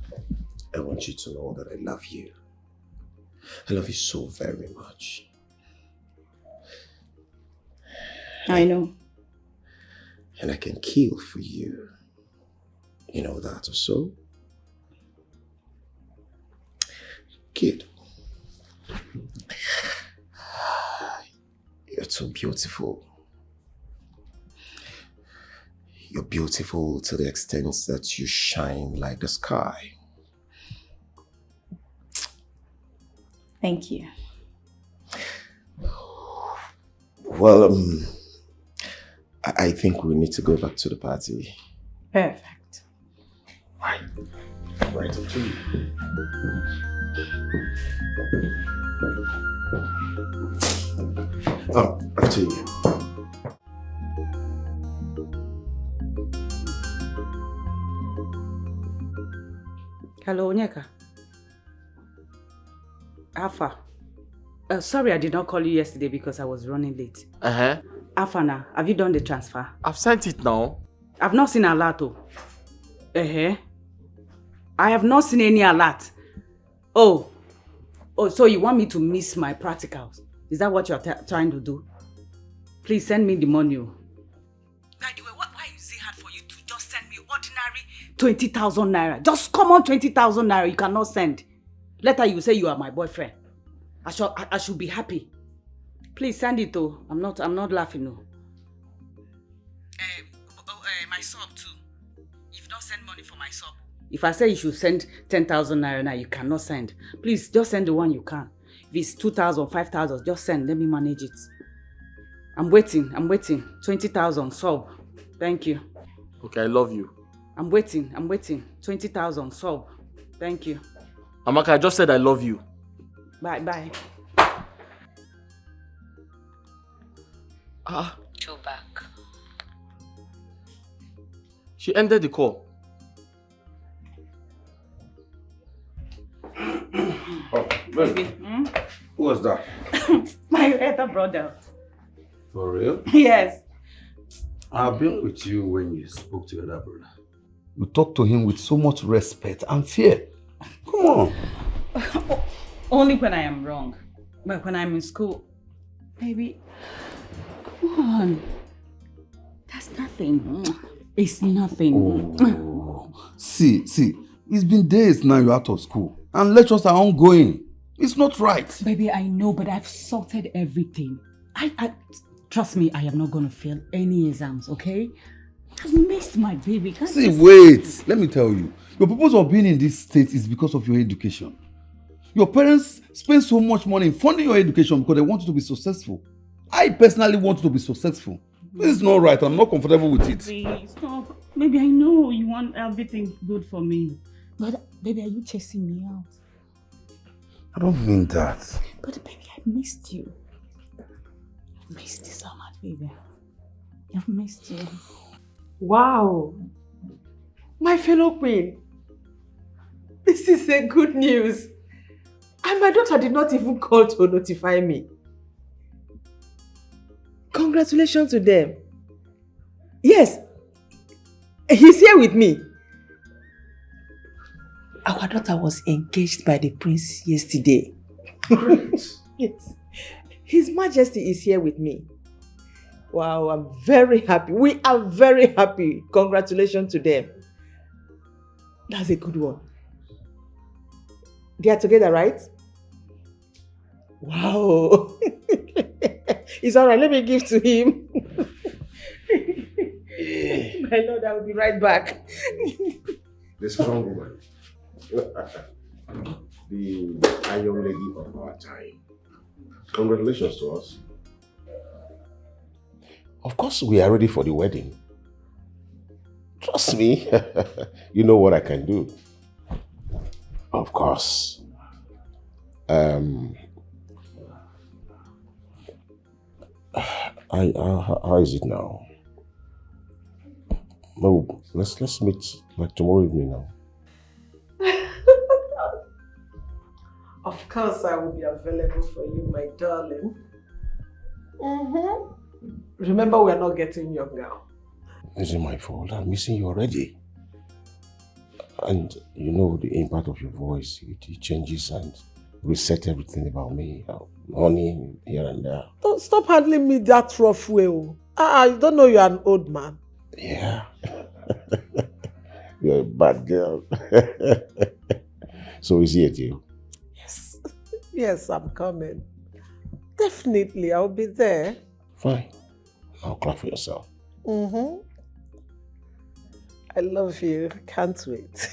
I want you to know that I love you. I love you so very much. I know. And I can kill for you. You know that or so? Kid. You're so beautiful. You're beautiful to the extent that you shine like the sky. Thank you. Well, I think we need to go back to the party. Perfect. Right up to you. Up to you. Hello, Onyeka. Alpha. Sorry I did not call you yesterday because I was running late. Alpha now, have you done the transfer? I've sent it now. I've not seen alert. I have not seen any alert. Oh, so you want me to miss my practicals? Is that what you're trying to do? Please send me the money. By the way, why is it hard for you to just send me ordinary 20,000 naira. Just common 20,000 naira you cannot send. Later you say you are my boyfriend. I should be happy. Please send it though. I'm not laughing no. My sub too. If not send money for my sub. If I say you should send 10,000 naira now, you cannot send. Please just send the one you can. If it's 2,000, 5,000, just send. Let me manage it. I'm waiting. 20,000 sub. Thank you. Okay, I love you. I'm waiting. 20,000 sub. Thank you. Amaka, I just said I love you. Bye. Two back. She ended the call. Oh, baby. Who was that? My elder brother. For real? Yes. I've been with you when you spoke to your other brother. You talked to him with so much respect and fear. Come on. Only when I am wrong. But when I'm in school, baby, come on. That's nothing. It's nothing. Oh. See, it's been days now you're out of school and lectures are ongoing. It's not right. Baby, I know, but I've sorted everything. I trust me, I am not going to fail any exams, okay? I've missed my baby. See, wait. Let me tell you. Your purpose of being in this state is because of your education. Your parents spend so much money in funding your education because they want you to be successful. I personally want you to be successful. This is not right. I'm not comfortable with it. Please, stop. Baby, I know you want everything good for me. But, baby, are you chasing me out? I don't mean that. But, baby, I missed you. I've missed you so much, baby. I've missed you. Wow. My fellow queen. This is a good news. And my daughter did not even call to notify me. Congratulations to them. Yes, he's here with me. Our daughter was engaged by the prince yesterday. Yes. His Majesty is here with me. Wow, I'm very happy. We are very happy. Congratulations to them. That's a good one. They are together, right? Wow. It's all right. Let me give to him. My lord, I will be right back. The strong woman. The iron lady of our time. Congratulations to us. Of course, we are ready for the wedding. Trust me. You know what I can do. Of course. How is it now? No, let's meet like tomorrow evening now. Of course, I will be available for you, my darling. Remember, we are not getting younger. Is it my fault? I'm missing you already. And you know the impact of your voice, it changes and reset everything about me. Honey, here and there. Don't stop handling me that rough way. You don't know you're an old man. Yeah. You're a bad girl. So is he a deal? Yes. Yes, I'm coming. Definitely, I'll be there. Fine. Now clap for yourself. I love you. Can't wait.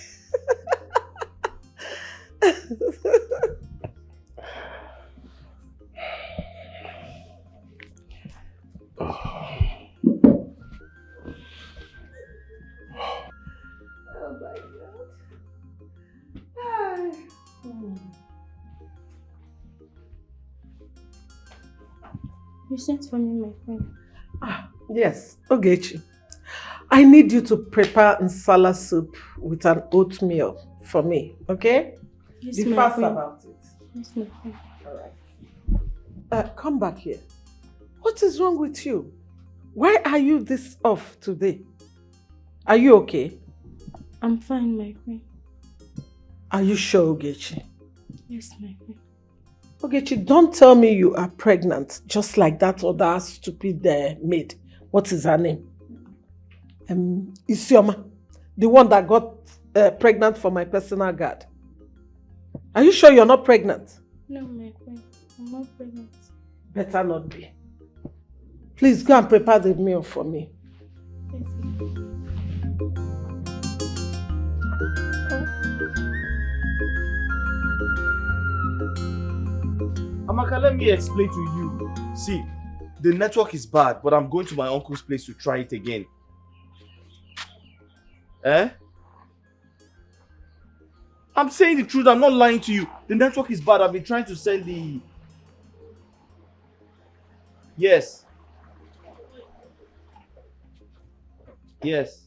Oh my God. You sent for me, my friend. Yes, Ogechi. I need you to prepare nsala soup with an oatmeal for me, okay? Yes, Be my fast friend. about it. Yes, my friend. Alright. Come back here. What is wrong with you? Why are you this off today? Are you okay? I'm fine, my friend. Are you sure, Ogechi? Yes, my friend. Ogechi, don't tell me you are pregnant, just like that other stupid maid. What is her name? Isioma. The one that got pregnant for my personal guard. Are you sure you're not pregnant? No, my queen. I'm not pregnant. Better not be. Please go and prepare the meal for me. Yes, Amaka, let me explain to you. See, the network is bad, but I'm going to my uncle's place to try it again. Eh? I'm saying the truth, I'm not lying to you. The network is bad. I've been trying to send the... Yes. Yes.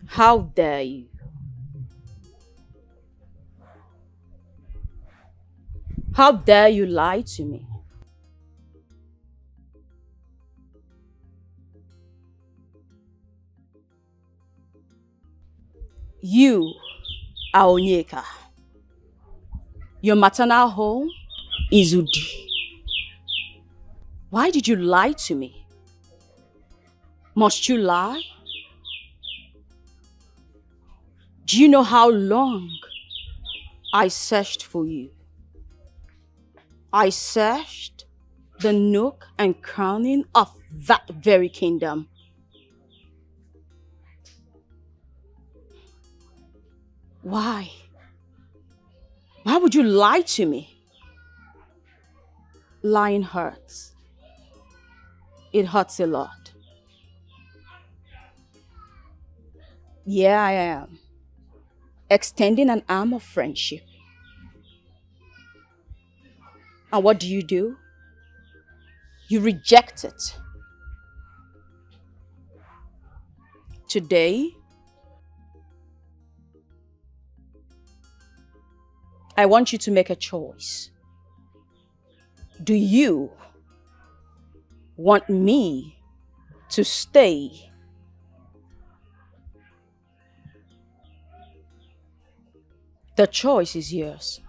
How dare you? How dare you lie to me? You are Onyeka. Your maternal home is Udi. Why did you lie to me? Must you lie? Do you know how long I searched for you? I searched the nook and cranny of that very kingdom. Why? Why would you lie to me? Lying hurts. It hurts a lot. Yeah, I am. Extending an arm of friendship. And what do? You reject it. Today, I want you to make a choice. Do you want me to stay? The choice is yours.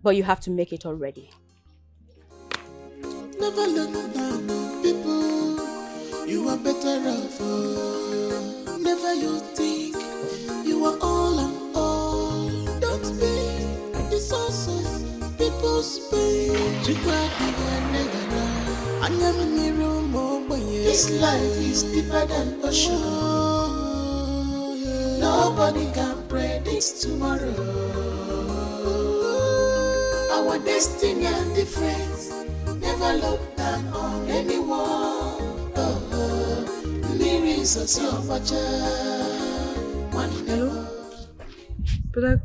But you have to make it already. Never look down on people. You are better off. Never you think you are all and all. Don't be the source of people's pain. This life is deeper than ocean. Nobody can predict tomorrow. Our destiny and difference. Never look down on anyone. Hello? Brother.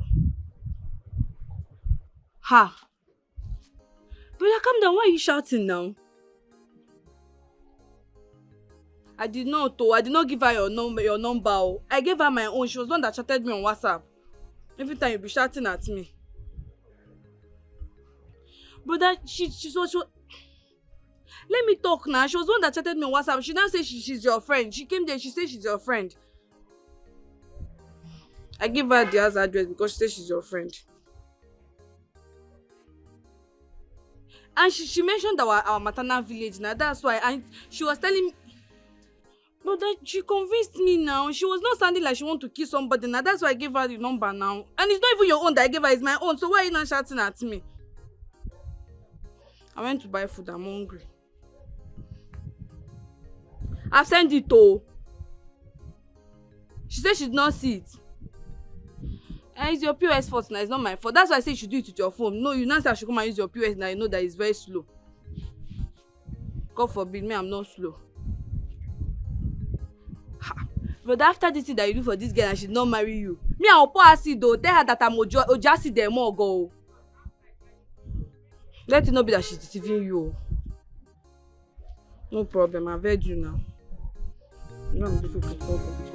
Ha! Brother, calm down. Why are you shouting now? I did not give her your number. I gave her my own. She was the one that chatted me on WhatsApp. Every time you be shouting at me. Brother, she let me talk now. She was the one that chatted me on WhatsApp. She now says she's your friend. She came there, she said she's your friend. I gave her the house address because she said she's your friend. And she mentioned our maternal village now. That's why. And she was telling me, but that she convinced me now. She was not sounding like she want to kill somebody now. That's why I gave her the number now. And it's not even your own that I gave her, it's my own. So why are you not shouting at me? I went to buy food, I'm hungry. I've sent it to. She said she did not see it. And it's your POS fault now, it's not my fault. That's why I said you should do it with your phone. No, you now say I should come and use your POS now. You know that it's very slow. God forbid me, I'm not slow. Ha. But after this thing that you do for this girl and she did not marry you, me I'll pour acid though. Tell her that I'm Ojasi there more go. Let it not be that she's deceiving you. No problem, I've heard you now. No, I'm difficult problem.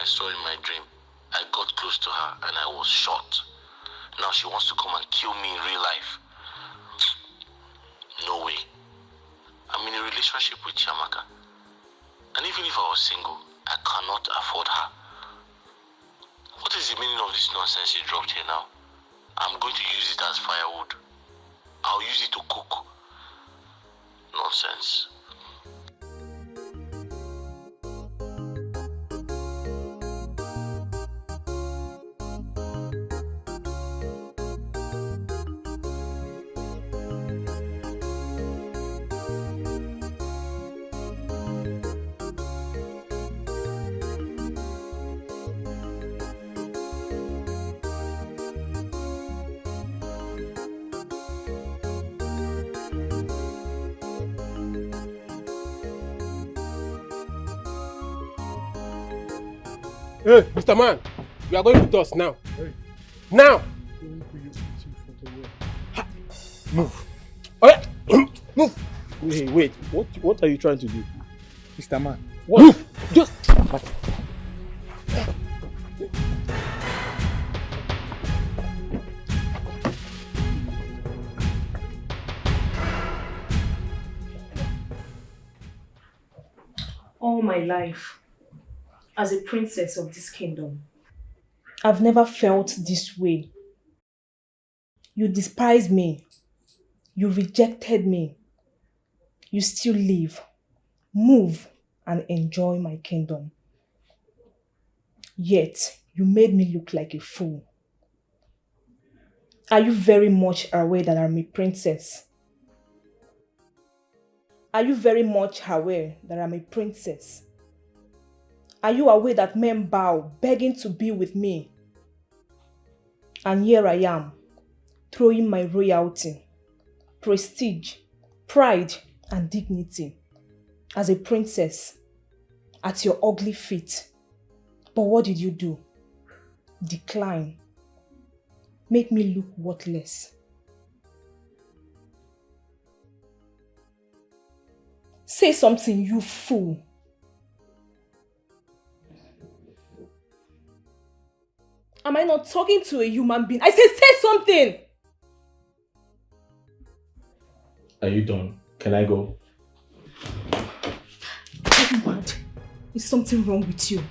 I saw in my dream. I got close to her and I was shot. Now she wants to come and kill me in real life. No way. I'm in a relationship with Chiamaka. And even if I was single, I cannot afford her. What is the meaning of this nonsense she dropped here now? I'm going to use it as firewood. I'll use it to cook. Nonsense. Hey, Mr. Man, you are going with us now. Hey. Now! Move. Oh, yeah. Move. Wait. What are you trying to do? Mr. Man. What? Move. Just. All my life, as a princess of this kingdom, I've never felt this way. You despised me. You rejected me. You still live, move, and enjoy my kingdom. Yet, you made me look like a fool. Are you very much aware that I'm a princess? Are you very much aware that I'm a princess? Are you aware that men bow, begging to be with me? And here I am, throwing my royalty, prestige, pride, and dignity as a princess at your ugly feet. But what did you do? Decline. Make me look worthless. Say something, you fool. Am I not talking to a human being? I said say something! Are you done? Can I go? I'm mad. Is something wrong with you?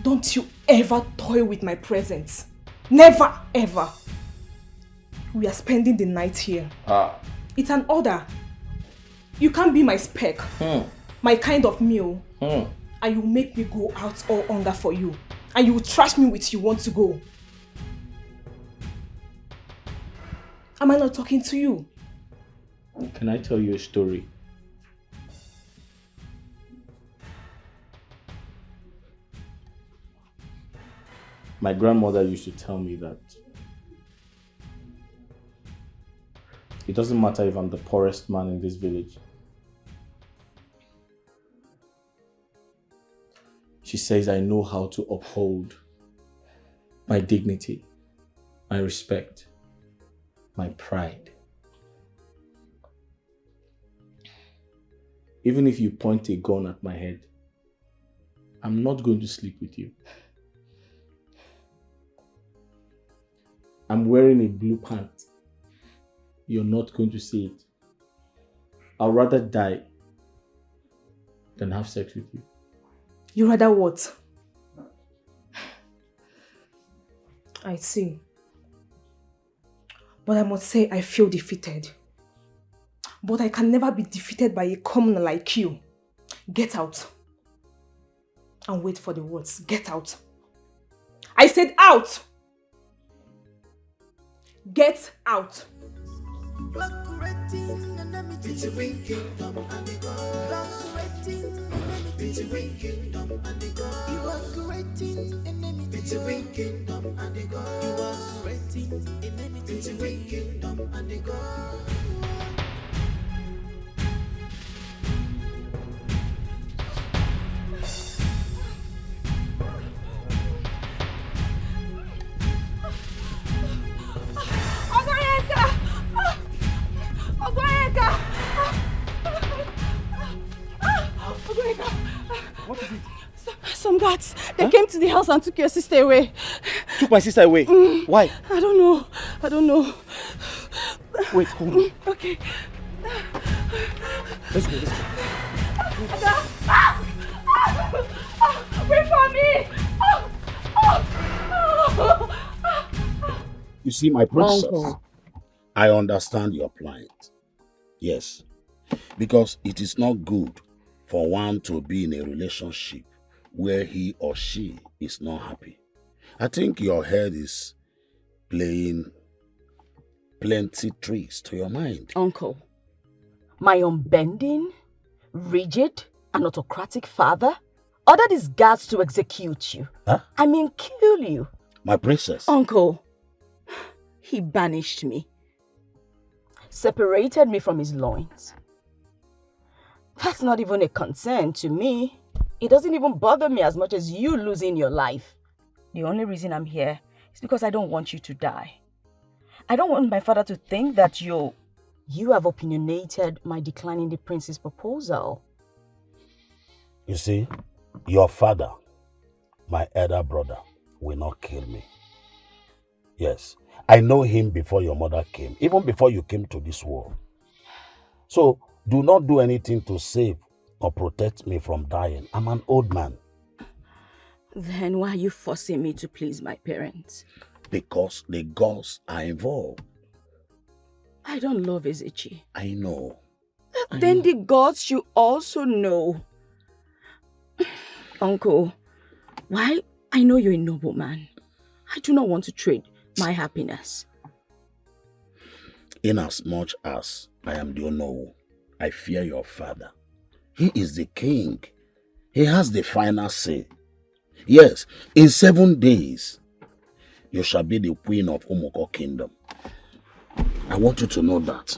Don't you ever toy with my presence. Never, ever. We are spending the night here. It's an order. You can't be my spec, my kind of meal, and you make me go out all hunger for you. And you will trash me with you want to go. Am I not talking to you? Can I tell you a story? My grandmother used to tell me that it doesn't matter if I'm the poorest man in this village. She says I know how to uphold my dignity, my respect, my pride. Even if you point a gun at my head, I'm not going to sleep with you. I'm wearing a blue pant. You're not going to see it. I'll rather die than have sex with you. You rather what? I see. But I must say I feel defeated. But I can never be defeated by a commoner like you. Get out. And wait for the words. Get out. I said out! Get out. What is it? Some guards, they came to the house and took your sister away. Took my sister away? Why? I don't know. I don't know. Wait, hold on. Okay. Let's go, let's go. Wait for me! You see, my princess, Uncle. I understand your plight. Yes, because it is not good for one to be in a relationship where he or she is not happy. I think your head is playing plenty tricks to your mind. Uncle, my unbending, rigid, and autocratic father ordered his guards to execute you. Huh? I mean, kill you. My princess. Uncle, he banished me. Separated me from his loins. That's not even a concern to me. It doesn't even bother me as much as you losing your life. The only reason I'm here is because I don't want you to die. I don't want my father to think that you have opinionated my declining the prince's proposal. You see, your father, my elder brother, will not kill me. Yes, I know him before your mother came, even before you came to this world. So, do not do anything to save or protect me from dying. I'm an old man. Then why are you forcing me to please my parents? Because the gods are involved. I don't love Ezechi. I know. Then the gods should also know. Uncle, while I know you're a noble man, I do not want to trade my happiness. Inasmuch as I am the Onowu, I fear your father. He is the king. He has the final say. Yes, in 7 days, you shall be the queen of Umoko Kingdom. I want you to know that.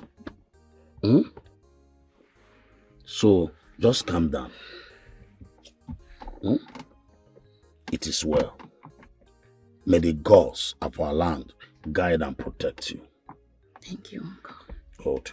So, just calm down. It is well. May the gods of our land guide and protect you. Thank you, Uncle. Good.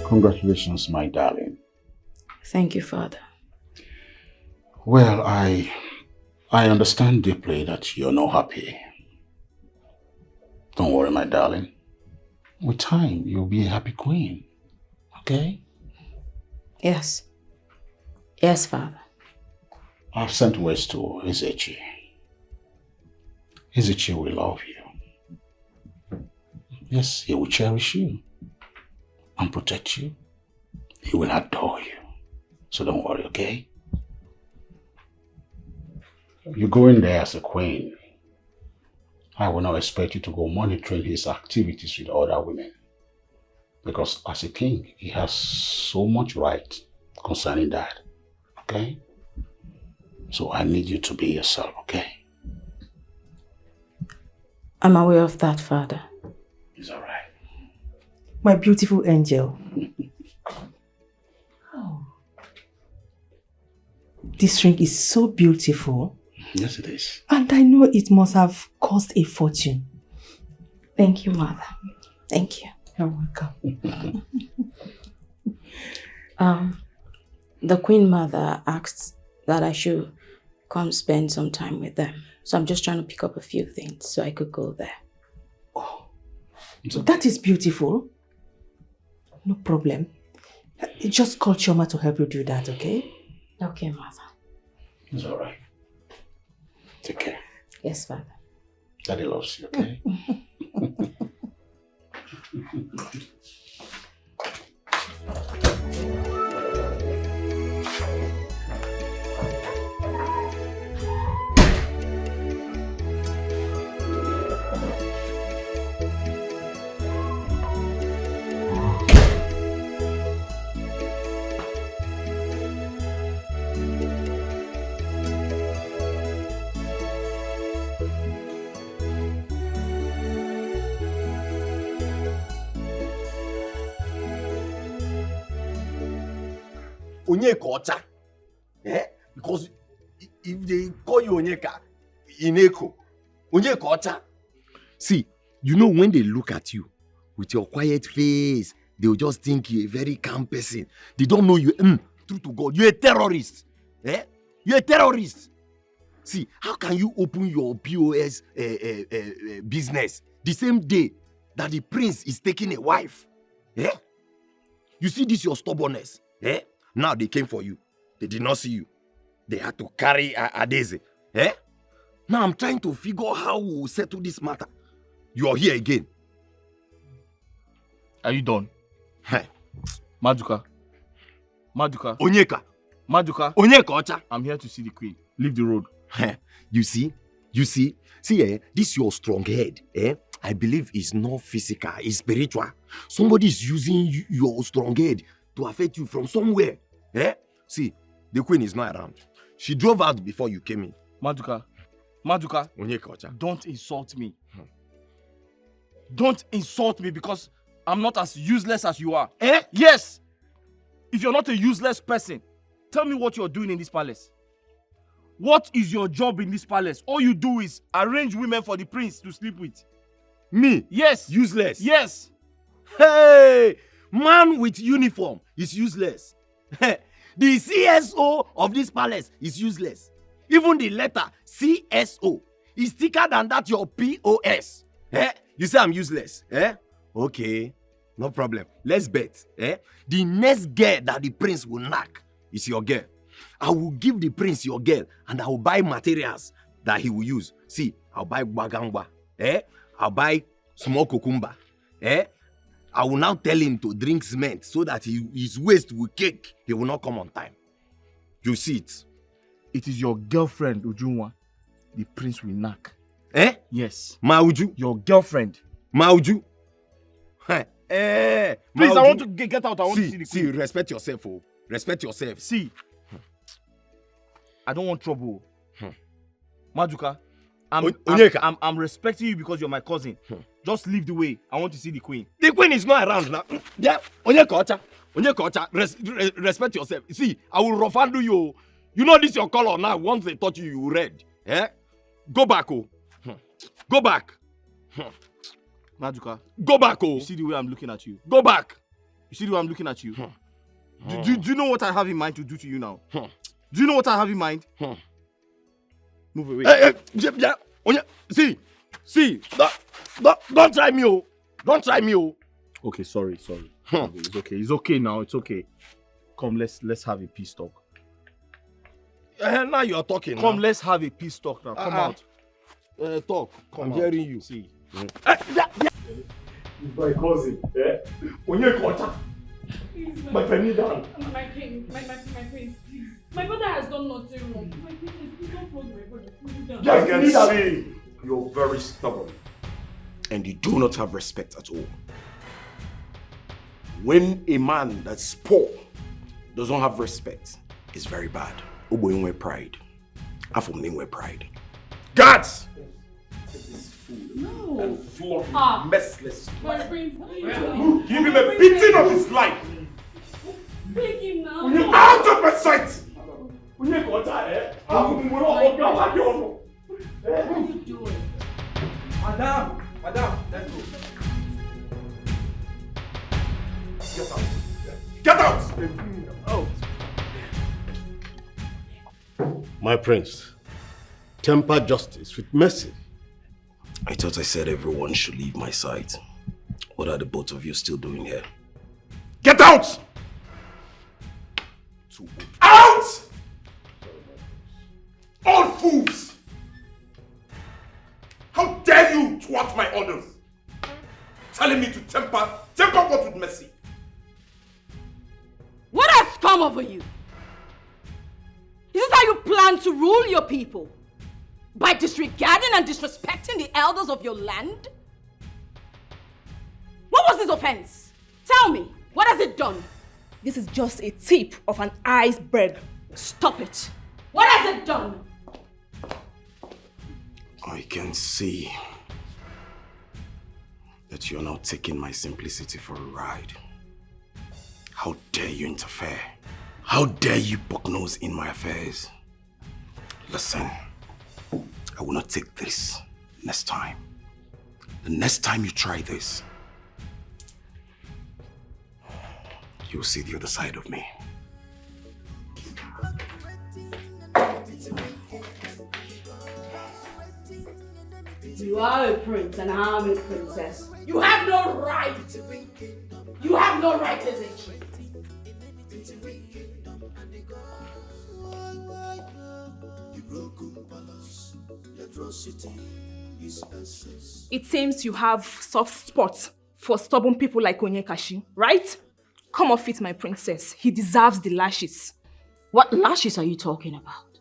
Congratulations, my darling. Thank you, Father. Well, I understand deeply that you're not happy. Don't worry, my darling. With time, you'll be a happy queen. Okay? Yes. Yes, Father. I've sent words to Ezechi. Ezechi will love you. Yes, he will cherish you and protect you. He will adore you. So don't worry, okay? You go in there as a queen. I will not expect you to go monitoring his activities with other women. Because as a king, he has so much right concerning that. Okay? So I need you to be yourself, okay? I'm aware of that, Father. It's all right. My beautiful angel. Oh. This ring is so beautiful. Yes, it is. And I know it must have cost a fortune. Thank you, Mother. Thank you. You're welcome. The Queen Mother asked that I should come spend some time with them. So I'm just trying to pick up a few things so I could go there. Oh, so that is beautiful. No problem. Just call Chioma to help you do that, okay? Okay, Mother. It's all right. Take care. Yes, Father. Daddy loves you, okay? Onyeka Ocha. Eh? Because if they call you Onyeka, Ineko, Onyeka Ocha. See, you know when they look at you with your quiet face, they'll just think you're a very calm person. They don't know you. True to God, you're a terrorist. Eh? You're a terrorist. See, how can you open your POS business the same day that the prince is taking a wife? Eh? You see this your stubbornness. Eh? Now they came for you. They did not see you. They had to carry Adeze. Eh? Now I'm trying to figure out how we'll settle this matter. You are here again. Are you done? Hey. Maduka. Onyeka. Onyeka Ocha. I'm here to see the queen. Leave the road. You see, this your strong head, I believe it's not physical, it's spiritual. Somebody is using your strong head to affect you from somewhere. See, the queen is not around. She drove out before you came in. Maduka. Onyeka Ocha. Don't insult me. Don't insult me because I'm not as useless as you are. Yes. If you're not a useless person, tell me what you're doing in this palace. What is your job in this palace? All you do is arrange women for the prince to sleep with. Me? Yes. Useless? Yes. Hey! Man with uniform is useless. The CSO of this palace is useless. Even the letter CSO is thicker than that your POS. You say I'm useless. Okay, no problem. Let's bet. The next girl that the prince will knock is your girl. I will give the prince your girl and I will buy materials that he will use. See, I'll buy bagangba. I'll buy small cucumber. I will now tell him to drink cement so that his waist will cake. He will not come on time. You see it. It is your girlfriend, Ujunwa. The prince will knock. Yes. Mauju. Your girlfriend. Mauju. Please, I want to get out. I want to see the queen. See, respect yourself, oh. Respect yourself. See, I don't want trouble. Maduka, I'm respecting you because you're my cousin. Just leave the way. I want to see the queen. The queen is not around now. Yeah, Onyeka Ocha. Respect yourself. See, I will rough handle you. You know this your color now. Once they touch you, you red. Go back, oh. Go back. Maduka. Go back, oh. You see the way I'm looking at you? Go back. You see the way I'm looking at you? Do you know what I have in mind to do to you now? Do you know what I have in mind? Move away. See, don't try me, oh. Don't try me, oh. Okay, sorry. It's okay now. It's okay. Come, let's have a peace talk. Now you're talking. Come, let's have a peace talk now. Come out. Talk. I'm hearing you. See. My cousin. Onyeka Ocha. My penny down. My king, my prince, please. My brother has done nothing wrong. My prince, please don't hold my brother. I can see you're very stubborn. And you do not have respect at all. When a man that's poor doesn't have respect, it's very bad. Oboyinwe pride. Afomningwe pride. Guards! No. And flog him merciless. My prince, please. Give him a beating of his life. Break him now. Out of my sight! What are you doing? Madam, let's go. Get out! My prince, temper justice with mercy. I thought I said everyone should leave my side. What are the both of you still doing here? Get out! Out! All fools! How dare you thwart my orders? Telling me to temper what with mercy? What has come over you? Is this how you plan to rule your people? By disregarding and disrespecting the elders of your land? What was this offense? Tell me, what has it done? This is just a tip of an iceberg. Stop it. What has it done? I can see that you're now taking my simplicity for a ride. How dare you interfere? How dare you poke nose in my affairs? Listen, I will not take this next time. The next time you try this, you'll see the other side of me. You are a prince and I'm a princess. You have no right. You have no right, isn't you? It seems you have soft spots for stubborn people like Onyekashi, right? Come off it, my princess. He deserves the lashes. What lashes are you talking about?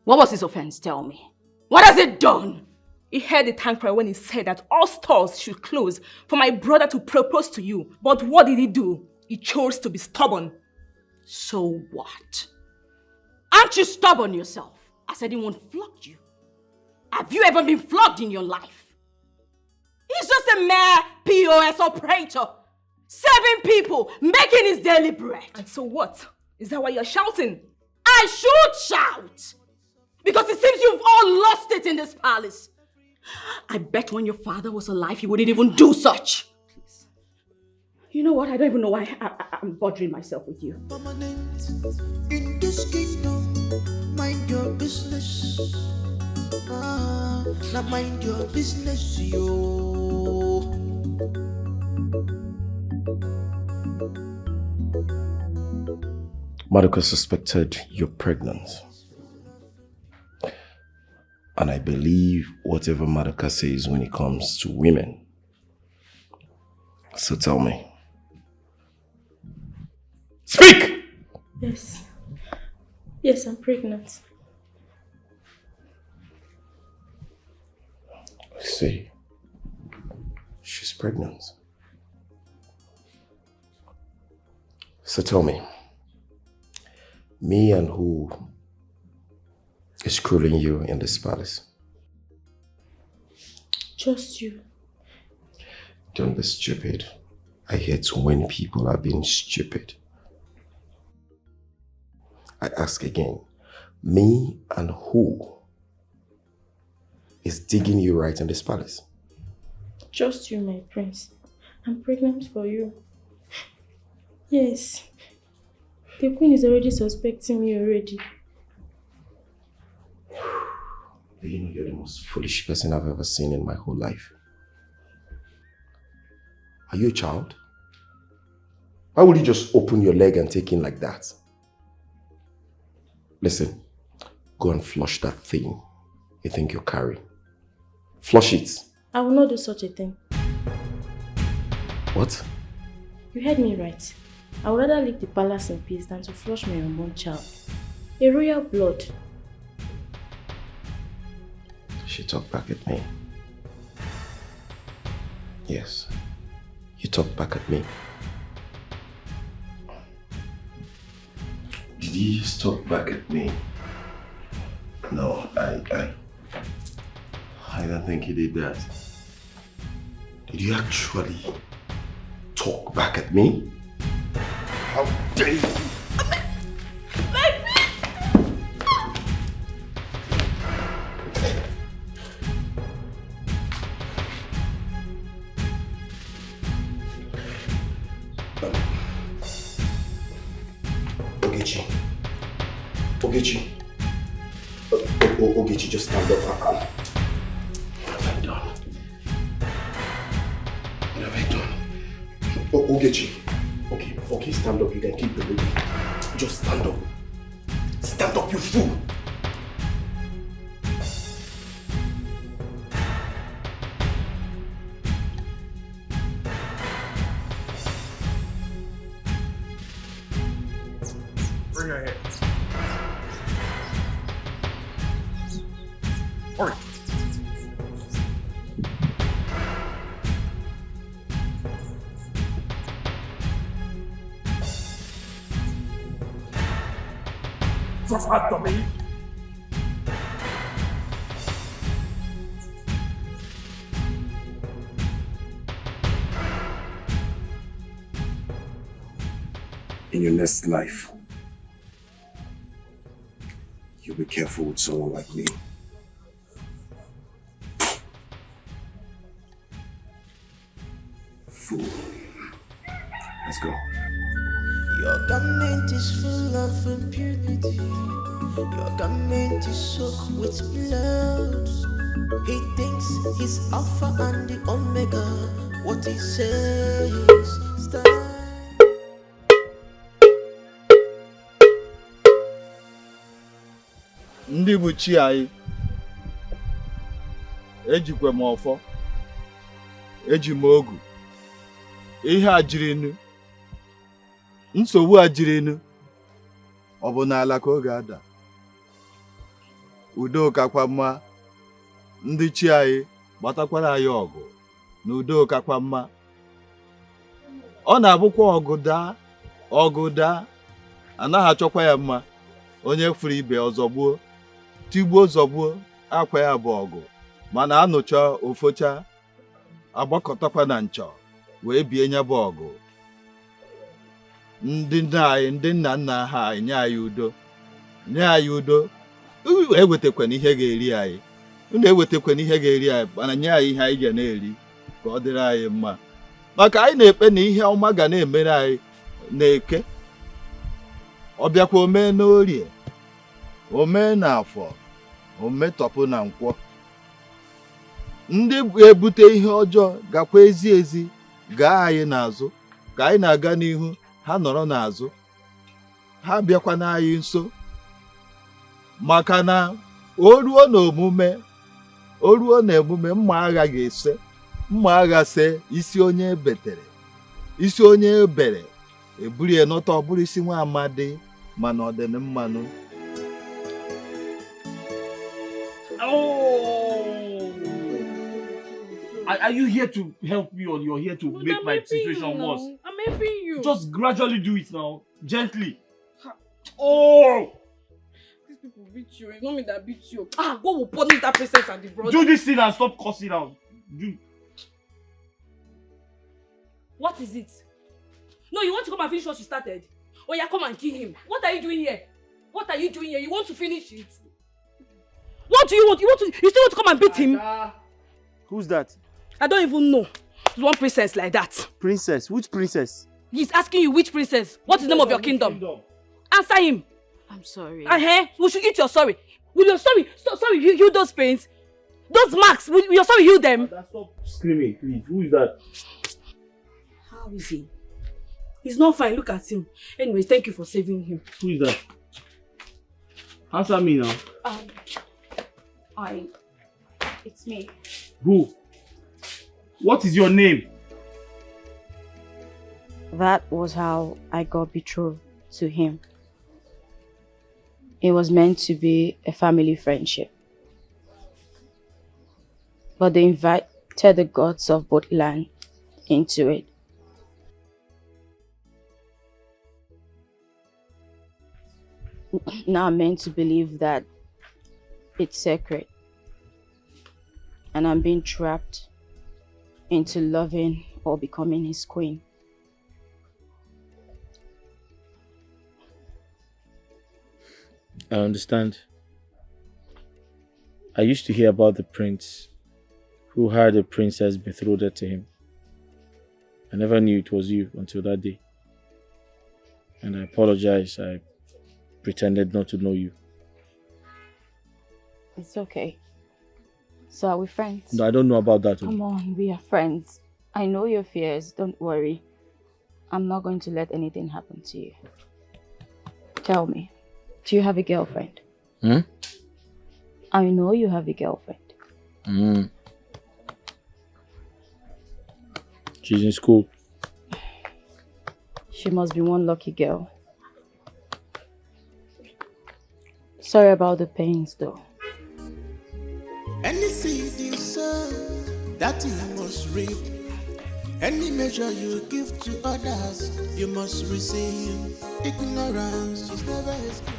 What was his offense? Tell me. What has it done? He heard the tank cry when he said that all stores should close for my brother to propose to you. But what did he do? He chose to be stubborn. So what? Aren't you stubborn yourself? I said he won't flog you. Have you ever been flogged in your life? He's just a mere POS operator, serving people, making his daily bread. And so what? Is that why you're shouting? I should shout! Because it seems you've all lost it in this palace. I bet when your father was alive, he wouldn't even do such. Please. You know what? I don't even know why I'm bothering myself with you. In this kingdom, mind your business. Now mind your business, yo. Madoka suspected you're pregnant. And I believe whatever Madoka says when it comes to women. So tell me. Speak! Yes. Yes, I'm pregnant. I see. She's pregnant. So tell me. Me and who is screwing you in this palace? Just you. Don't be stupid. I hate when people are being stupid. I ask again, me and who is digging you right in this palace? Just you, my prince. I'm pregnant for you. Yes. The queen is already suspecting me already. You know, you're the most foolish person I've ever seen in my whole life. Are you a child? Why would you just open your leg and take in like that? Listen, go and flush that thing you think you're carrying. Flush it. I will not do such a thing. What? You heard me right. I would rather leave the palace in peace than to flush my unborn child. A royal blood. She talked back at me. Yes, you talked back at me. Did you just talk back at me? No, I don't think you did that. Did you actually talk back at me? How dare you! Ogechi, just stand up. What have I done? What have I done? Ogechi. Okay, stand up. You can keep the baby. Just stand up. Stand up, you fool! Bring her here. Hurry. Just after me. In your next life, you'll be careful with someone like me. Fool. Let's go. Your garment is full of impurity. Your garment is soaked with blood. He thinks he's Alpha and the Omega. What he says stands. Ndị bụ chi anyị ejikwa m ọfọ eji m ogu ihe a jirinu nsogbu a jirinu ọ bụ n'ala ka ọ ga-ada udo kakwa mma ndị chi anyị gbatakwara anyị ọgụ na udo kakwa mma ọ na-abụkwa ọgụ daa anaghị achọkwa ya mma onye furu ibe ọzọ gbuo tigbuo zọgbuo akwa ya bụ ọgụ mana anụcha ofocha agbakọtakwa na nchọ wee bie nya bụ ọgụ ndị nna nna ha anyị nye anyị udo ewetakwana ihe ga-eri anyị unu ewetakwana ihe ga-eri anyị mana nye anyị ihe anyị ga na-eri ka ọ dịrị anyị mma maka anyị na-ekpe na ihe ọma ga na-emere anyị na-eke ọ bịakwa omee n'orie omee n'afọ ometọpụ na nkwọ ndị ebute ihe ọjọọ gakwa ezi gaa anyị n'azụ ka anyị na-aga n'ihu ha nọrọ n'azụ ha bịakwa n'anyị nso maka na o ruo n'emume mma agha ga-ese mma agha see isi onye betere isi onye ebere eburu ya nọta ọ bụrụ isi nwa amadi mana ọ dị mmanụ. Are you here to help me or you're here to make my situation worse? I'm helping you. Just gradually do it now. Gently. Oh! These people beat you. It's not me that beat you. God will punish that princess and the brother. Do this thing and stop cussing out. What is it? No, you want to come and finish what you started? Or you come and kill him? What are you doing here? What are you doing here? You want to finish it? What do you want? You still want to come and beat him? Who's that? I don't even know. There's one princess like that. Princess? Which princess? He's asking you which princess. What is the name of your kingdom? Answer him. I'm sorry. We should eat your sorry. Will your sorry heal those pains? Those marks, will your sorry heal them? Stop screaming, please. Who is that? How is he? He's not fine. Look at him. Anyways, thank you for saving him. Who is that? Answer me now. It's me. Who? What is your name? That was how I got betrothed to him. It was meant to be a family friendship. But they invited the gods of both land into it. Now I'm meant to believe that it's sacred. And I'm being trapped into loving or becoming his queen. I understand. I used to hear about the prince who had a princess betrothed to him. I never knew it was you until that day. And I apologize. I pretended not to know you. It's okay. So are we friends? No, I don't know about that. Come on, we are friends. I know your fears, don't worry. I'm not going to let anything happen to you. Tell me, do you have a girlfriend? I know you have a girlfriend. She's in school. She must be one lucky girl. Sorry about the pains though. Any seed you sow, that you must reap. Any measure you give to others, you must receive. Ignorance is never excuse.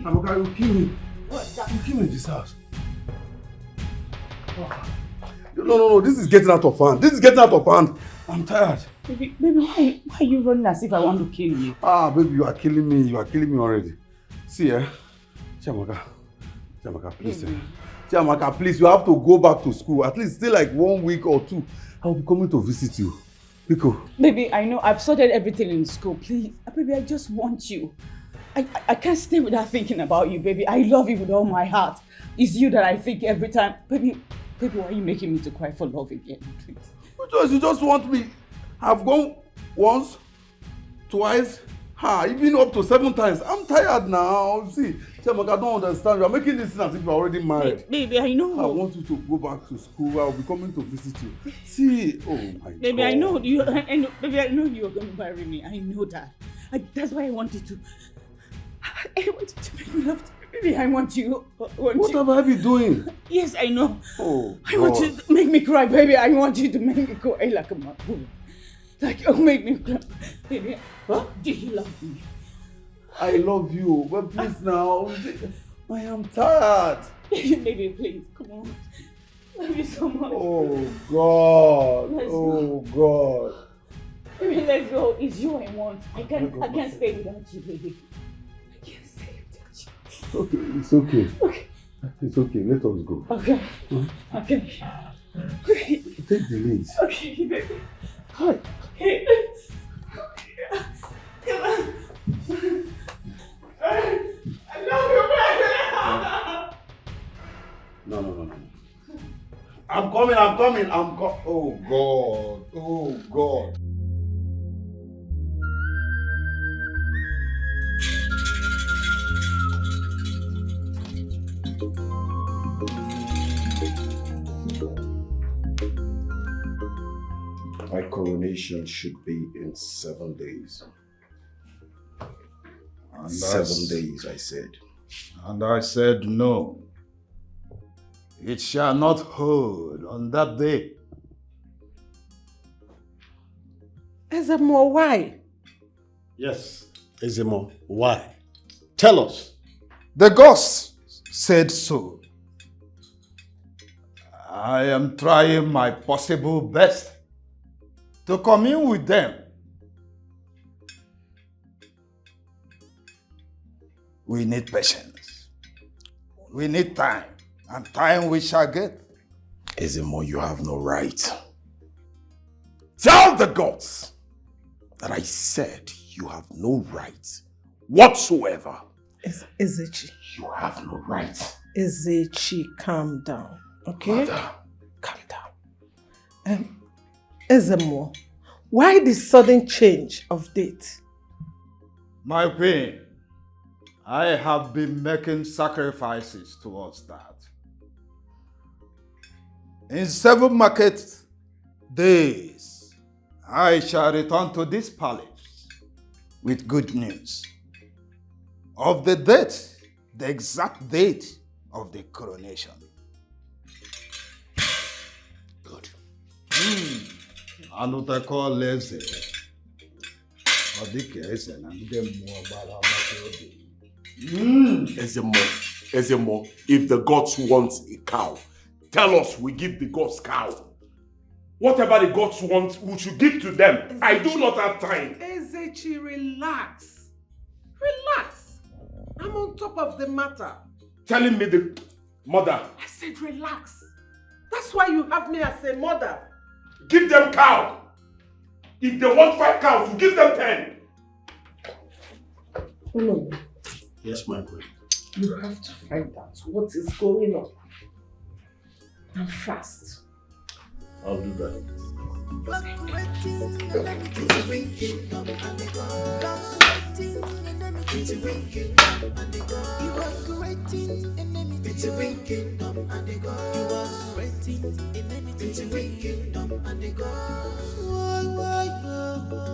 Amoka, you kill me. You kill me in this house. No, this is getting out of hand. I'm tired. Baby, why are you running as if I want to kill you? Ah, baby, you are killing me. You are killing me already. See, Chiamaka, please. Chiamaka, please, you have to go back to school. At least stay like 1 week or 2. I will be coming to visit you. Pico. Baby, I know I've sorted everything in school. Please, baby, I just want you. I can't stay without thinking about you, baby. I love you with all my heart. It's you that I think every time. Baby, why are you making me to cry for love again, please? Because you just want me. I've gone once, twice, even up to 7 times. I'm tired now. See, Chiamaka, I don't understand. You are making this as if you are already married. Baby, I know. I want you to go back to school. I'll be coming to visit you. See, oh my God. Baby, I know you. Baby, I know you are going to marry me. I know that. That's why I wanted to. I wanted to make love to you. Baby, I want you. What have I been doing? Yes, I know. Oh, I want you to make me cry, baby. I want you to make me cry like a mother. Like, make me cry. Baby, do you love me? I love you, but please now. I am tired. Baby, please, come on. Love you so much. Oh, God. Let's Oh, go. God. Baby, let's go. It's you I want. I can't stay without you, baby. I can't stay without you. Okay, it's okay. It's okay. Let us go. Okay. Huh? Okay. Take the lead. Okay, baby. Hi. Come on. I love you, baby. No. I'm coming. Oh, God. Oh, God. My coronation should be in 7 days. And 7 days, I said. And I said no. It shall not hold on that day. Ezemo, why? Yes, Ezemo, why? Tell us. The gods said so. I am trying my possible best to commune with them. We need patience. We need time. And time we shall get. Ezemo, you have no right. Tell the gods that I said you have no right whatsoever. Ezechi. You have no right. Ezechi, calm down. Okay? Mother. Calm down. Ezemo, why the sudden change of date? My queen, I have been making sacrifices towards that. In 7 market days, I shall return to this palace with good news of the date, the exact date of the coronation. Good. Another lazy. Ezemo, if the gods want a cow, tell us we give the gods cow. Whatever the gods want, we should give to them. Ezechi, I do not have time. Ezechi, relax. Relax. I'm on top of the matter. Telling me the mother. I said relax. That's why you have me as a mother. Give them cow. If they want 5 cows, we give them 10. No. Yes, my queen. You have to find out what is going on. And fast. I'll do that.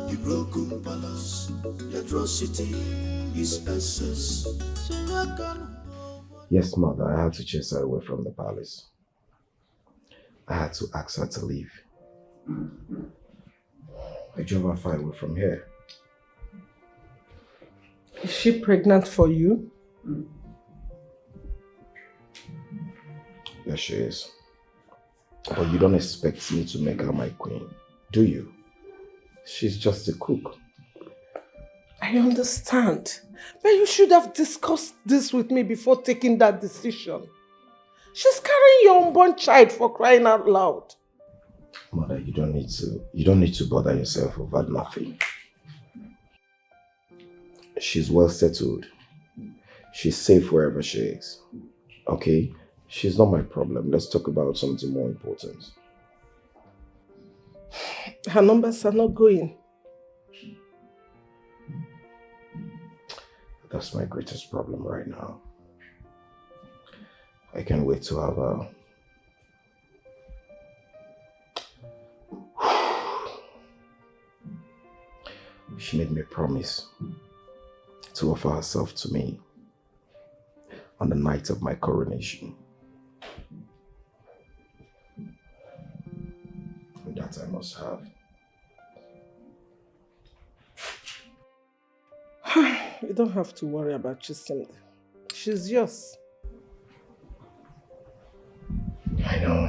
The broken palace, the atrocity is excess. Yes, mother, I had to chase her away from the palace. I had to ask her to leave. I drove her far away from here. Is she pregnant for you? Yes, she is. But you don't expect me to make her my queen, do you? She's just a cook. I understand. But you should have discussed this with me before taking that decision. She's carrying your unborn child, for crying out loud. Mother, you don't need to bother yourself over nothing. She's well settled. She's safe wherever she is. Okay? She's not my problem. Let's talk about something more important. Her numbers are not going. That's my greatest problem right now. I can't wait to have her. She made me a promise to offer herself to me on the night of my coronation. And that I must have. You don't have to worry about Chisinda. She's yours. I know.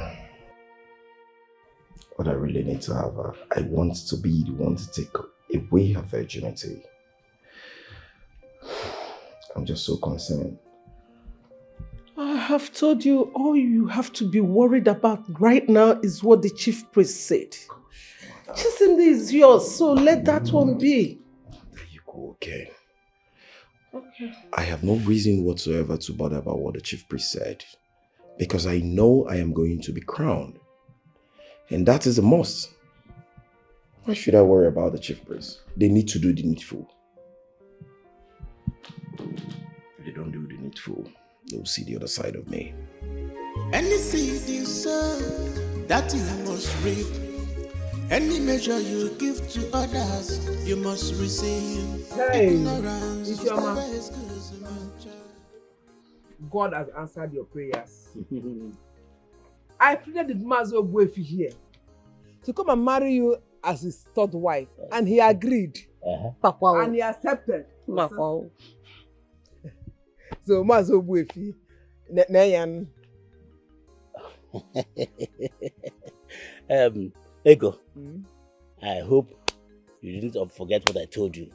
But I really need to have her. I want to be the one to take away her virginity. I'm just so concerned. I have told you all you have to be worried about right now is what the chief priest said. Chisinda is yours, so let that one be. There you go, okay. Okay. I have no reason whatsoever to bother about what the chief priest said. Because I know I am going to be crowned. And that is a must. Why should I worry about the chief priest? They need to do the needful. If they don't do the needful, they will see the other side of me. Any seed you sow, that you must reap. Any measure you give to others, you must receive. Hey, Ignorance it's your man. is good as a man child. God has answered your prayers. I pleaded with Mazo Buefi here to come and marry you as his third wife, and he agreed. And he accepted. So Mazo Buefi, Nayan. Ego, I hope you didn't forget what I told you.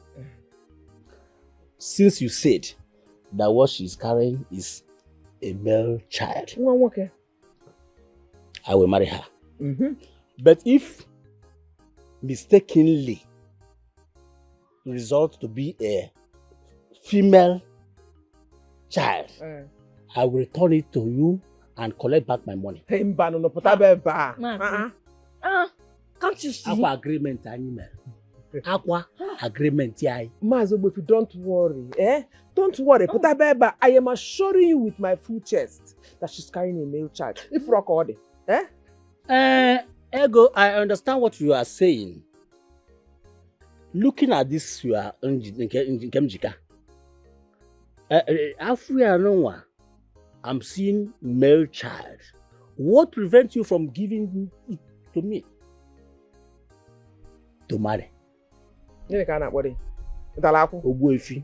Since you said that what she's carrying is a male child, I will marry her. But if mistakenly result to be a female child, I will return it to you and collect back my money. Can't you see? Aqua agreement, animal. Aqua agreement, yeah. Mazo, if you don't worry, don't worry. I am assuring you with my full chest that she's carrying a male child. If rock order, Ego, I understand what you are saying. Looking at this, you are Nkemjika. I'm seeing male child. What prevents you from giving it to me? To marry. You can't worry. Ogbuefi.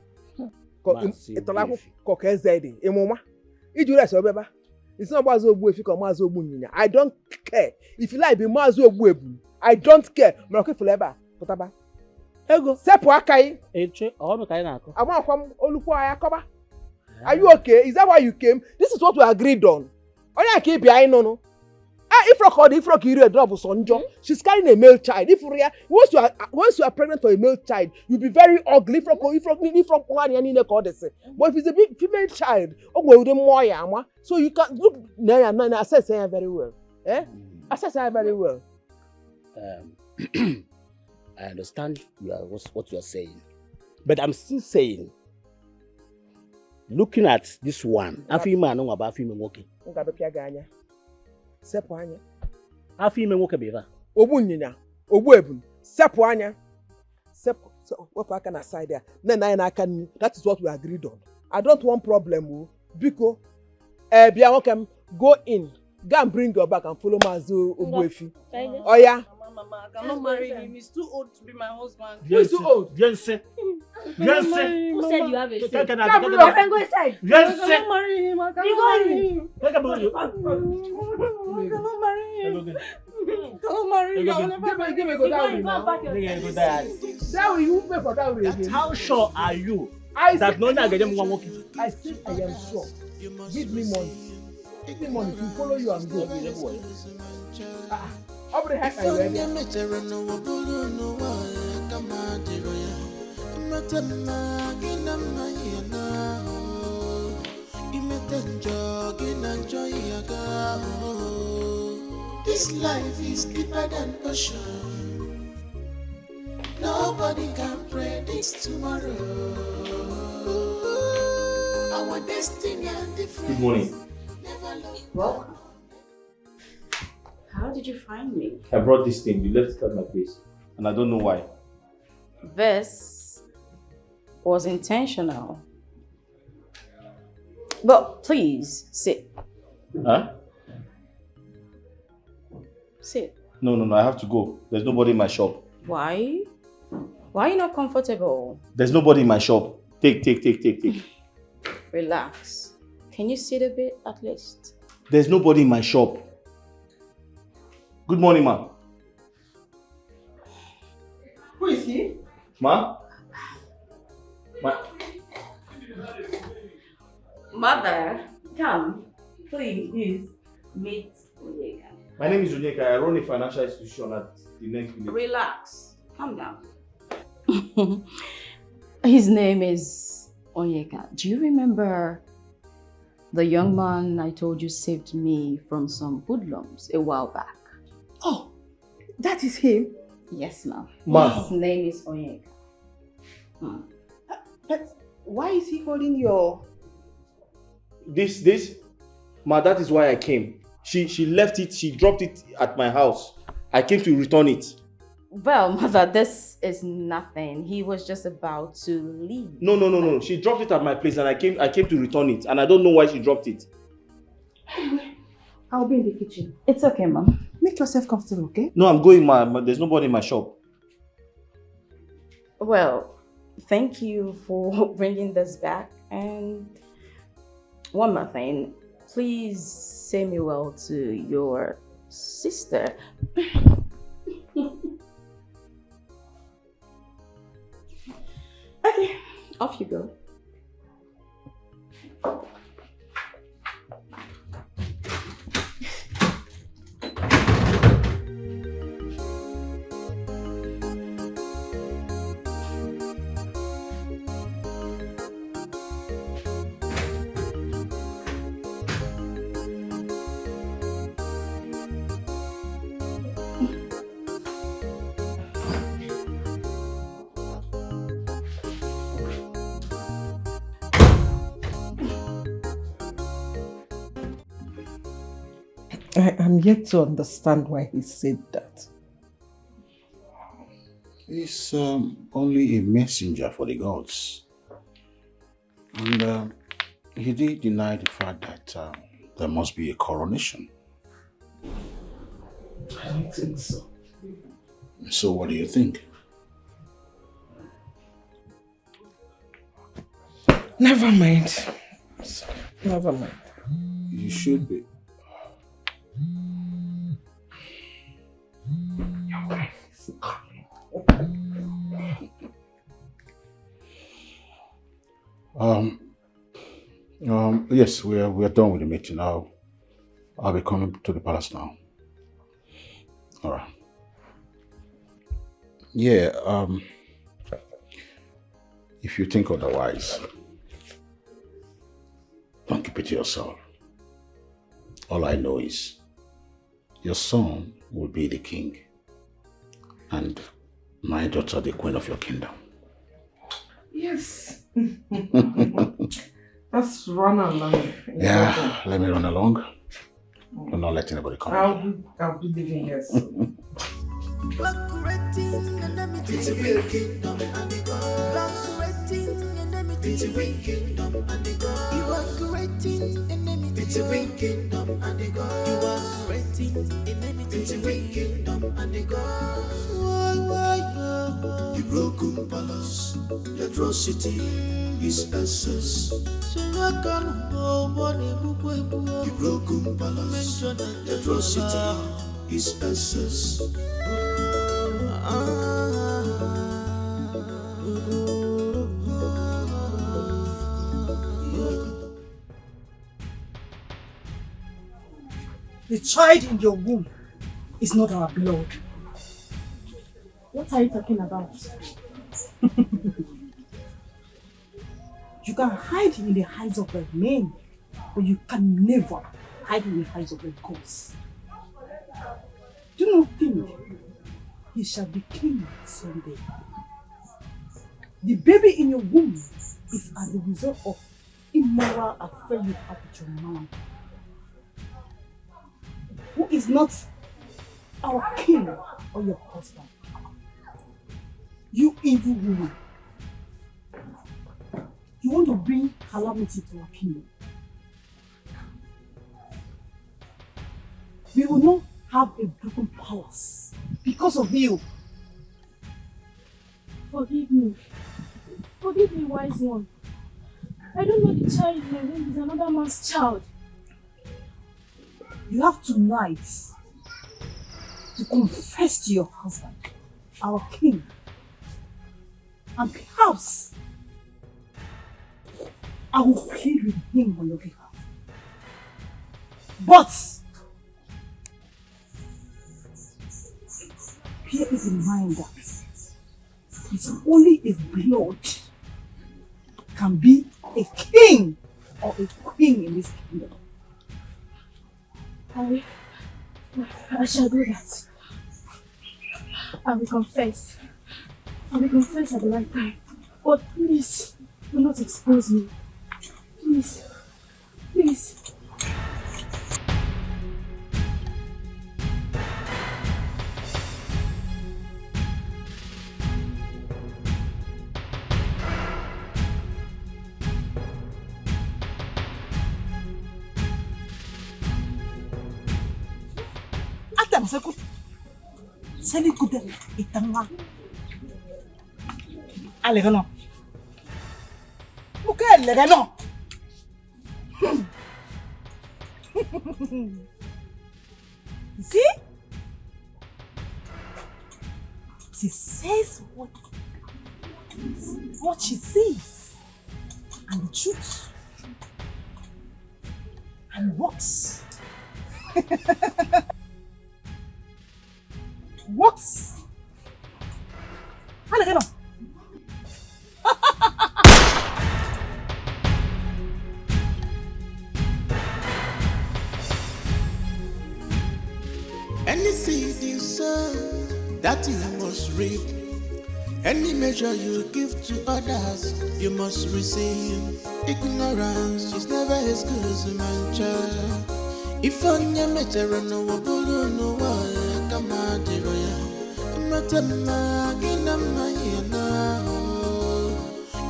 It's not Mazo Ogbuefi or Mazo Ogbunyina. I don't care. If you like, be Mazo Ogbuebu. I don't care. Potaba. Ego. Sepu akai. Are you okay? Is that why you came? This is what we agreed on. I keep behind no. If you drop sonjo, she's carrying a male child. Once you are pregnant for a male child, you'll be very ugly. But if it's a big female child, so you can look assess her very well. Assess her very well. I understand what you are saying, but I'm still saying, looking at this one, I feel man know about female walking. Sepu anya. Afi ime nwoke beva. Obunyina, Ogbuebun, sepu anya. Sepu, so what I can aside there. That is what we agreed on. I don't want problem, Biko. Biawokem, go in. Go and bring your back and follow Mazo Ogbuefi. Oh yeah. Mama, I cannot marry him. He's too old to be my husband. Who is too old? Who said you have a say? Go inside. I cannot marry him. I cannot marry him. I cannot marry him. Don't marry me. I'll never Give me go down. That you pay for that way. How sure are you that no one get them one walking? I think I am sure. Give me money. Give me money to follow you and go. How the heck are you ready? This life is deeper than ocean. Nobody can predict tomorrow. Our destiny and different. Good morning. Welcome. How did you find me? I brought this thing. You left it at my place. And I don't know why. This was intentional. But please, sit. Huh? Sit. No. I have to go. There's nobody in my shop. Why? Why are you not comfortable? There's nobody in my shop. Take. Relax. Can you sit a bit at least? There's nobody in my shop. Good morning, ma. Who is he? Ma? Mother, come. Please meet Onyeka. My name is Onyeka. I run a financial institution at the next village. Relax. Calm down. His name is Onyeka. Do you remember the young man I told you saved me from some hoodlums a while back? Oh, that is him? Yes, ma'am. Ma. His name is Onyeka. But why is he holding your... This? Ma, that is why I came. She left it, she dropped it at my house. I came to return it. Well, mother, this is nothing. He was just about to leave. No. She dropped it at my place and I came to return it. And I don't know why she dropped it. I'll be in the kitchen. It's okay, ma'am. Make yourself comfortable, okay? No, I'm going, ma. There's nobody in my shop. Well, thank you for bringing this back. And one more thing. Please say me well to your sister. Okay, off you go. I am yet to understand why he said that. He's only a messenger for the gods. And he did deny the fact that there must be a coronation. I don't think so. So what do you think? Never mind. Never mind. You should be. Your wife is yes, we are done with the meeting now. I'll be coming to the palace now. All right. Yeah, if you think otherwise, don't keep it to yourself. All I know is your son will be the king and my daughter the queen of your kingdom. Yes. Let's run along. Yeah, let me run along. I'm not letting anybody come. I'll be leaving here soon. It's a real kingdom and the God. It's a real kingdom and the God. You are creating enemy. It's a real kingdom and the God. You are creating enemy. It's a real kingdom and the God. The broken palace, the atrocity is excess. The broken palace, the atrocity is essence. The child in your womb is not our blood. What are you talking about? You can hide in the eyes of a man, but you can never hide in the eyes of a ghost. Do not think he shall be king someday. The baby in your womb is as a result of immoral affair you have with your man, who is not our king or your husband. You evil woman. You want to bring calamity to our kingdom. We will not have a broken palace because of you. Forgive me. Forgive me, wise one. I don't know the child in my womb is another man's child. You have tonight to confess to your husband, our king, and perhaps I will plead with him on your behalf. But bear it in mind that it's only his blood can be a king or a queen in this kingdom. I shall do that. I will confess. I will confess at the right time. But please, do not expose me. Please. Please. Sali kudere itanga. Alegano. Muke alegano. See? She says what she sees, and the truth, and works. Works. Alegano. Any seed you sow, that you must reap. Any measure you give to others, you must receive. Ignorance is never as good as a man child. If on your measure no one no one come out the royal. Imatama ginama yana.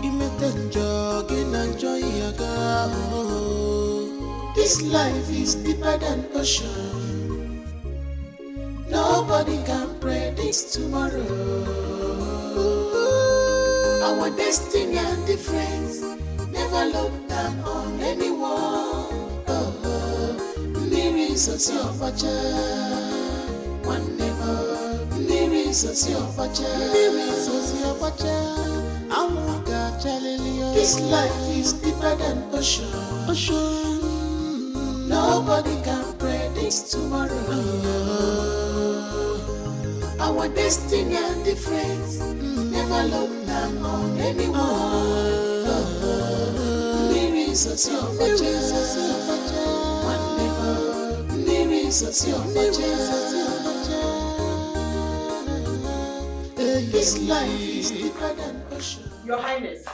Imatenjo ginanjo yaga. This life is deeper than ocean. Nobody can predict tomorrow. Our destiny and difference. Never look down on anyone. Mirrors of your future. One never. Mirrors of your future. Mirrors of your future. This life is deeper than ocean. Nobody can predict tomorrow. Our destiny and difference. Never look down on anyone. Mirrors of your future. One never. Mirrors of your future. This life is deeper than ocean. Your Highness.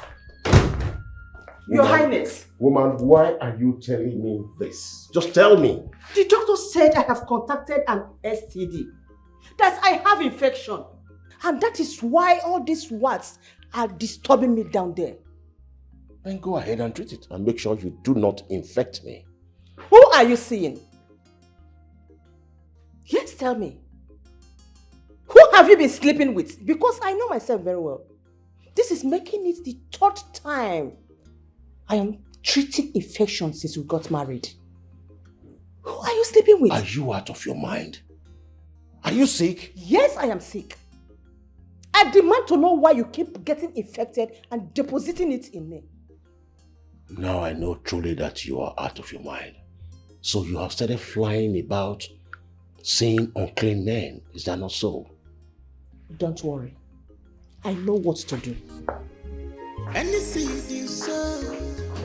Your Highness. Woman, why are you telling me this? Just tell me. The doctor said I have contacted an STD. That I have infection. And that is why all these words are disturbing me down there. Then go ahead and treat it and make sure you do not infect me. Who are you seeing? Yes, tell me. Who have you been sleeping with? Because I know myself very well. This is making it the third time I am treating infection since we got married. Who are you sleeping with? Are you out of your mind? Are you sick? Yes, I am sick. I demand to know why you keep getting infected and depositing it in me. Now I know truly that you are out of your mind. So you have started flying about seeing unclean men. Is that not so? Don't worry. I know what to do. Any seed you sow,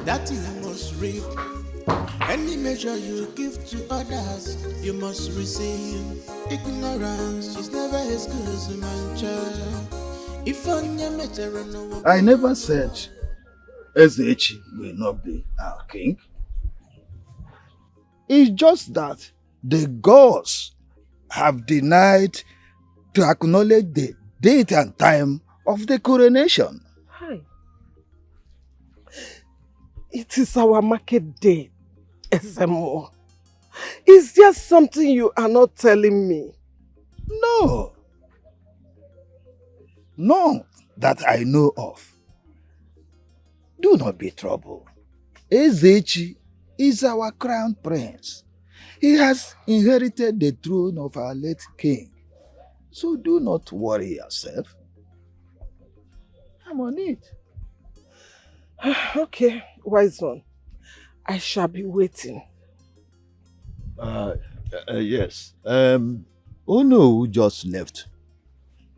that you must reap. Any measure you give to others, you must receive. Ignorance is never as good as a man child. If I never said Ezechi will not be our king. It's just that the gods have denied to acknowledge the date and time of the coronation. Hi. It is our market day, Ezemo. Is there something you are not telling me? No. None that I know of. Do not be troubled. Ezechi is our crown prince. He has inherited the throne of our late king. So do not worry yourself. I'm on it. Okay, wise one. I shall be waiting. Yes. Ono just left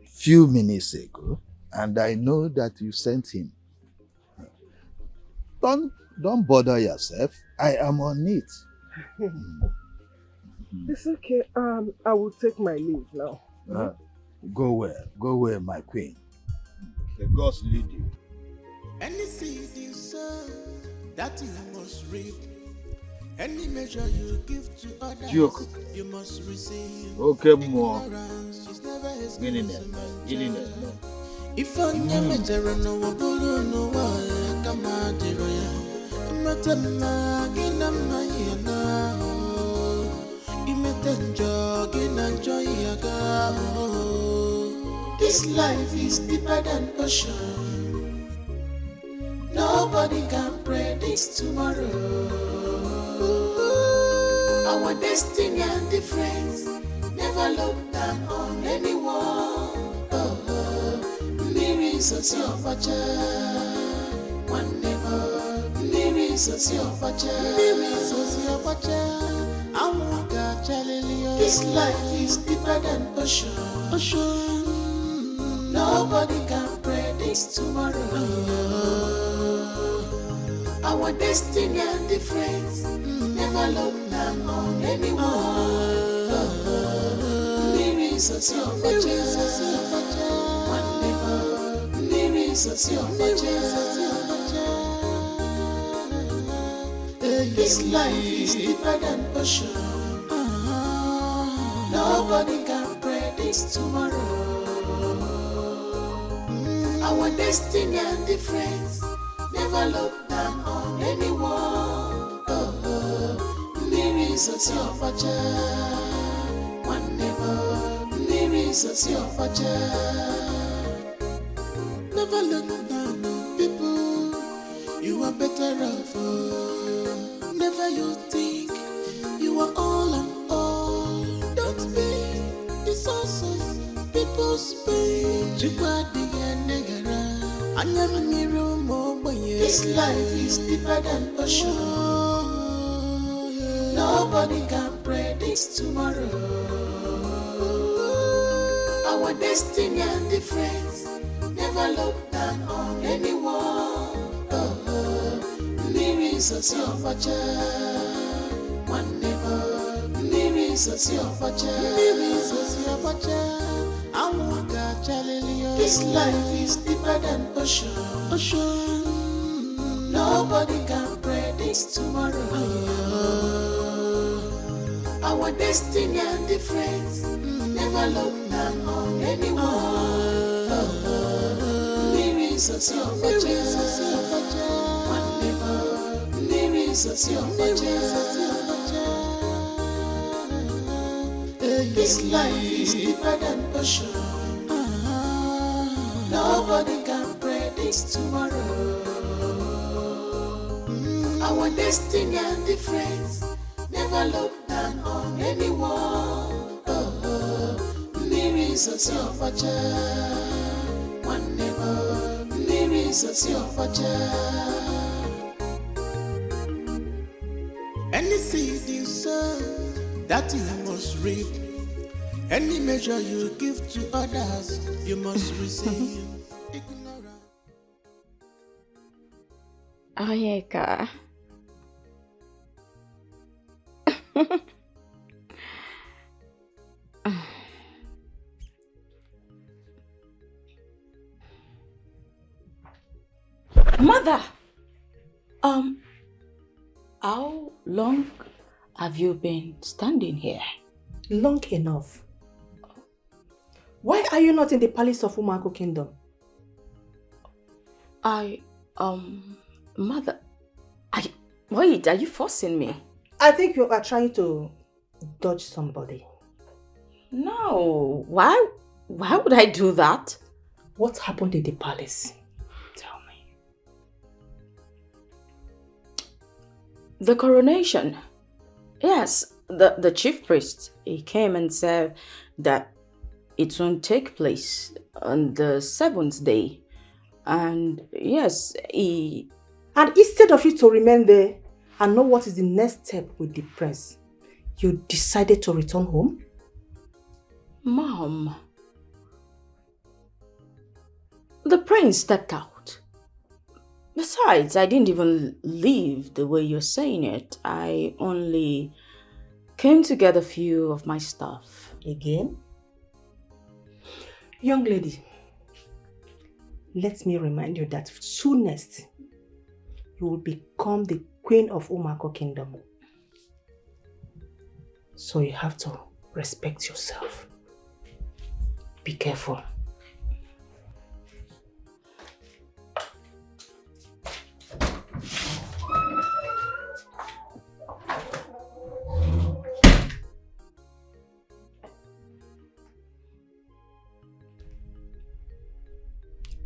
few minutes ago, and I know that you sent him. Don't bother yourself. I am on it. It's okay. I will take my leave now. Go where, my queen. The gods lead you. Any seed you sow, that you must reap. Any measure you give to others, you must receive. Okay, more. Ignorance is never as Get good in as there. a man Get in there. child. If on your measure no wabulu no wa kama diroya, imatana gina mayana, imetenjo gina joyaga. This life is deeper than ocean. Nobody can predict tomorrow. Our destiny and difference never look down on anyone. Mirrors of your pacha, one neighbor. Mirrors of your pacha, mirrors of your pacha. This life is deeper than ocean. Nobody can predict tomorrow. Our destiny and difference never look down on anyone. Mirrors of your pacha, one neighbor. Mirrors of your pacha. This life is deeper than ocean. Nobody can predict tomorrow. Our destiny and difference never look down on anyone. Mirrors of your pacha, one neighbor. Mirrors of your pacha. Never look down on people. You are better off. Never you think you are all and all. Don't be the source of people's pain. This life is deeper than ocean. Nobody can predict tomorrow. Our destiny and difference never look down on anyone. Mirrors of your pacha, one neighbor. Mirrors of your pacha, mirrors of your pacha. This life is deeper than ocean. Nobody can predict tomorrow. Our destiny and difference never look down on anyone. Mirrors of your pacha, one neighbor. Mirrors of your pacha. This life is deeper than ocean. Nobody can predict tomorrow. Our destiny and difference never look down on anyone. One neighbor, any seed you sow, that you must reap. Any measure you give to others, you must receive. Oyeka. Mother! How long have you been standing here? Long enough. Why are you not in the palace of Umako Kingdom? Mother, wait, are you forcing me? I think you are trying to dodge somebody. No, why would I do that? What happened in the palace? Tell me. The coronation. Yes, the chief priest, he came and said that it won't take place on the 7th day. And yes, And instead of you to remain there and know what is the next step with the prince, you decided to return home? Mom, the prince stepped out. Besides, I didn't even leave the way you're saying it. I only came to get a few of my stuff. Again? Young lady, let me remind you that soonest you will become the queen of Umako Kingdom. So you have to respect yourself. Be careful.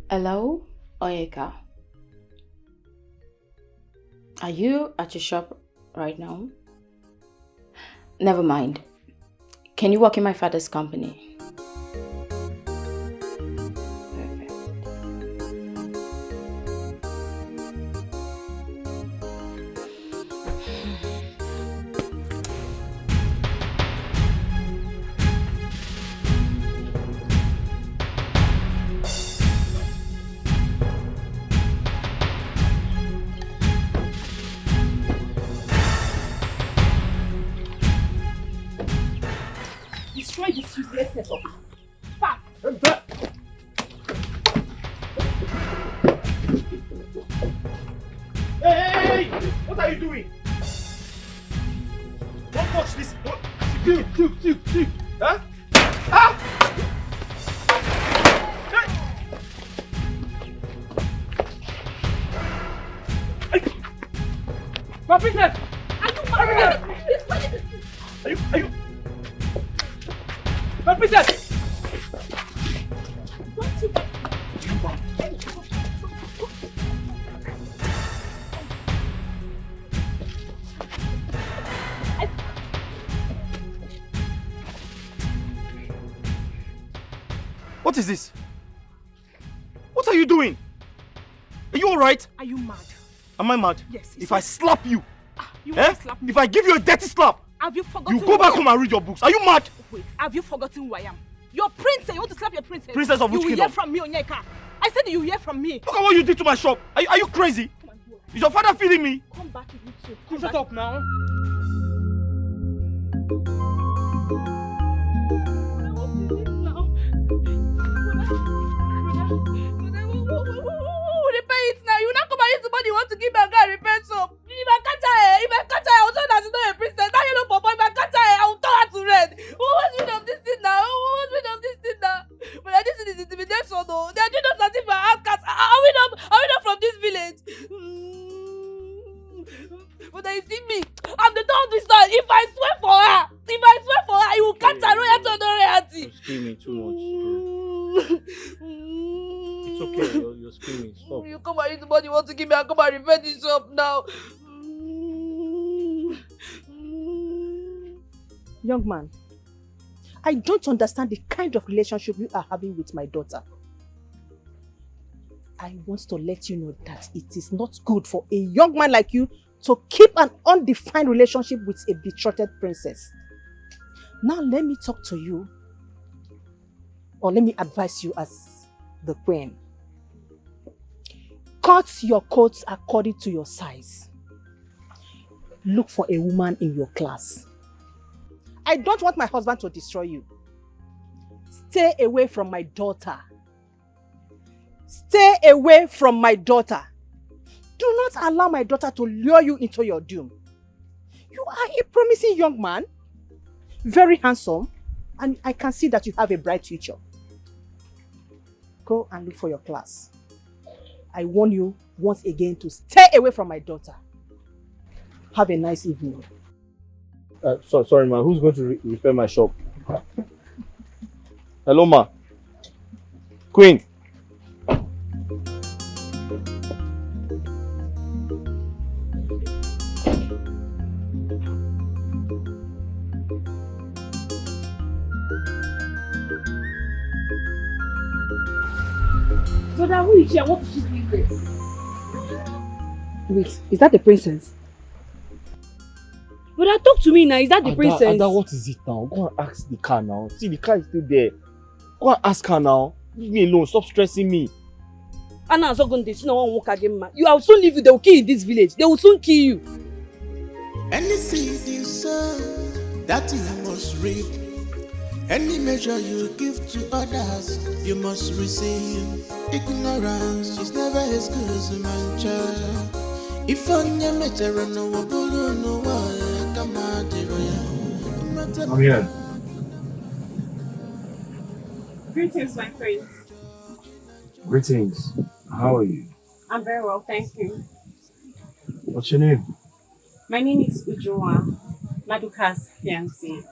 Hello, Oyeka. Are you at your shop right now? Never mind. Can you work in my father's company? Destroy this useless setup. Fast! Hey! What are you doing? Don't touch this. See. Huh? Ah! My business! Are you? My business! Don't you guys... What is this? What are you doing? Are you alright? Are you mad? Am I mad? Yes. If I slap you, You won't slap me. if I give you a dirty slap, Have you forgotten you go back home and read your books. Are you mad? Wait, have you forgotten who I am? Your princess. You want to slap your princess? Princess of which You will kingdom? hear from me, Onyeka. I said you will hear from me. Look at what you did to my shop. Are you crazy? Is your father feeding me? Come back, you too. Come shut up now. Repair it now. You not come and use the money you want to give me and go and repair some. If I catch her, I will tell that she's not a princess. Now you know, Papa, if I catch her, I will turn her to red. Who wants rid of this thing now? But this is intimidation, though. They are doing us as if we are outcasts. Are we not from this village? But then you see me, I'm the third sister. If I swear for her, I will catch her royalty or no royalty. You're screaming too much. It's okay, you're screaming. Stop. You come and use the money you want to give me and come and repair this shop now. Young man, I don't understand the kind of relationship you are having with my daughter. I want to let you know that it is not good for a young man like you to keep an undefined relationship with a betrothed princess. Now let me talk to you, or let me advise you as the queen. Cut your coats according to your size. Look for a woman in your class. I don't want my husband to destroy you. Stay away from my daughter. Stay away from my daughter. Do not allow my daughter to lure you into your doom. You are a promising young man, very handsome, and I can see that you have a bright future. Go and look for your class. I warn you once again to stay away from my daughter. Have a nice evening. Sorry, ma. Who's going to repair my shop? Hello, ma. Queen. Brother, who is here? What is she doing there? Wait, is that the princess? Brother, talk to me now. Is that the princess? Ada, what is it now? Go and ask the car now. See, the car is still there. Go and ask her now. Leave me alone. Stop stressing me. Anna is not going to see no one walk again, man. You will soon leave you. They will kill you in this village. They will soon kill you. Any seed you sow, that you must reap. Any measure you give to others, you must receive. Ignorance is never as good as a man child. If on your measure no one no one come out I'm here. Greetings, my friends. Greetings. How are you? I'm very well, thank you. What's your name? My name is Ujua, Maduka's fiancée.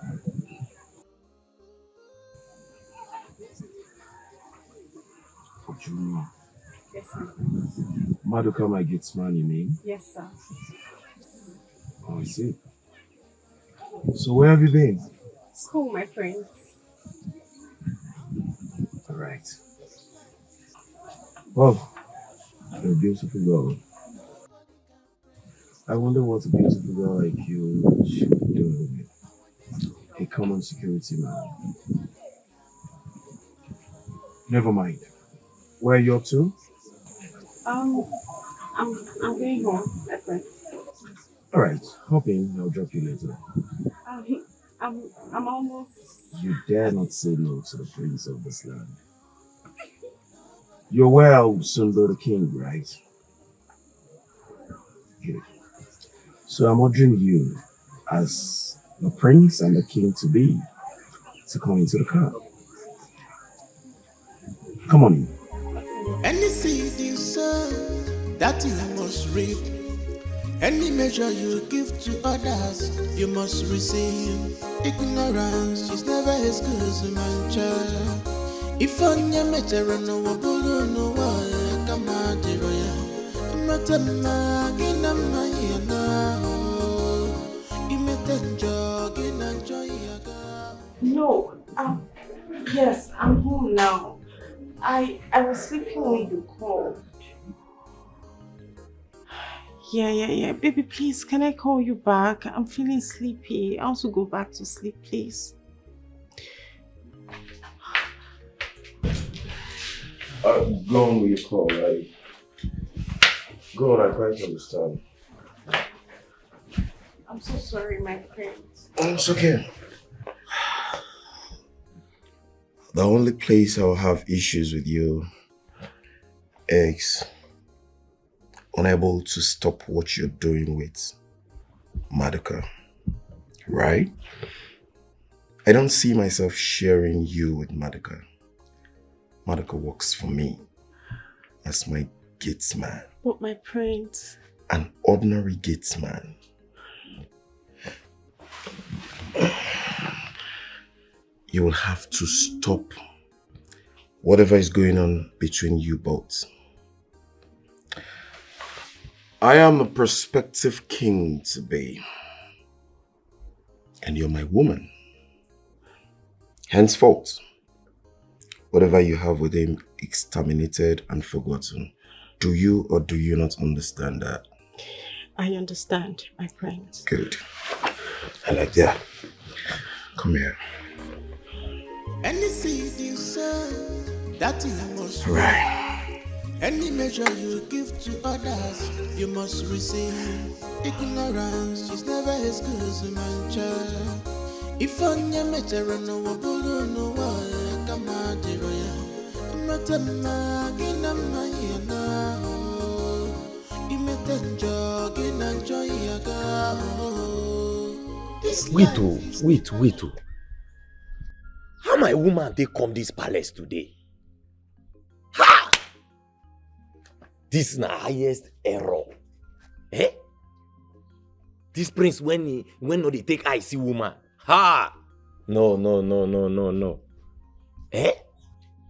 Ujua. Yes, sir. Maduka, my gate man, you mean? Yes, sir. Oh, I see. So where have you been? School, my friends. All right. Well, you're a beautiful girl. I wonder what a beautiful girl like you should be doing with a common security man. Never mind. Where are you up to? I'm going home, my friend. All right, hop in. I'll drop you later. I'm almost. You dare not say no to the prince of this land. You're aware I will soon be the king, right? Good. So I'm ordering you, as the prince and the king to be, to come into the car. Come on in. Any seed you sow, that you must reap. Any measure you give to others, you must receive. Ignorance is never as good as a man child. If on your measure no one no one come out the royal. Matama ginama yana. Imete jogging and joy. No, yes, I'm home now. I was sleeping when you called. Yeah. Baby, please, can I call you back? I'm feeling sleepy. I want to go back to sleep, please. Go on with your call, right? Go on, I quite understand. I'm so sorry, my friend. It's okay. The only place I'll have issues with you is unable to stop what you're doing with Madoka, right? I don't see myself sharing you with Madoka. Madoka works for me as my gatesman. But my prince. An ordinary gatesman. You will have to stop whatever is going on between you both. I am a prospective king to be, and you're my woman. Henceforth, whatever you have with him is terminated and forgotten. Do you or do you not understand that? I understand, my prince. Good. I like that. Come here. Any seed you sow, that you must reap. Right. Any measure you give to others, you must receive. Ignorance is never as good as a man child. If on your measure no one no one come out the royal. Matama ginama yana. Imetenjo ginanjo yaga. Wait. How my woman they come this palace today? Ha! This is the highest error. Eh? This prince when no they take I see woman. Ha! No. Eh?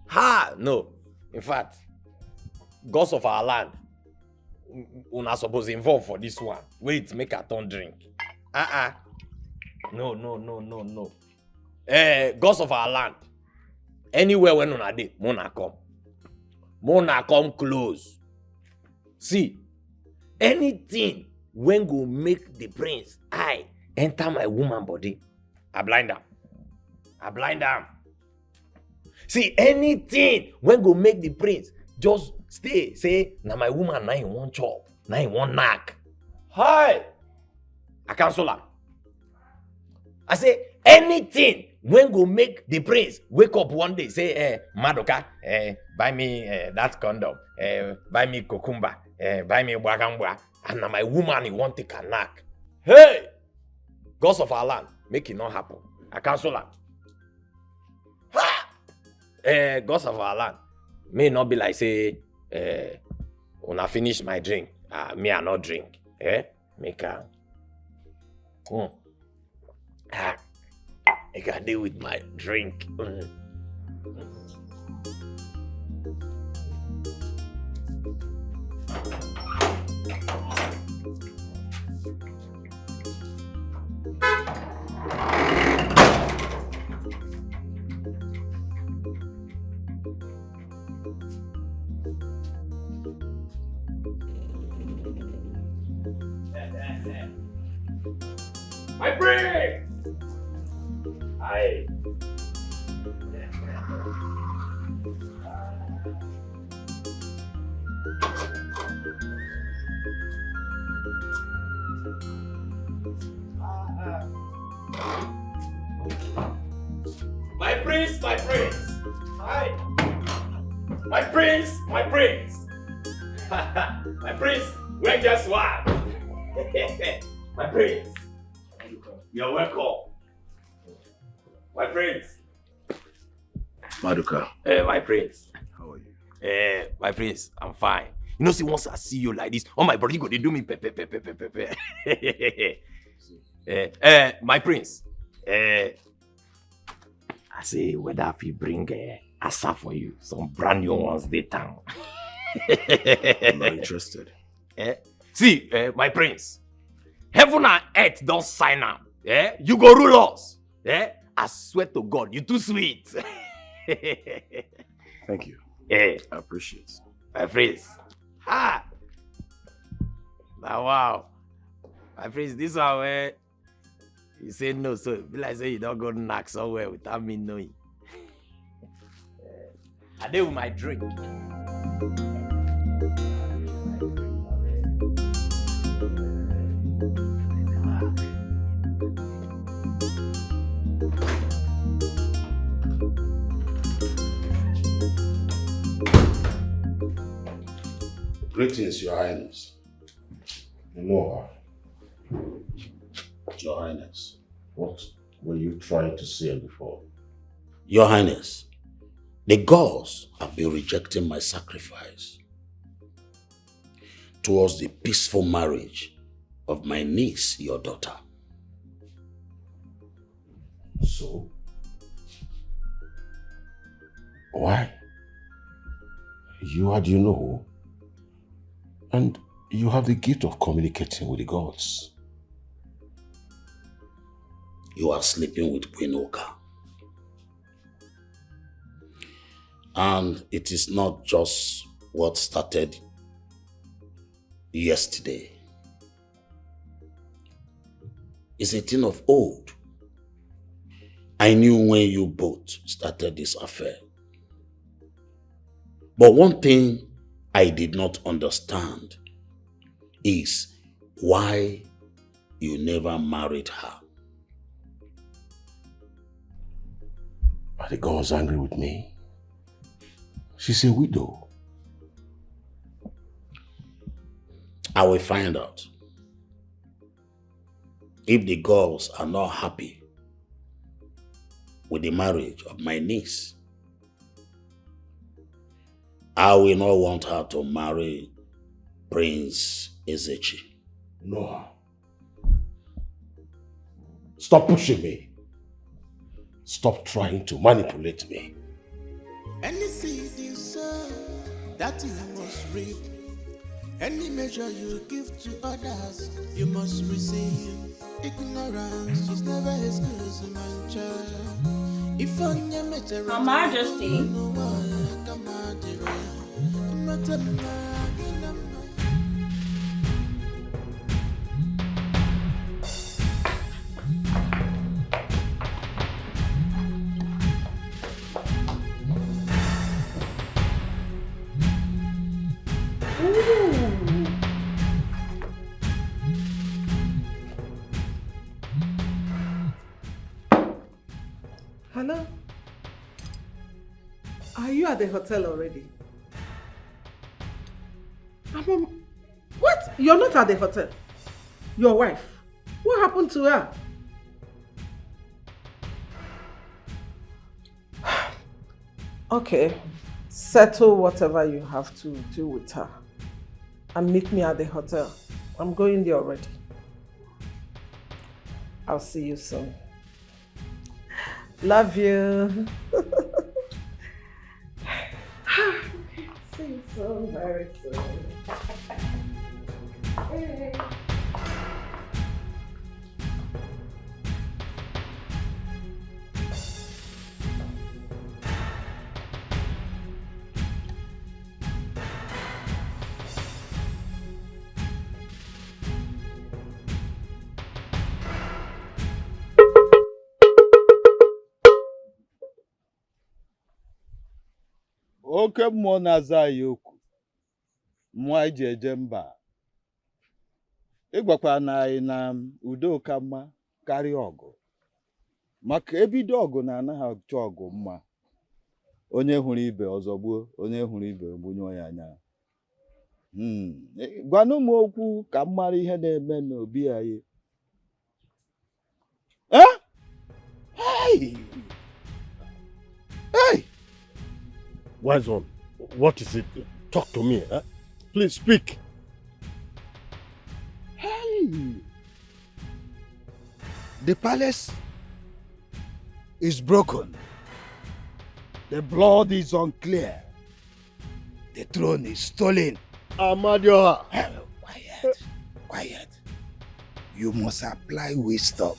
Ha! No. In fact, gods of our land, una supposed involved for this one. Wait, make a turn drink. No. Gods of our land. Anywhere when una dey, Mona come. Mona come close. See, anything when go make the prince I enter my woman body, I blind am. See, anything when go make the prince just stay, say, na my woman na in one chop, na in one knack. Hi! I cancel am. I say, anything when go make the prince wake up one day, say, Madoka, buy me that condom, buy me cucumber, buy me bagambwa, and na my woman he want take a knack. Hey! Gods of our land, make it not happen. I cancel am. Gods of our land, may not be like say, when I finish my drink, me I not drink. Make a I can deal with my drink. My brain! Aye. My prince! Aye. My prince! My prince, where guess what? My prince. You're welcome. My prince. Maduka. My prince. How are you? My prince, I'm fine. You know, see, once I see you like this, oh my body go, they do me pepe. My prince. I say whether if you bring asa for you, some brand new ones they town. I'm not interested. See, my prince. Heaven and earth don't sign up. You go rule us. I swear to God, you too sweet. Thank you. I appreciate it. My prince. Ha! Now, wow. My prince, this one where you say no, so be like say you don't go knock somewhere without me knowing. I did with my drink. Greetings, Your Highness. More. Your Highness, what were you trying to say before? Your Highness, the gods have been rejecting my sacrifice towards the peaceful marriage of my niece, your daughter. So? Why? You know, and you have the gift of communicating with the gods. You are sleeping with Queen Oka. And it is not just what started yesterday. It's a thing of old. I knew when you both started this affair. But one thing I did not understand is why you never married her. Are the girls angry with me? She's a widow. I will find out. If the girls are not happy with the marriage of my niece, I will not want her to marry Prince Ezechi. No. Stop pushing me. Stop trying to manipulate me. Any seed you sow, that you must reap. Any measure you give to others, you must receive. Ignorance is never excuse, my child. If on your measure, Her Majesty. Hello? Are you at the hotel already? What? You're not at the hotel? Your wife? What happened to her? Okay, settle whatever you have to do with her and meet me at the hotel. I'm going there already. I'll see you soon. Love you. See you soon, very soon. Hey. Oke mmụọ na-aza anyị okwu, mmụọ anyị ji eje mba. Ịgwakwa na anyị na udo ka mma karịa ọgụ. Maka ebido ọgụ na anaghị achọ ọgụ mma. Onye hụrụ ibe ọzọ gbuo, onye hụrụ ibe ogbunyo ya anya. Gwanụ m okwu ka m mara ihe na-eme n'obi anyị. Hey! Hey! Wise one, what is it? Talk to me, huh? Please speak. Hey! The palace is broken. The blood is unclear. The throne is stolen. Amadioha. Quiet. Quiet. You must apply wisdom.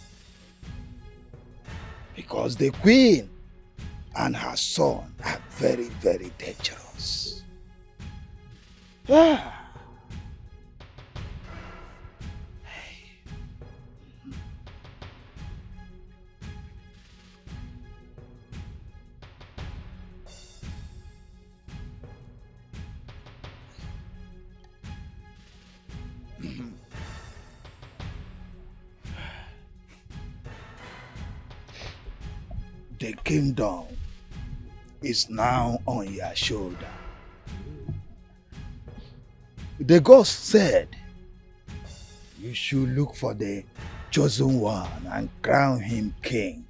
Because the queen and her son are very, very dangerous. The kingdom is now on your shoulder. The ghost said you should look for the chosen one and crown him king.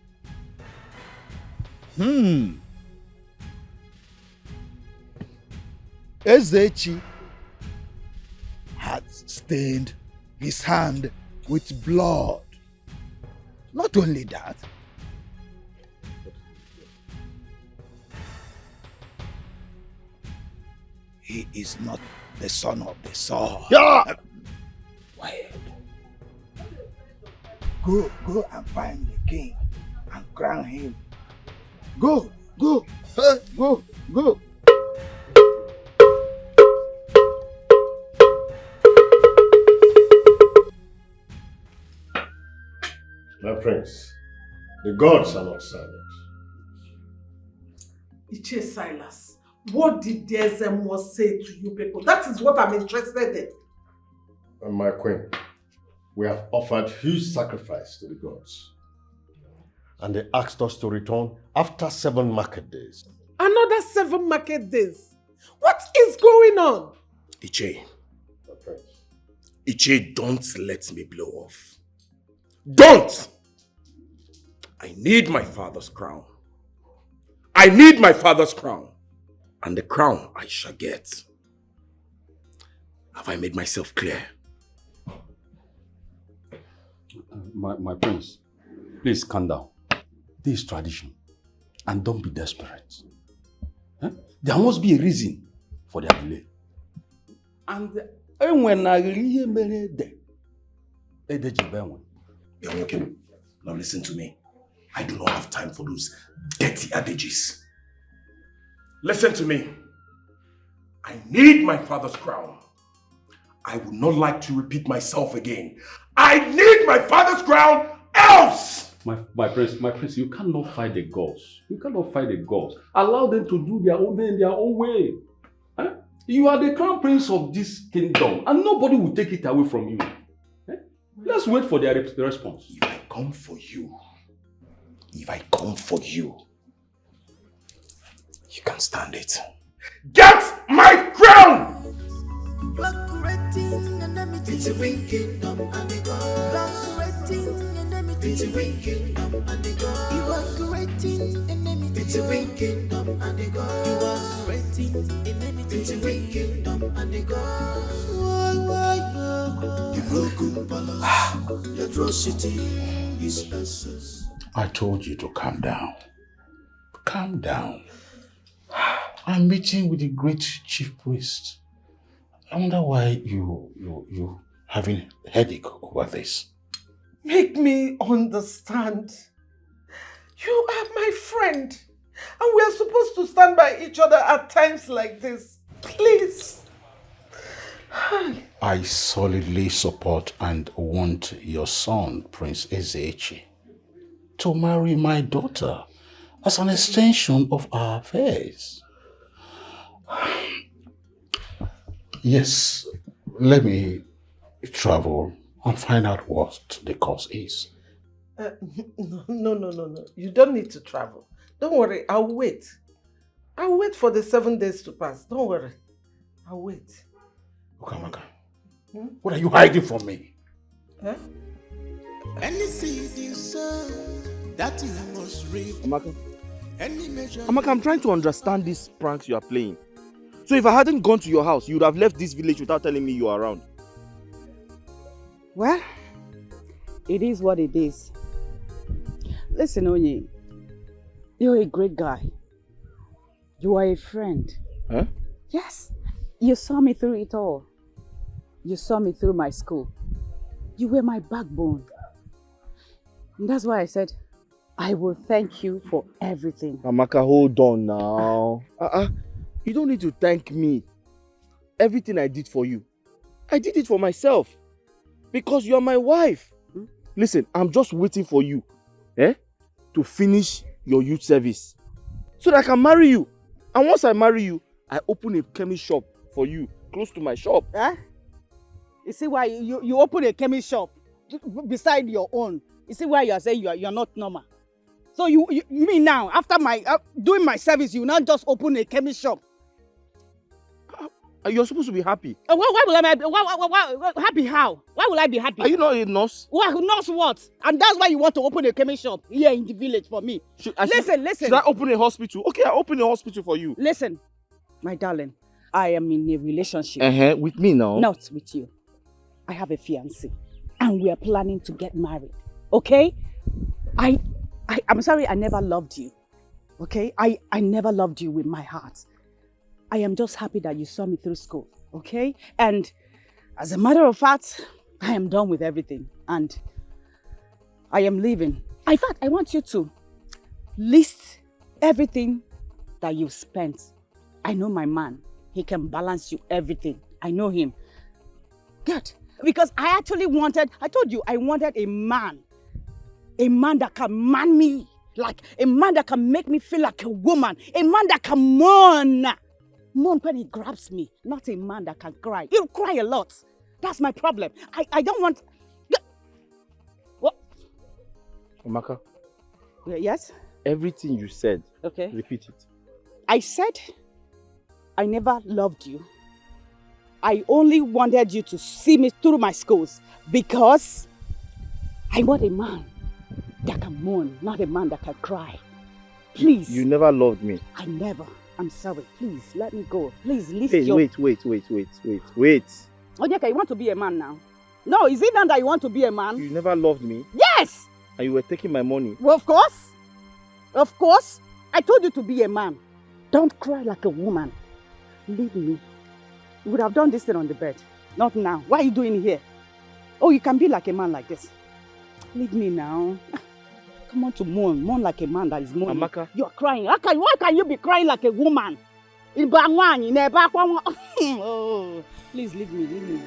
Ezechi had stained his hand with blood. Not only that, he is not the son of the sword. Yeah. Quiet. Go and find the king and crown him. Go. Go. Hey, go. Go. My prince, the gods are not silent. Iche Silas, what did the SMO say to you people? That is what I'm interested in. And my queen, we have offered huge sacrifice to the gods. And they asked us to return after 7 market days. Another 7 market days? What is going on? Iche. Iche, don't let me blow off. Don't! I need my father's crown. I need my father's crown. And the crown I shall get. Have I made myself clear? My prince, please calm down. This is tradition. And don't be desperate. Huh? There must be a reason for their delay. And when I really made Now listen to me. I do not have time for those dirty adages. Listen to me. I need my father's crown. I would not like to repeat myself again. I need my father's crown, else! My prince, you cannot fight the gods. You cannot fight the gods. Allow them to do their own thing in their own way. Huh? You are the crown prince of this kingdom, and nobody will take it away from you. Huh? Let's wait for their response. If I come for you, you can stand it. Get my crown! It's a ring kingdom and the God. Creating enmity. It's a ring kingdom and the God. You are creating enmity. It's a ring kingdom and the God. You are creating enmity. It's a ring kingdom and the God. Why? The broken palace. The atrocity is essence. I told you to calm down. Calm down. I'm meeting with the great chief priest. I wonder why you having headache over this. Make me understand. You are my friend. And we are supposed to stand by each other at times like this. Please. I solidly support and want your son, Prince Ezechi, to marry my daughter as an extension of our affairs. Yes, let me travel and find out what the cause is. No. You don't need to travel. Don't worry, I'll wait. I'll wait for the 7 days to pass. Don't worry. I'll wait. Ukamaka, what are you hiding from me? Huh? Any seed you sow, that you must reap. Amaka, Any measure. I'm trying to understand these pranks you are playing. So if I hadn't gone to your house, you would have left this village without telling me you are around. Well, it is what it is. Listen, Onye, you're a great guy. You are a friend. Huh? Yes, you saw me through it all. You saw me through my school. You were my backbone. And that's why I said, I will thank you for everything. Amaka, hold on now. You don't need to thank me. Everything I did for you, I did it for myself. Because you're my wife. Listen, I'm just waiting for you to finish your youth service so that I can marry you. And once I marry you, I open a chemist shop for you close to my shop. You see why you open a chemist shop beside your own. You see why you are saying you're not normal. So you mean now, after doing my service, you now just open a chemist shop? You're supposed to be happy. Why will I be happy? How? Why will I be happy? Are you not a nurse? Nurse what? And that's why you want to open a chemist shop here in the village for me. Listen. Should I open a hospital? Okay, I'll open a hospital for you. Listen, my darling, I am in a relationship. With me now? Not with you. I have a fiancé and we are planning to get married. Okay? I'm sorry I never loved you. Okay? I never loved you with my heart. I am just happy that you saw me through school. Okay? And as a matter of fact, I am done with everything. And I am leaving. In fact, I want you to list everything that you've spent, I know my man. He can balance you everything. I know him. Good. Because I actually wanted, I told you, I wanted a man. A man that can man me. Like a man that can make me feel like a woman. A man that can mourn. Mourn when he grabs me. Not a man that can cry. He'll cry a lot. That's my problem. I don't want... What? Amaka. Yes? Everything you said, okay. Repeat it. I said I never loved you. I only wanted you to see me through my schools because I want a man that can mourn, not a man that can cry. Please. You never loved me. I never. I'm sorry. Please, let me go. Please, list Hey, your... wait. Onyeka, you want to be a man now? No, is it not that you want to be a man? You never loved me. Yes! And you were taking my money. Well, of course. Of course. I told you to be a man. Don't cry like a woman. Leave me. You would have done this thing on the bed. Not now. What are you doing here? Oh, you can be like a man like this. Leave me now. Come on to mourn. Mourn like a man that is mourning. Amaka. You are crying. Why can you be crying like a woman? Oh, please leave me. Leave me.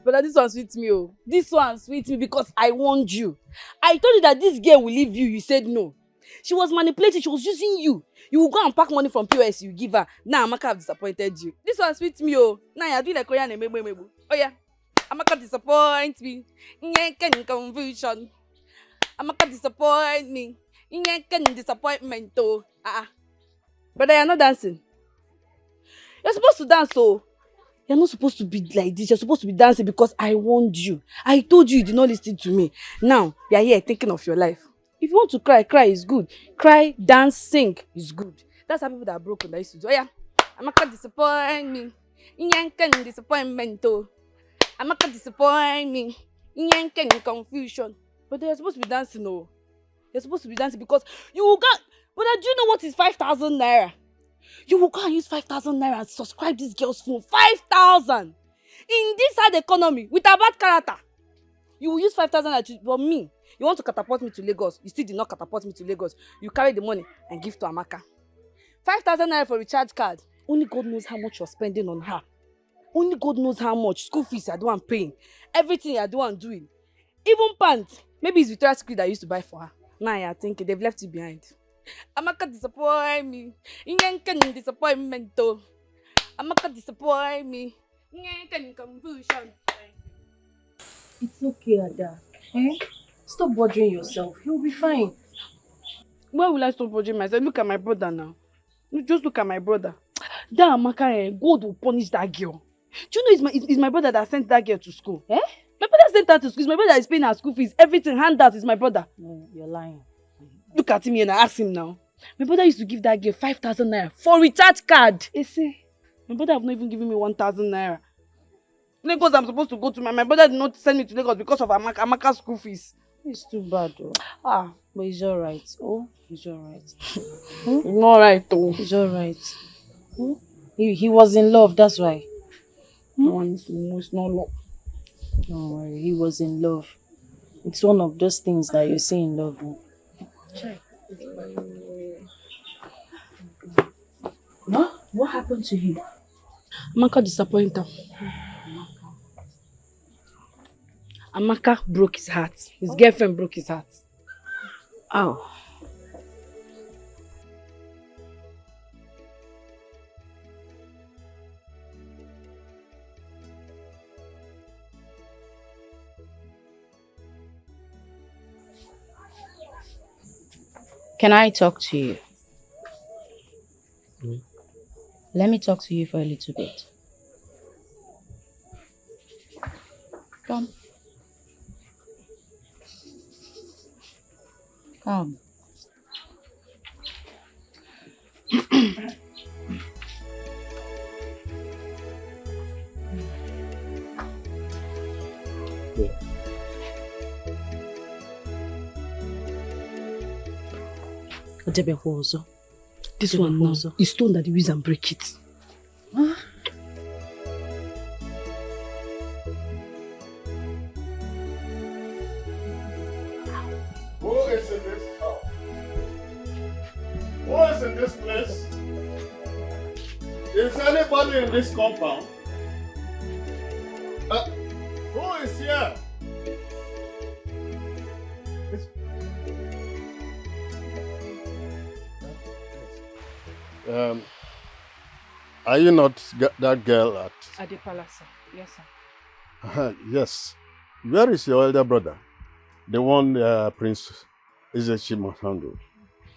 But this one sweets me, oh. This one sweets me because I warned you. I told you that this girl will leave you. You said no. She was manipulating. She was using you. You will go and pack money from POS. You give her. Now Amaka have disappointed you. This one sweets me, oh. Now you're doing like Korean and mebu. Oh yeah. Amaka disappoint me. Confusion. Amaka disappoint me. Disappointment, oh. But I am not dancing. You're supposed to dance, oh. You're not supposed to be like this. You're supposed to be dancing because I warned you. I told you did not listen to me. Now, you're here thinking of your life. If you want to cry, cry is good. Cry, dance, sing is good. That's how people that are broken that used to do. Oh yeah, Amaka disappoint me. Disappointment. Amaka disappoint me. Confusion. But they're supposed to be dancing, oh. You're supposed to be dancing because you will go. But do you know what is 5,000 naira? You will go and use 5,000 naira and subscribe this girl's phone. 5,000! In this hard economy, with a bad character. You will use 5,000 naira, but me, you want to catapult me to Lagos. You still did not catapult me to Lagos. You carry the money and give to Amaka. 5,000 naira for recharge card. Only God knows how much you're spending on her. Only God knows how much. School fees you're the one paying. Everything you're the one doing. Even pants. Maybe it's Victoria's Secret that I used to buy for her. Now you're thinking they've left you behind. Amaka disappoint me. Disappointment. Amaka disappoint me. Confusion. It's okay, Ada. Stop bothering yourself. You'll be fine. Why will I stop bothering myself? Look at my brother now. Just look at my brother. That Amaka, God will punish that girl. Do you know it's my brother that sent that girl to school? My brother sent her to school. It's my brother that is paying her school fees. Everything, handouts, is my brother. No, you're lying. Look at him here and ask him now. My brother used to give that girl 5,000 naira for recharge card. You see? My brother have not even given me 1,000 naira. Lagos I'm supposed to go to. My brother did not send me to Lagos because of Amaka's school fees. It's too bad though. But he's alright. Oh, he's alright. It's not alright though. He's alright. He was in love, that's why. No, it's not love. Don't worry, he was in love. It's one of those things that you see in love. What happened to him? Amaka disappointed him. Amaka broke his heart. His girlfriend broke his heart. Oh. Can I talk to you? Let me talk to you for a little bit. Come. Come. This one now is stone that they use and break it. Huh? Is anybody in this compound? Who is here? Are you not that girl at... At the palace, sir. Yes, sir. Yes. Where is your elder brother? The one Prince Izechima handled.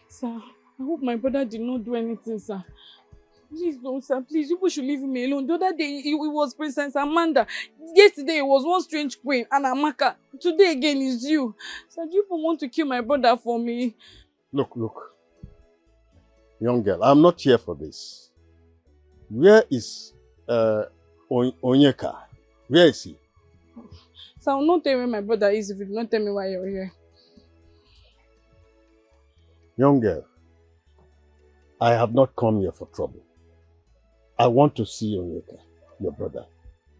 Sir, I hope my brother did not do anything, sir. Please don't, sir. Please, you people should leave me alone. The other day, it was Princess Amanda. Yesterday, it was one strange queen, and Amaka. Today again is you. Sir, do you people want to kill my brother for me? Look. Young girl, I'm not here for this. Where is Onyeka? Where is he? Sir, I will not tell you where my brother is if you do not tell me why you're here. Young girl, I have not come here for trouble. I want to see Onyeka, your brother.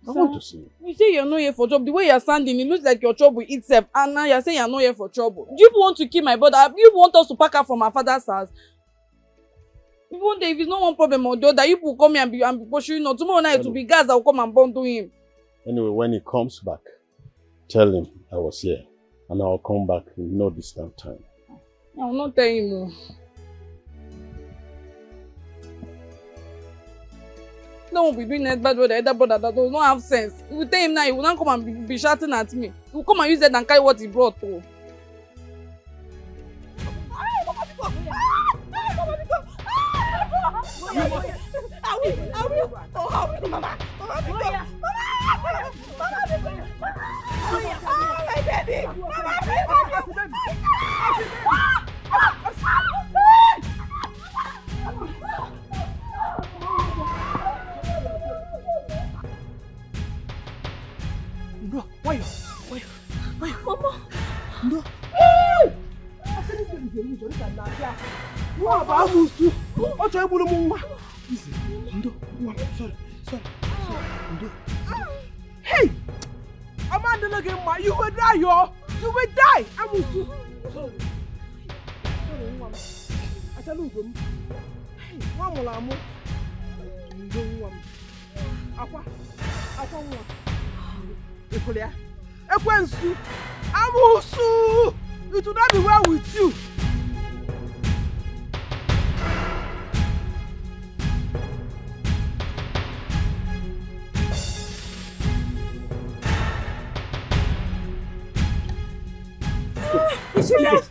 I want to see him. You say you're not here for trouble. The way you're standing, it looks like your trouble itself. And now you're saying you're not here for trouble. Do you want to kill my brother? Do you want us to pack her from our father's house? Even if it's not one problem or the other, you will come here and be pursuing. No, tomorrow night it will be guys that will come and bundle him. Anyway, when he comes back, tell him I was here. And I'll come back in no distant time. I will not tell him. No. No one will be doing that bad with the other brother that does not have sense. You will tell him now, he will not come and be shouting at me. He will come and use it and carry what he brought to. Bro, why? Mama. No. Hey! Amanda, you will die, yo! You will die! I'm sorry. I tell you, hey, one more amo. Aqua. Ekolia. Ekwensu. Amusu. It will not be well with you. Yes.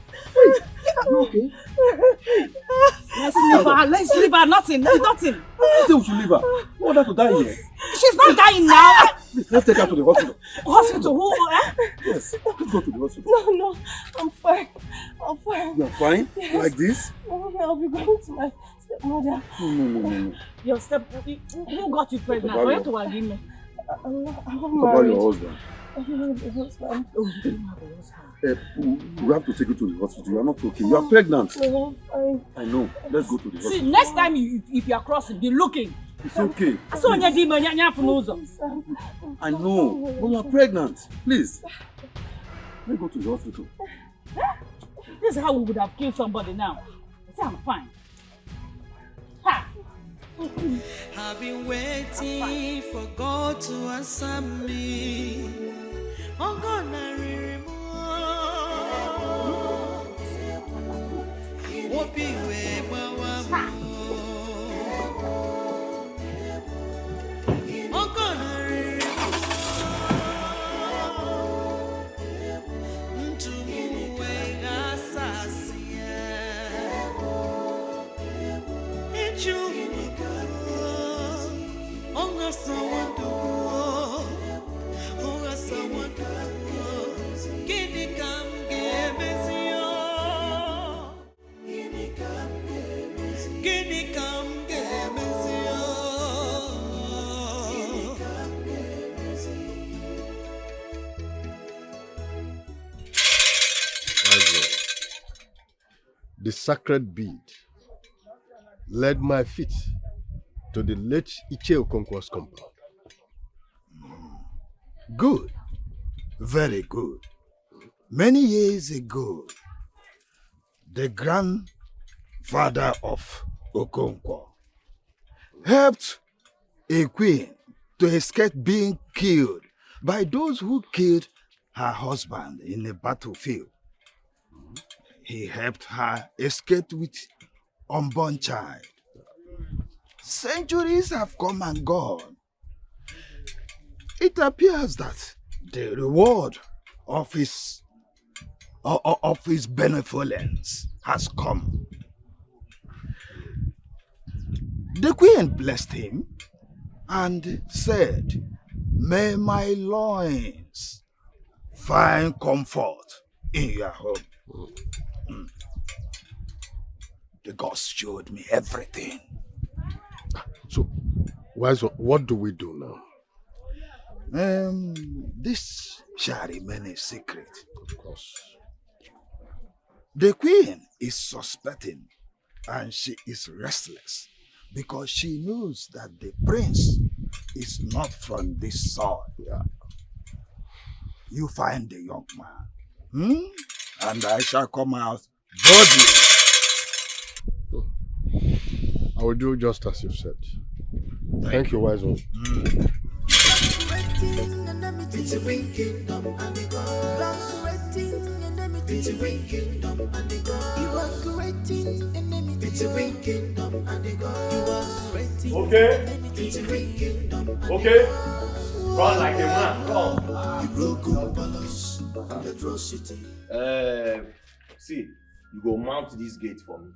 Okay. Let's leave her. Nothing. You say we should leave her. We want her to die here. She's not dying now. Let's take her to the hospital. Hospital? Who? Yes. Let's go to the hospital. No. I'm fine. You're fine? Yes. Like this? I'll be going to my stepmother. No. Your who got you pregnant? About Why your- to agree me? I'm What married. about your husband? I don't have a husband. Oh, you don't have a husband. We have to take you to the hospital. You are not okay. You are pregnant. No, I'm fine. I know. Let's go to the See, hospital. next time if you are crossing, be looking. It's okay. So when you do I know. But you are pregnant. Please. Let's go to the hospital. This is how we would have killed somebody now. See, I'm fine. Ha! I've been waiting for God to answer me. Oh God, I remember. What be where oh God, I remember. To move away, The sacred bead led my feet to the late Iche Okonkwo's compound. Good. Very good. Many years ago, the grandfather of Okonkwo helped a queen to escape being killed by those who killed her husband in a battlefield. He helped her escape with unborn child. Centuries have come and gone. It appears that the reward of his benevolence has come. The queen blessed him and said, "May my loins find comfort in your home." The gods showed me everything. So, Wise One, what do we do now? This shall remain a secret. Of course. The queen is suspecting and she is restless because she knows that the prince is not from this soil. Yeah. You find the young man, and I shall come out boldly. I will do just as you've said. Thank you, Wise One. Okay. Run like a man. Run. See, you go mount this gate for me.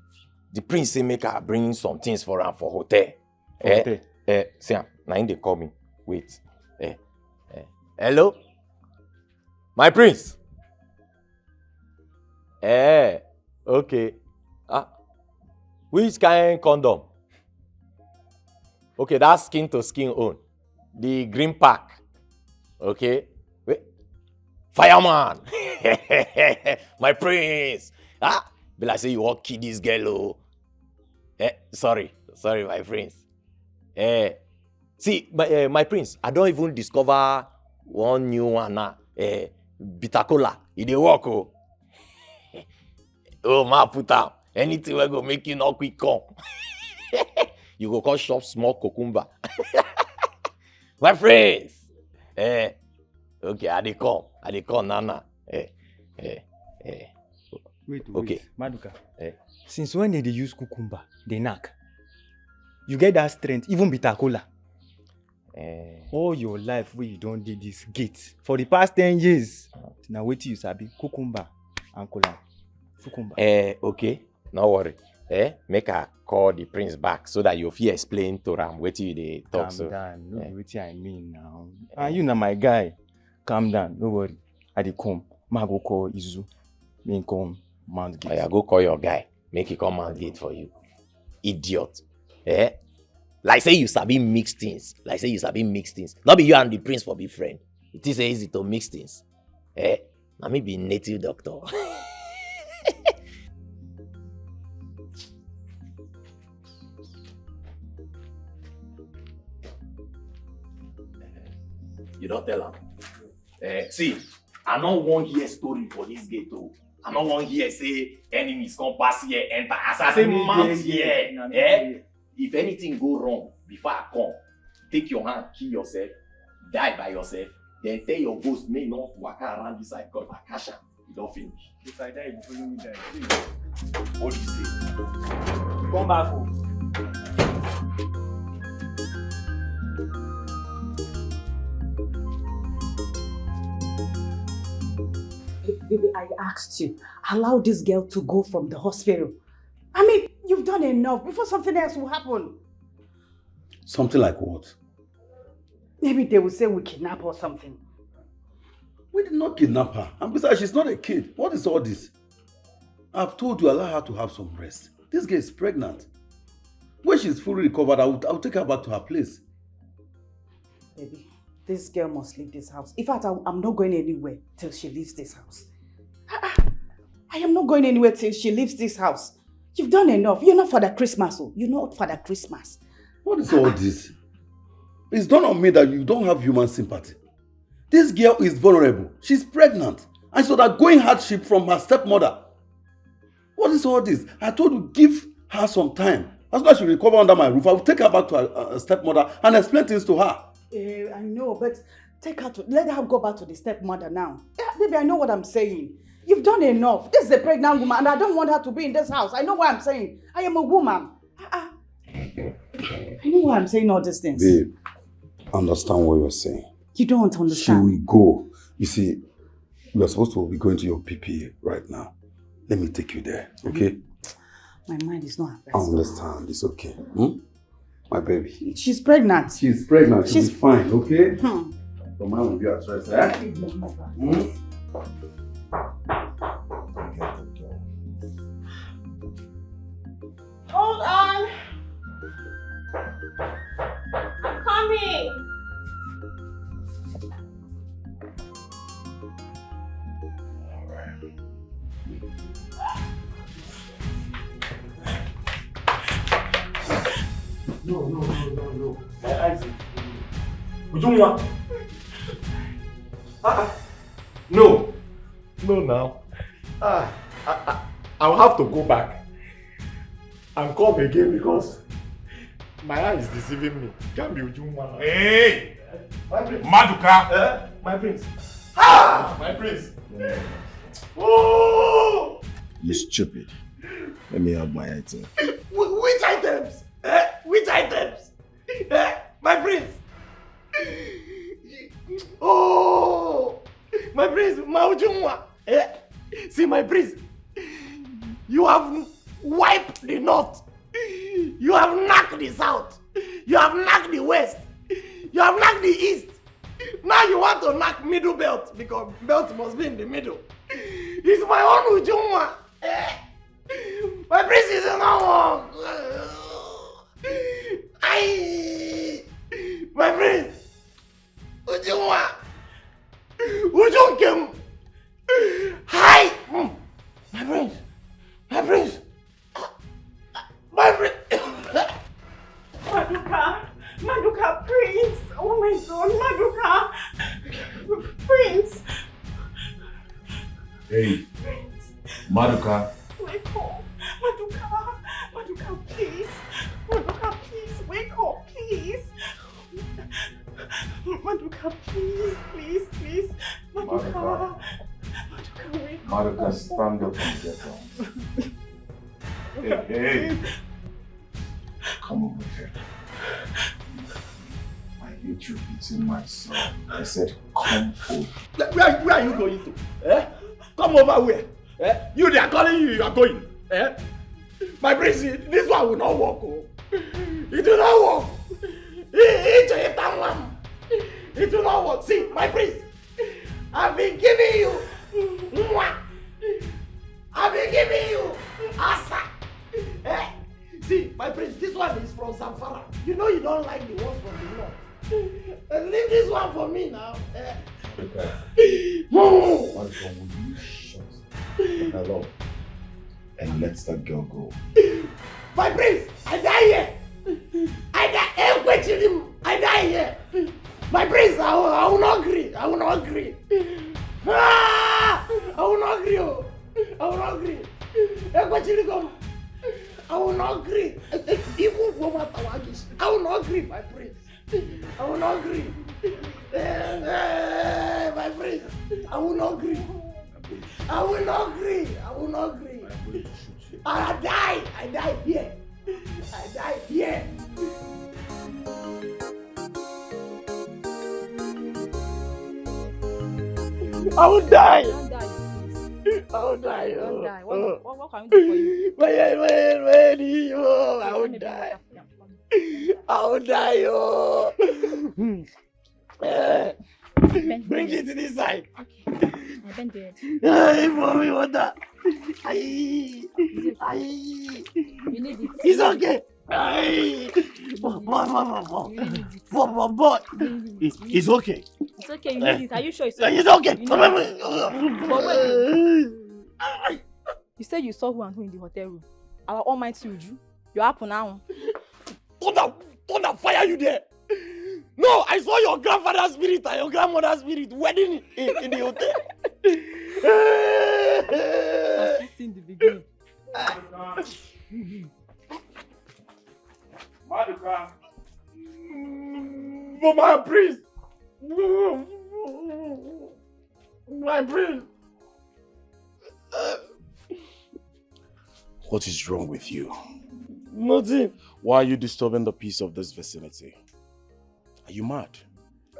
The prince say make her bring some things for him for hotel. See, now they call me. Wait. Hello? My prince? Okay. Which kind condom? Okay, that's skin to skin own. The green pack. Okay. Wait. Fireman! My prince! Be like say you want kill this girl, sorry, my prince. See, my prince, I don't even discover one new one now. Bitter cola, it dey work, oh. Oh, ma put am. Anything will go make you not quick come. You go come shop small cucumber. My prince. Okay, I dey come, Nana. Wait, okay. Maduka. Since when did they use cucumber? They knack. You get that strength, even bitter cola. All your life where you don't do this gate. For the past 10 years. Now wait till you sabi cucumber and cola. Cucumber. Okay. No worry. Make her call the prince back so that you fit explain to him what you dey talk. Calm down. No be wetin I mean now. And you na my guy. Calm down. No worry. I dey come. Ma go call Izu. Me come mount gate. I go call your guy. Make he come mount gate for you. Idiot. Like say you sabi mix things. Not be you and the prince for be friend. It is easy to mix things. Na me be native doctor. You don't tell him. See, I don't want hear story for this gate. Oh. I don't want hear say enemies come pass here, enter. As I say mount here. If anything go wrong before I come, take your hand, kill yourself, die by yourself, then tell your ghost may not walk around this side because if I cash am, you don't finish. If I die, you follow me die. What do you say? Come back home. Baby, I asked you, allow this girl to go from the hospital. I mean, you've done enough before something else will happen. Something like what? Maybe they will say we kidnap her or something. We did not kidnap her. And besides, she's not a kid. What is all this? I've told you, allow her to have some rest. This girl is pregnant. When she's fully recovered, I'll take her back to her place. Baby, this girl must leave this house. In fact, I'm not going anywhere till she leaves this house. I am not going anywhere till she leaves this house. You've done enough. You're not Father Christmas. You're not Father Christmas. What is all this? It's done on me that you don't have human sympathy. This girl is vulnerable. She's pregnant. And she's undergoing hardship from her stepmother. What is all this? I told you, give her some time. As soon as she recover under my roof, I will take her back to her stepmother and explain things to her. I know, but let her go back to the stepmother now. Yeah, baby, I know what I'm saying. You've done enough. This is a pregnant woman and I don't want her to be in this house. I know what I'm saying. I am a woman. I know why I'm saying all these things. Babe, understand what you're saying. You don't understand. She will go. You see, we are supposed to be going to your PPA right now. Let me take you there, okay? My mind is not I understand. It's okay. My baby. She's pregnant. She's pregnant. She'll be fine, okay? Hmm. Your mind will be at rest, eh? Hold on. I'm coming. No. My eyes. Ujungwa. No. No now. I'll have to go back and come again because my eye is deceiving me. Can't be Ujungwa. Hey! My prince. Maduka! My prince. My prince. Oh! You stupid. Let me have my item. Which items? Which items? My prince. Oh! My prince, Maujumwa. See, my prince. You have wiped the north. You have knocked the south. You have knocked the west. You have knocked the east. Now you want to knock middle belt because belt must be in the middle. It's my own Ujumwa. My prince is not one. My prince. Ujumwa. Ujunkem. Hi. My prince. My prince. My prince. Maduka, Prince. Oh my God, Maduka. Prince. Hey, Maduka. Wake up. Maduka, please. Maduka, please. Wake up, please. Maduka, please. Maduka, wake up. Maduka, stand up and get down. Hey. Come over here. I hate you beating my son. I said, come over. Where are you going to? Come over where? You, they are calling you are going. My prince, this one will not work. Oh. It will not work. It will not work. See, my prince, I've been giving you. I've been giving you Asa. See, my prince, this one is from Zamfara. You know you don't like the ones from the north. Leave this one for me now. Okay. Will you shut hello and let that girl go? My prince, I die here. I die here. My prince, I will not agree. I will not agree. I will not agree. I will not agree. I will not agree. Even for what I will not agree, my prince. I will not agree. My prince, I will not agree. I will not agree. I will not agree. I die here. I die here. I will die. I will die. Don't die. What can we do for you? I will die. I will die. Bring it to this side. I've been dead. For me, water. You need it. It's okay. It's okay. It's okay, you need it. Are you sure it's okay? It's okay. But wait. You said you saw who and who in the hotel room. Our almighty Uju. You're up now. Thunder fire you there. No, I saw your grandfather's spirit and your grandmother's spirit wedding in the hotel. I've seen the beginning. Maduka. For my priest. My priest. What is wrong with you? Nothing. Why are you disturbing the peace of this vicinity? Are you mad?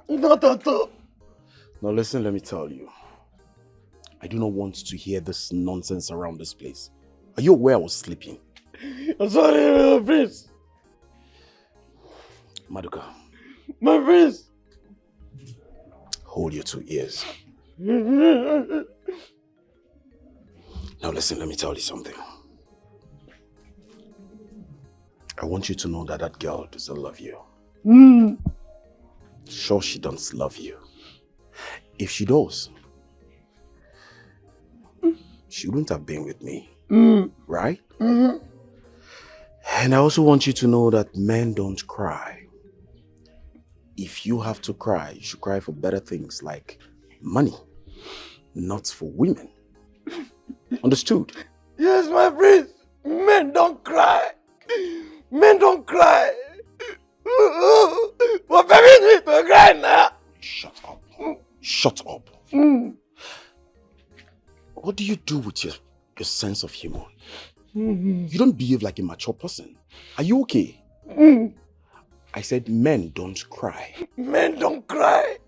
Not at all. Now listen, let me tell you. I do not want to hear this nonsense around this place. Are you aware I was sleeping? I'm sorry, priest. Maduka. My priest. Hold your 2 ears. Now listen, let me tell you something. I want you to know that that girl doesn't love you. Sure, she doesn't love you. If she does, she wouldn't have been with me. Right? And I also want you to know that men don't cry. If you have to cry, you should cry for better things like money, not for women. Understood? Yes, my priest. Men don't cry. Men don't cry. But baby need to cry now. Shut up. Shut up. What do you do with your sense of humor? You don't behave like a mature person. Are you okay? I said men don't cry. Men don't cry.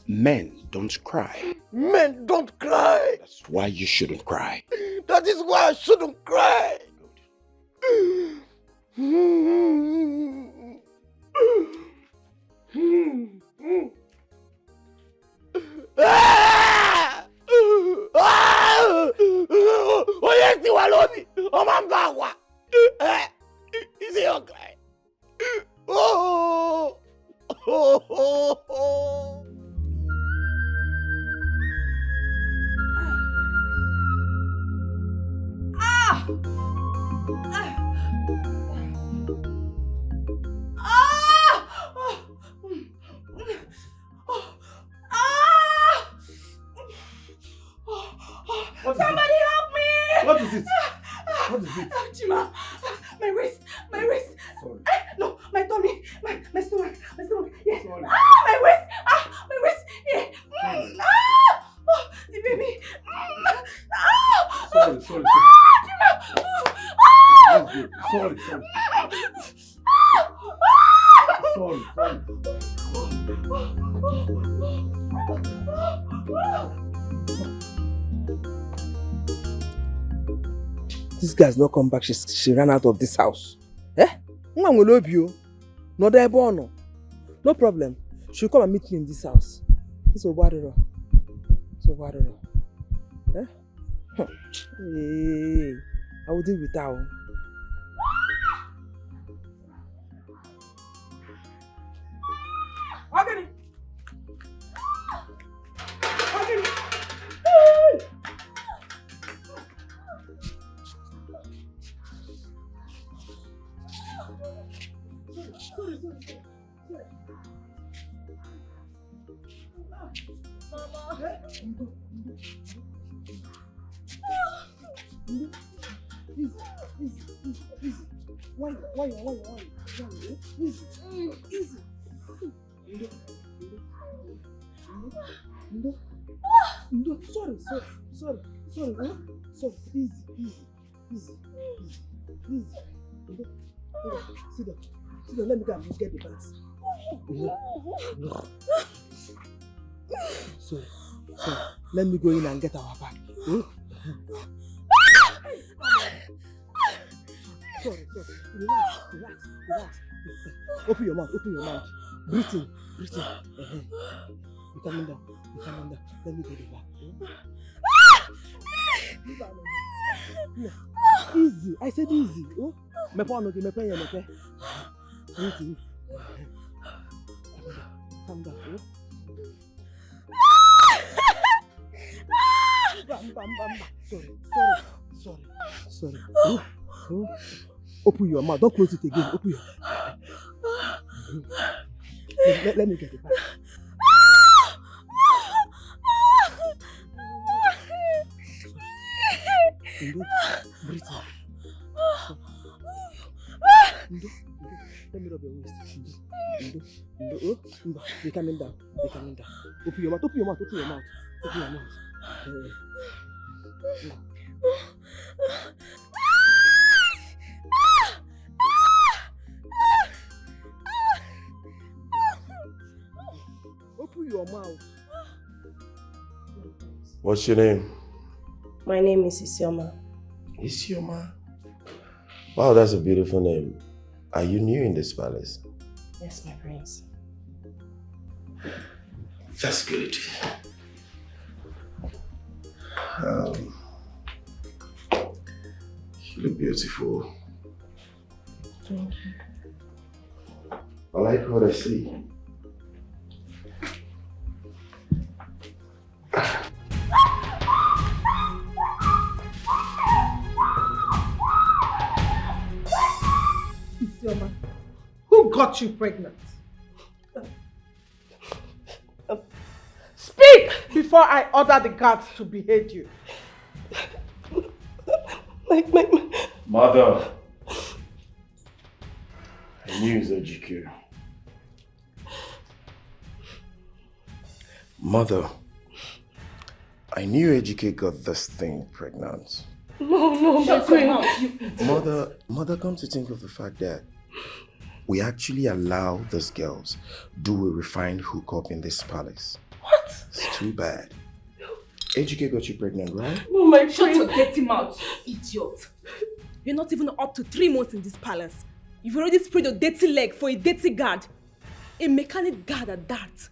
Men don't cry. Men don't cry. That's why you shouldn't cry. That is why I shouldn't cry. Oye, si Walobi, o Mambagua. Is he okay? Oh. Somebody help me! What is it? What is it? Chima, my wrist. Sorry. No, my tummy, my stomach. Yes. Sorry. My wrist. Yeah. The baby. Sorry. Chima. That's good. Sorry. This guy's not come back. She ran out of this house. Nwa nwere obi o. Nọdụ ebe ọ nọ. No problem. She'll come and meet me in this house. It's a warrior. Hey, I will deal with that. Why? Easy. No, sorry. Sorry. Easy. Sit down. Let me go and get the bags. So, let me go in and get our bag. Sorry. Relax. Open your mouth. Breathe in. You're coming down. Let me get the bag. Easy. I said easy. Oh, mepe. Breathe in. Calm down. Sorry. Open your mouth. Don't close it again. Open your let me get it back. Breathe. Let me rub your waist. Be coming down. Be coming down. Open your mouth. Open your mouth. Open your mouth. Open your mouth. Open your mouth. What's your name? My name is Isioma. Isioma? Wow, that's a beautiful name. Are you new in this palace? Yes, my prince. That's good. You look beautiful. Thank you. I like what I see. Isioma, who got you pregnant? Speak before I order the guards to behead you. Mother, I knew it was GQ. Mother, I knew AGK got this thing pregnant. No, my prince. Mother, come to think of the fact that we actually allow these girls do a refined hookup in this palace. What? It's too bad. AGK got you pregnant, right? No, my prince. Shut your dirty mouth, idiot. You're not even up to 3 months in this palace. You've already spread your dirty leg for a dirty guard. A mechanic guard at that.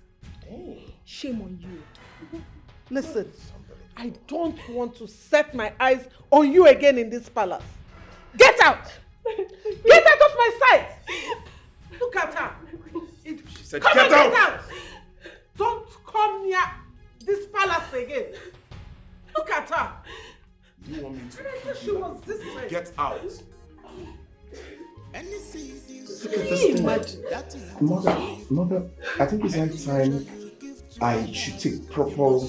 Shame on you. Listen, I don't want to set my eyes on you again in this palace. Get out! Get out of my sight! Look at her. She said, Come get on, out! Don't come near this palace again. Look at her. You want me to She was this way. get out? Look at this thing. Mother, I think it's high time I should take proper...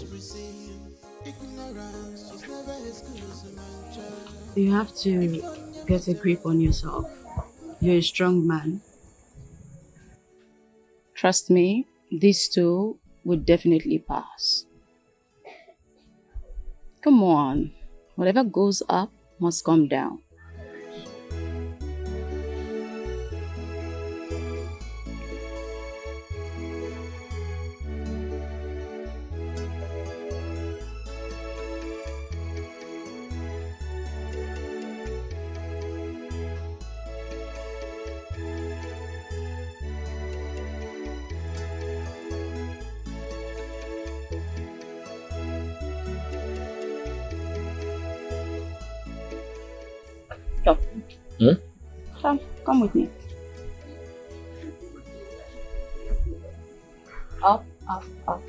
You have to get a grip on yourself. You're a strong man. Trust me, this too would definitely pass. Come on. Whatever goes up must come down. Come with me. Up, up, up.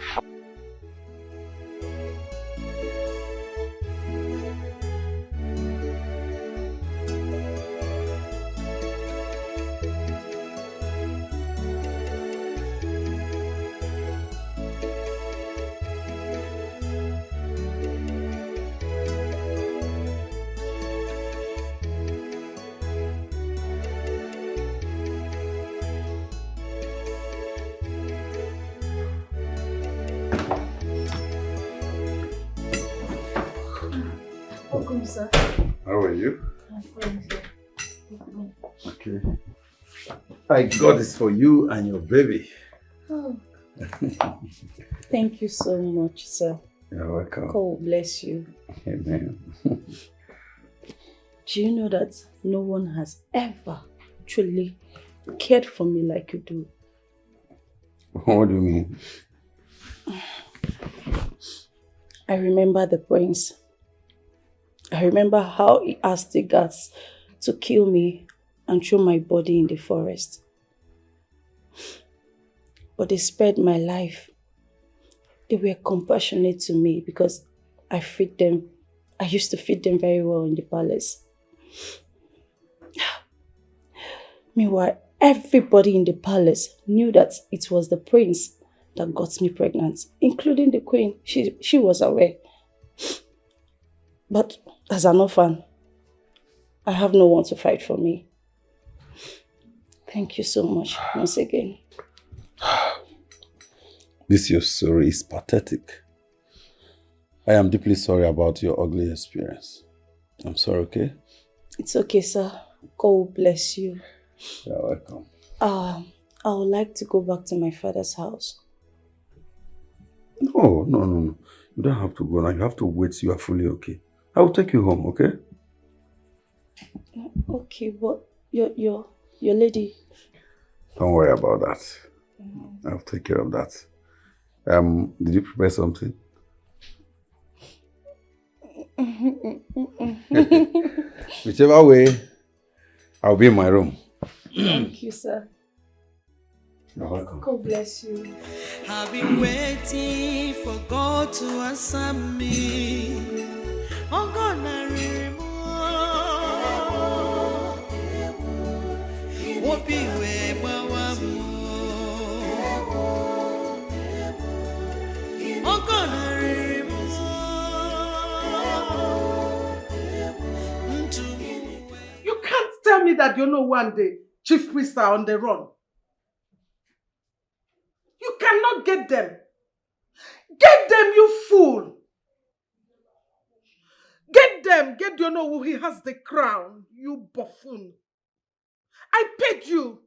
Welcome, sir. How are you? I'm fine, sir. Okay. I got this for you and your baby. Oh, thank you so much, sir. You're welcome. God bless you. Amen. Do you know that no one has ever truly cared for me like you do? What do you mean? I remember the prince. I remember how he asked the guards to kill me and throw my body in the forest. But they spared my life. They were compassionate to me because I feed them. I used to feed them very well in the palace. Meanwhile, everybody in the palace knew that it was the prince that got me pregnant, including the queen. She was aware. But as an orphan, I have no one to fight for me. Thank you so much once again. This your story is pathetic. I am deeply sorry about your ugly experience. I'm sorry, okay? It's okay, sir. God will bless you. You're welcome. I would like to go back to my father's house. No. You don't have to go now. You have to wait till you are fully okay. I will take you home, okay? Okay, but your lady. Don't worry about that. I'll take care of that. Did you prepare something? Whichever way, I'll be in my room. Thank you, sir. You're welcome. God bless you. I've been waiting for God to answer me. Oh God, I remember. What be where oh God, I remember. You can't tell me that you know one day chief priests are on the run. You cannot get them. Get them, you fool. Get them. Get you know who he has the crown, you buffoon. I paid you.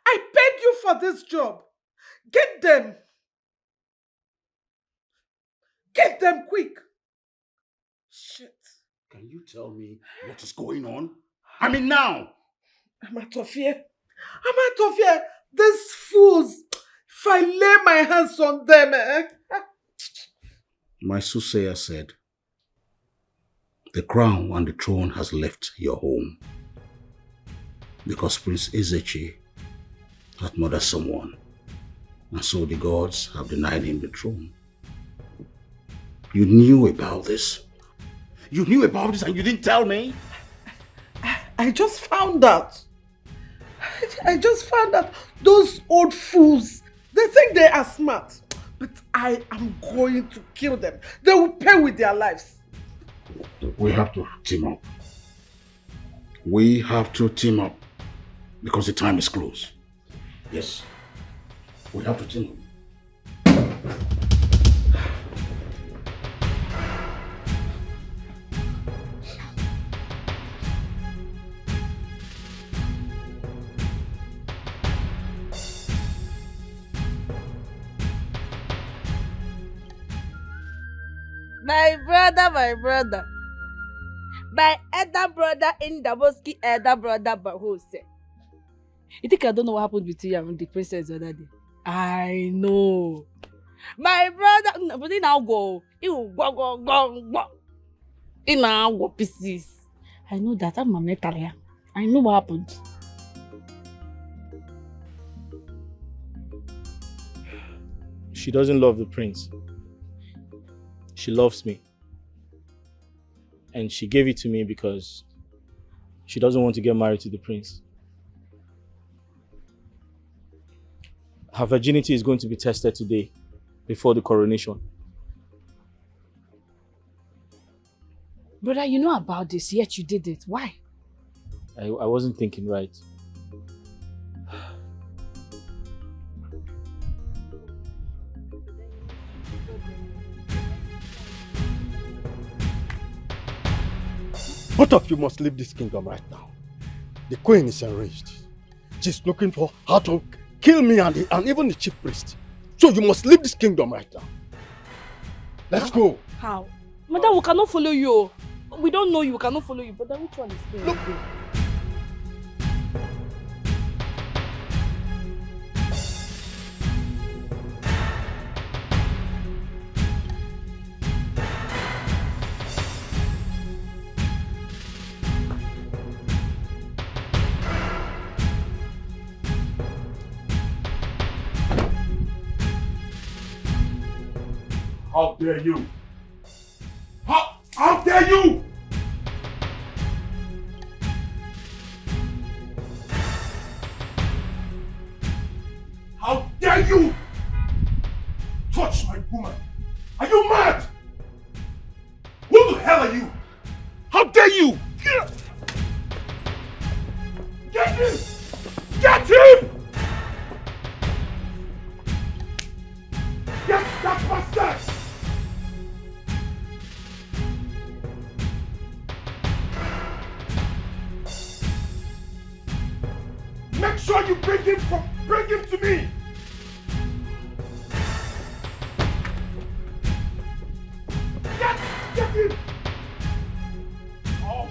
I paid you for this job. Get them. Get them quick. Shit. Can you tell me what is going on? I mean now. I'm out of here. These fools. If I lay my hands on them, My soothsayer said, the crown and the throne has left your home because Prince Ezechi had murdered someone, and so the gods have denied him the throne. You knew about this? You knew about this and you didn't tell me? I just found out. Those old fools, they think they are smart. But I am going to kill them. They will pay with their lives. We have to team up. We have to team up because the time is close. Yes, we have to team up. My brother. My elder brother in Daboski, elder brother Bahose. You think I don't know what happened between you and the princess the other day? I know. My brother, but he now go. He will go. He now go pieces. I know that. I'm a metal. I know what happened. She doesn't love the prince. She loves me. And she gave it to me because she doesn't want to get married to the prince. Her virginity is going to be tested today before the coronation. Brother, you know about this, yet you did it. Why? I wasn't thinking right. Both of you must leave this kingdom right now. The queen is enraged. She's looking for how to kill me and even the chief priest. So you must leave this kingdom right now. Let's go. How? Madam, we cannot follow you. We don't know you, we cannot follow you. But then which one is good? Look. How dare you? How dare you? How dare you touch my woman? Are you mad? Who the hell are you? How dare you? Get him! Get him! Get that bastard! Make sure you bring him to me! Get him! Oh.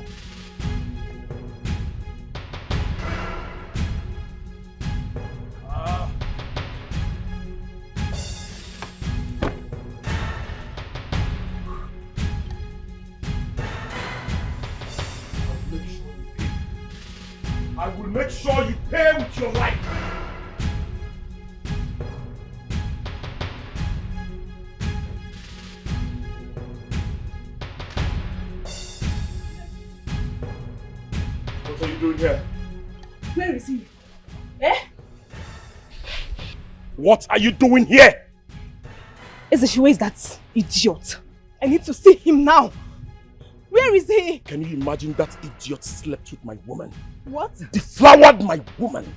I will make sure you pay with your life. What are you doing here? Where is he? Eh? What are you doing here? Ezechi, where is that idiot? I need to see him now. Where is he? Can you imagine that idiot slept with my woman? What? Deflowered my woman.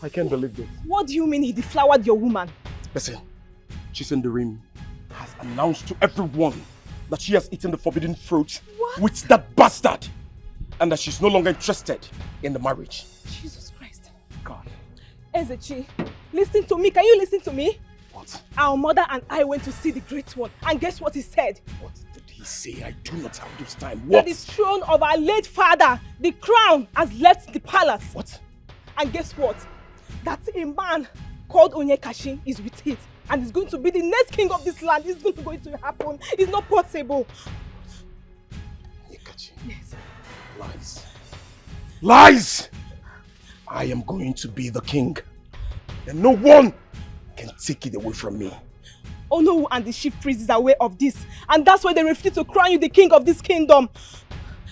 I can't believe this. What do you mean he deflowered your woman? Listen, Chisenderim has announced to everyone that she has eaten the forbidden fruit with that bastard and that she's no longer interested in the marriage. Jesus Christ. God. Ezechi, listen to me. Can you listen to me? What? Our mother and I went to see the great one, and guess what he said? What did he say? I do not have this time. That What? the throne of our late father, the crown, has left the palace. What? And guess what? That a man called Onyekashi is with it and is going to be the next king of this land. It's not going to happen. It's not possible. Onyekashi? Yes. Lies. Lies! I am going to be the king. And no one can take it away from me. Onowu and the chief priests are aware of this. And that's why they refuse to crown you the king of this kingdom.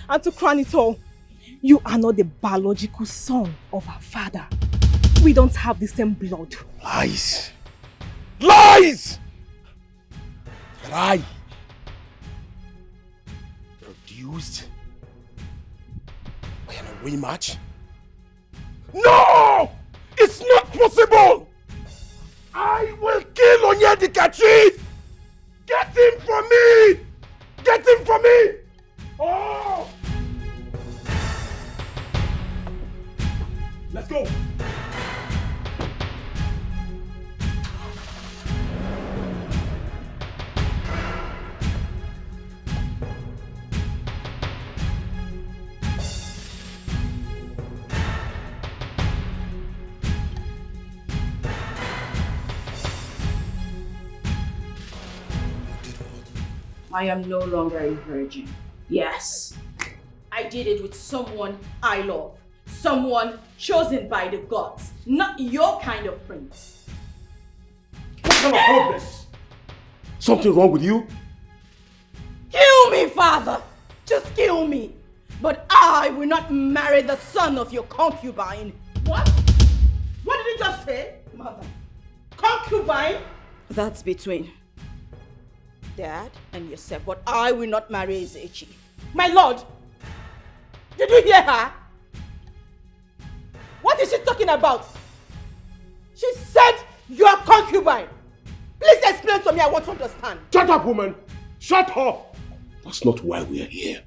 And to crown it all, you are not the biological son of our father. We don't have the same blood. Lies! Lies! That I produced by an away match? No! It's not possible! I will kill Onyedikachi! Get him for me! Get him for me! Oh! Let's go! I am no longer a virgin. Yes, I did it with someone I love. Someone chosen by the gods. Not your kind of prince. What kind of hopeless? Something wrong with you? Kill me, father! Just kill me! But I will not marry the son of your concubine. What? What did you just say? Mother. Concubine? That's between Dad and yourself, but I will not marry Ezechi. My lord! Did you hear her? What is she talking about? She said you are concubine. Please explain to me, I want to understand. Shut up, woman! Shut up! That's not why we are here.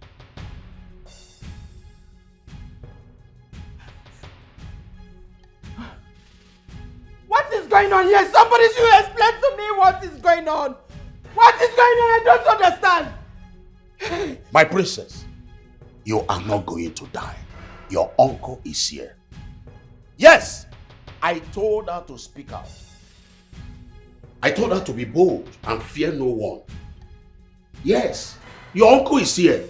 What is going on here? Somebody should explain to me what is going on. What is going on? I don't understand. My princess, you are not going to die. Your uncle is here. Yes, I told her to speak out. I told her to be bold and fear no one. Yes, your uncle is here.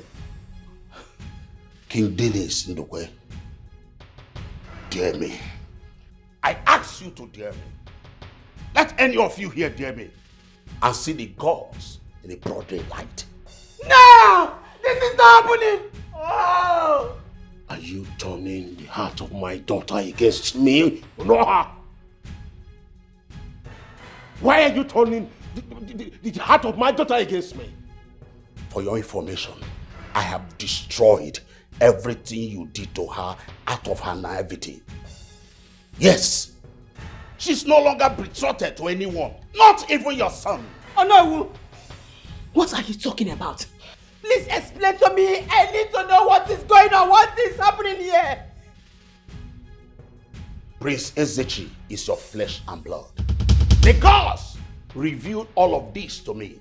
King Dennis Ndokwe, dare me. I ask you to dare me. Let any of you here dare me and see the gods in a broad daylight. No! This is not happening! Oh! Are you turning the heart of my daughter against me? No! Why are you turning the heart of my daughter against me? For your information, I have destroyed everything you did to her out of her naivety. Yes, She's no longer betrothed to anyone, not even your son. Oh no! What are you talking about? Please explain to me. I need to know what is going on. What is happening here? Prince Ezechi is your flesh and blood. The gods revealed all of this to me.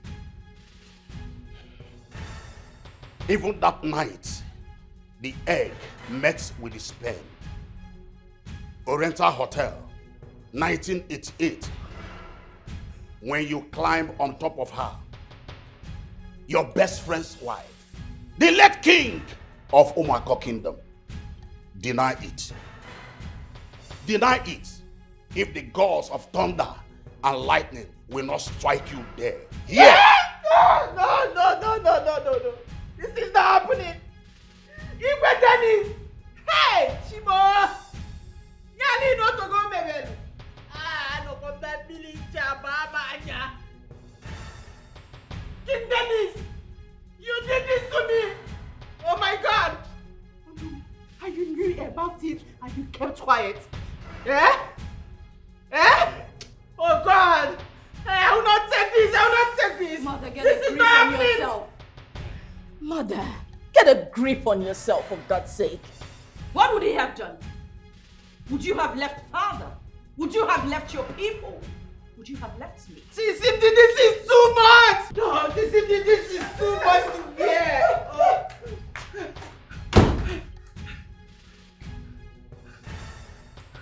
Even that night, the egg met with the sperm. Oriental Hotel, 1988. When you climb on top of her, your best friend's wife, the late king of Omako Kingdom, deny it. Deny it if the gods of thunder and lightning will not strike you there. Yeah! No. This is not happening. Igwe Dennis! Hey, Chimo! Yali no to go baby. No come that Billy Chababa anya. King Dennis! You did this to me! Oh my God! And you knew about it and you kept quiet. Eh? Oh God! I will not take this! Mother, get this a is grip not on happening! yourself. Mother, get a grip on yourself for God's sake. What would he have done? Would you have left father? Would you have left your people? Would you have left me? This is too much! No, this is too much to bear! Oh.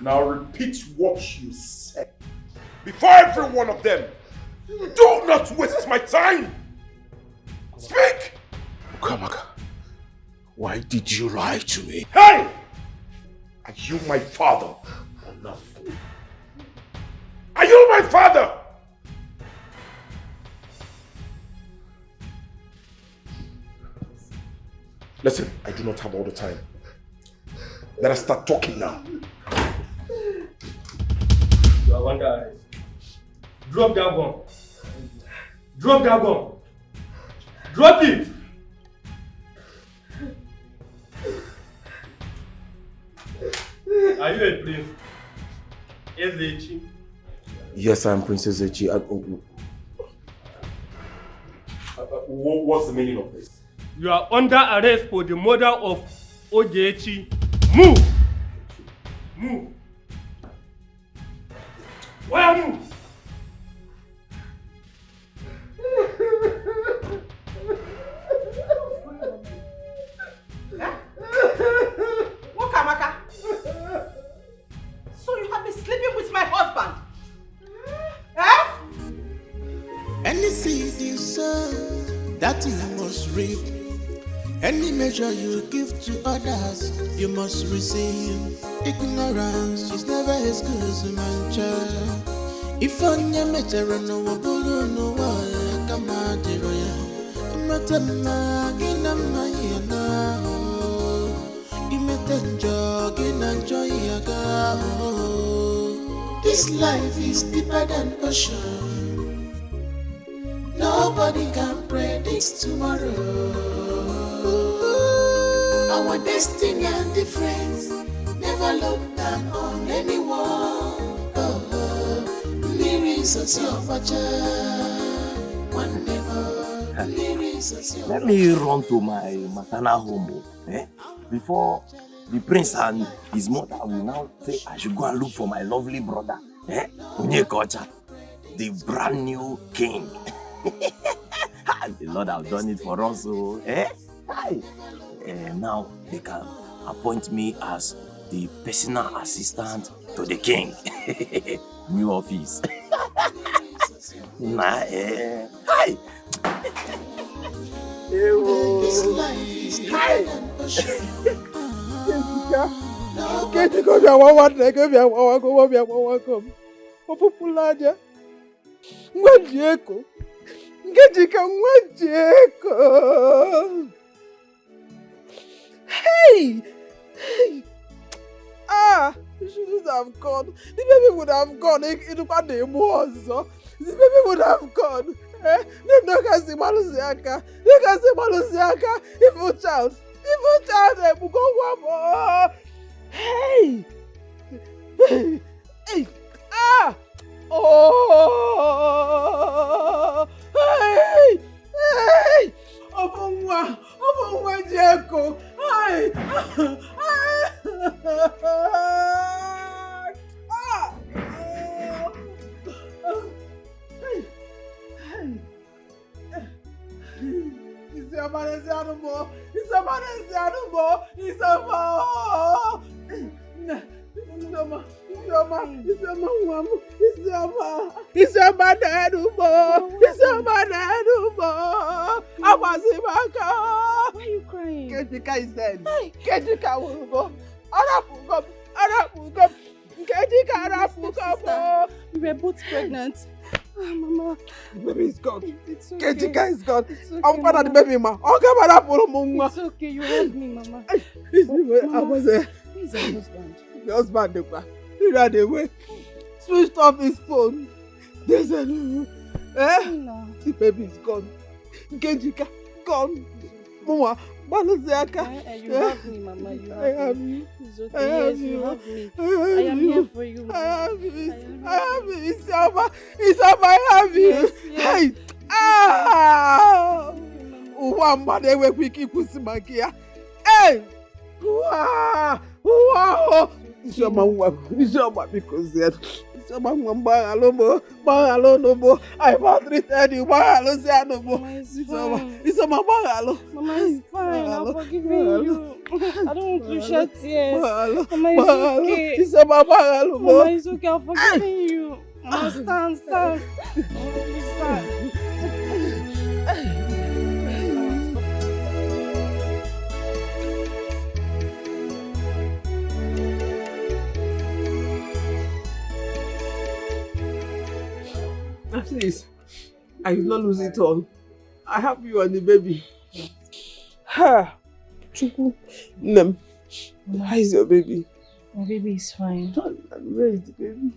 Now repeat what you said. Before every one of them. Do not waste my time! Speak! Ukamaka, why did you lie to me? Hey! Are you my father or not? Are you my father? Listen, I do not have all the time. Let us start talking now. You are wonder. Drop that gun. Drop that gun. Drop it. Are you a prince? Ezechi? Yes, I am Princess Echi. What's the meaning of this? You are under arrest for the murder of Ogechi. Move! Move! Where move? Wakamaka! So you have been sleeping with my husband? Any seed you sow, that you must reap. Any measure you give to others, you must receive. Ignorance is never as good as a man child. If on your measure no one no one come out the royal. Imatama ginama yana. Imatenjo ginanjo yaga. This life is deeper than ocean. Nobody can predict tomorrow. Our destiny and difference. Never look down on anyone. Let me run to my maternal home. Before the prince and his mother will now say I should go and look for my lovely brother. Onyekocha, the brand new king. The Lord have done it for us. So, now they can appoint me as the personal assistant to the king. New office. Hi. This life is hard and Hey! You shouldn't have gone. The baby would have gone. The baby would have gone. Evil child. Go. Hey! Ah! Oh! Hey! Hey! Ofunwa Jeko! Hey! Why are you crying? Kejika is dead. Kejika will go. Arapugo. Kejika Arapugo. We were both pregnant. Mama. The baby is gone. It's okay. Kejika is gone. It's okay, I'm part of the baby, ma. It's okay, you have me, Mama. I was there. Where's your husband? The husband, he ran away. Switched off his phone. They said, No. The baby is gone. Kejika, gone. Mama, Balaziaka. You have me, Mama. You have I have me. you. It's okay. I have Yes, you. you have me. I I have am you. here for you. I have you. I I have you. Isama, I have you. Yes, yes. Hey. Ah! One man, they were quick. Kusimakia. Hey. Wow. Wow. Isama, because that. Isama, Bangalo no more. I maltreated you. Bangalo say no more. Isama, Bangalo. Mama, it's fine. I'm forgiving you. I don't want to shed tears. Mama, Mama, it's okay. Isama, Bangalo. Mama, it's okay. I'm forgiving you. Mama, stand. Mama, please stand. Please, I will not lose it all. I have you and the baby. Ha! Chuku, Nem, how is your baby? My baby is fine. Where is the baby?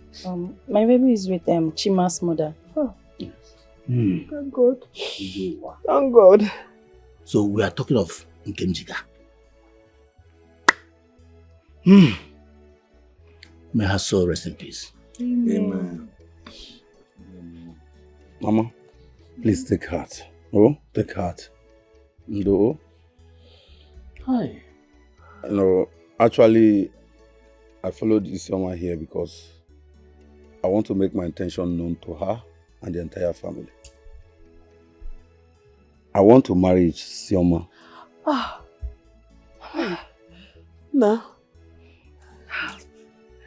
My baby is with Chima's mother. Oh. Thank God. Thank God. So we are talking of Nkemjika. May her soul rest in peace. Amen. Mama, please take heart. Oh, take heart. No. Hi. No, actually, I followed Isioma here because I want to make my intention known to her and the entire family. I want to marry Isioma. Now,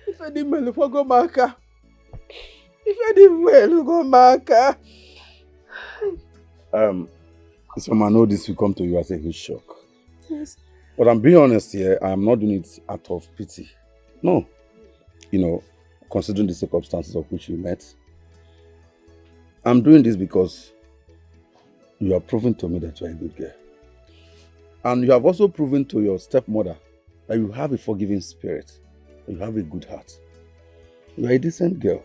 if I didn't well, go marker. If I didn't well, go marker. Isioma, I know this will come to you as a huge shock. Yes. But I'm being honest here, I am not doing it out of pity. No. You know, considering the circumstances of which you met. I'm doing this because you have proven to me that you are a good girl. And you have also proven to your stepmother that you have a forgiving spirit. You have a good heart. You are a decent girl.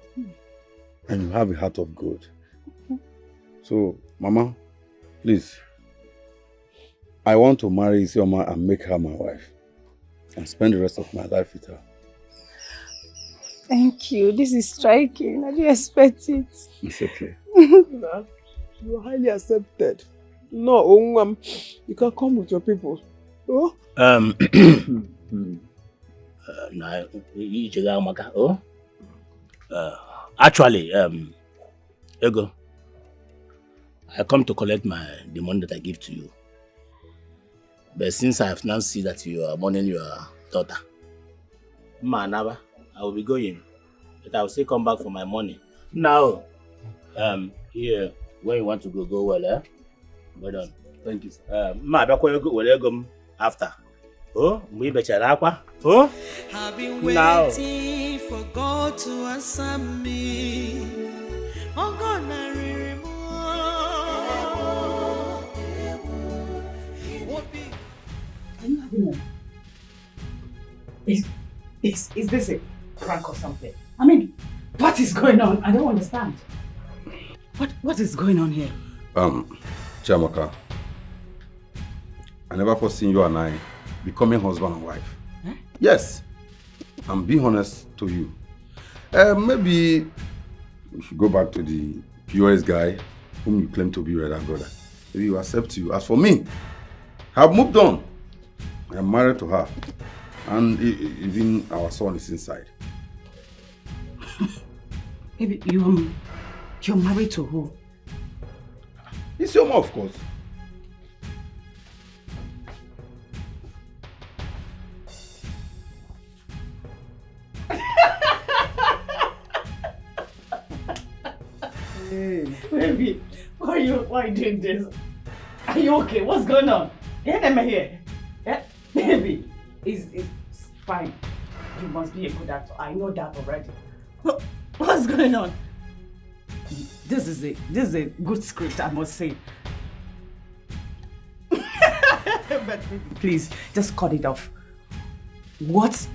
And you have a heart of gold. So, Mama, please, I want to marry Isioma and make her my wife. And spend the rest of my life with her. Thank you. This is striking. I didn't expect it. It's okay. No, you are highly accepted. No, you can come with your people. Oh? Actually, Ego, I come to collect the money that I give to you. But since I have now seen that you are mourning your daughter, I will be going. But I will still come back for my money. Now, here, when you want to go well, eh? Well done. Thank you, sir. After. Oh, we better aqua. Oh, I've been now. waiting for God to answer me. Oh God, I Are you having is this a prank or something? I mean, what is going on? I don't understand. What is going on here? Chiamaka, I never foreseen you and I becoming husband and wife. Eh? Yes, I'm being honest to you. Maybe we should go back to the POS guy whom you claim to be your elder brother. Maybe he will accept you. As for me, I've moved on. I am married to her. And even our son is inside. Maybe you're married to who? It's your mom, of course. Baby, why are you doing this? Are you okay? What's going on? Am I here? Yeah? Baby, it's fine. You must be a good actor. I know that already. What's going on? This is a good script, I must say. But baby, please, just cut it off. What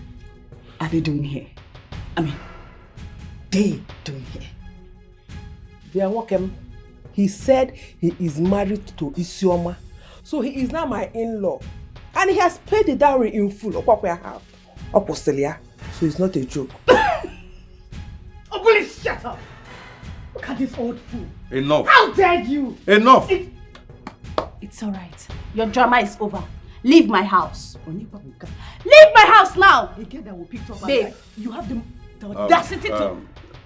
are they doing here? I mean, they doing here? They are welcome. He said he is married to Isioma. So he is now my in-law. And he has paid the dowry in full. So it's not a joke. Oh, please shut up! Look at this old fool. Enough. How dare you? Enough. It's alright. Your drama is over. Leave my house. Leave my house now! Again, that will pick up. Babe, you have the audacity to...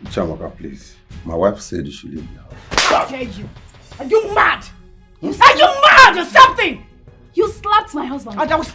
Chamaka, please. My wife said you should leave the house. How dare you? Are you mad? Are you mad or something? You slapped my husband. And I was...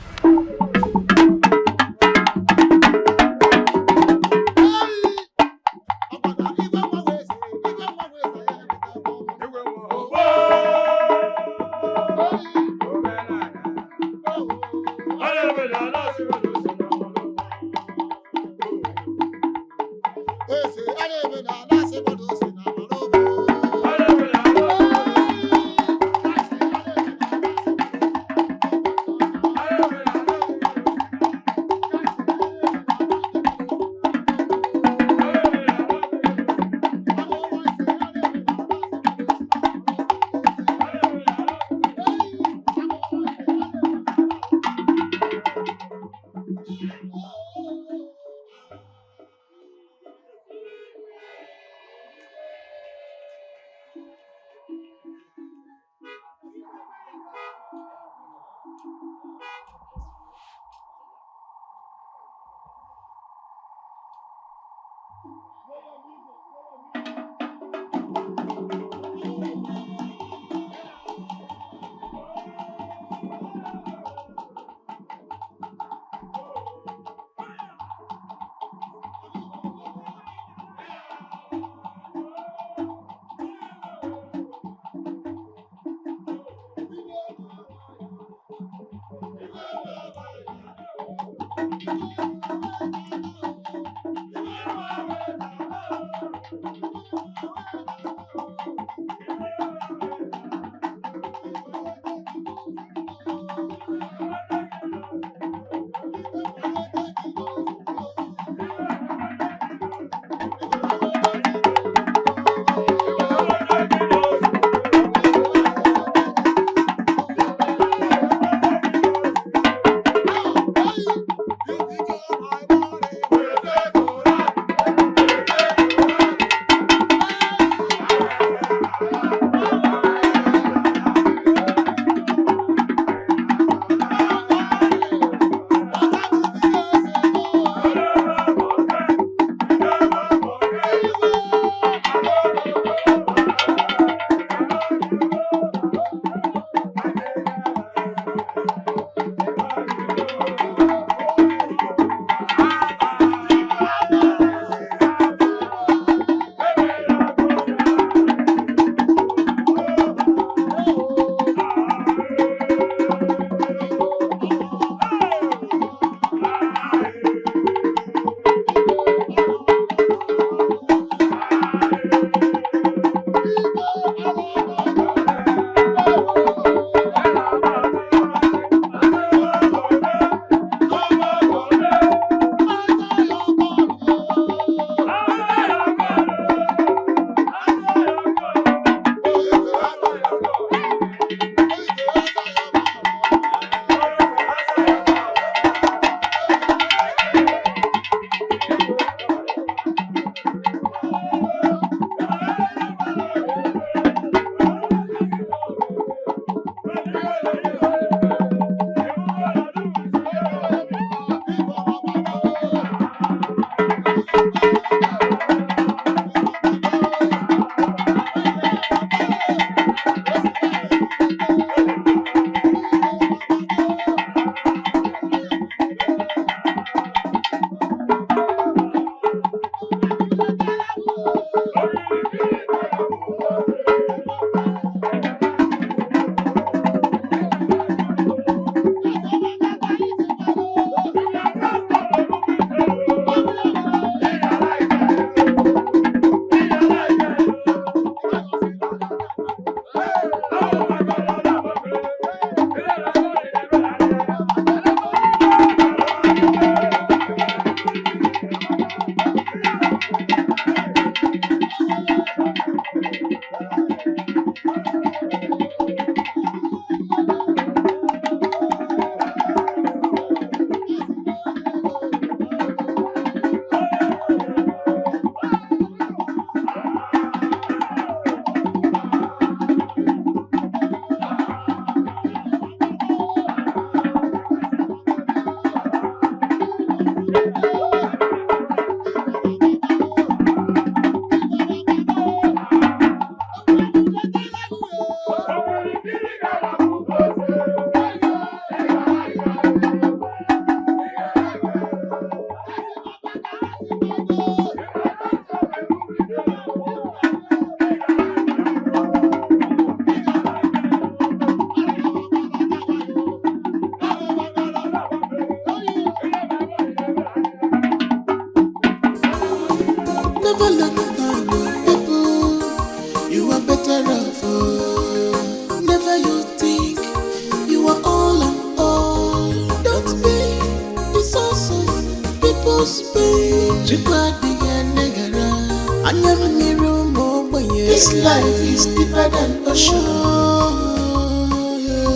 This life is deeper than ocean.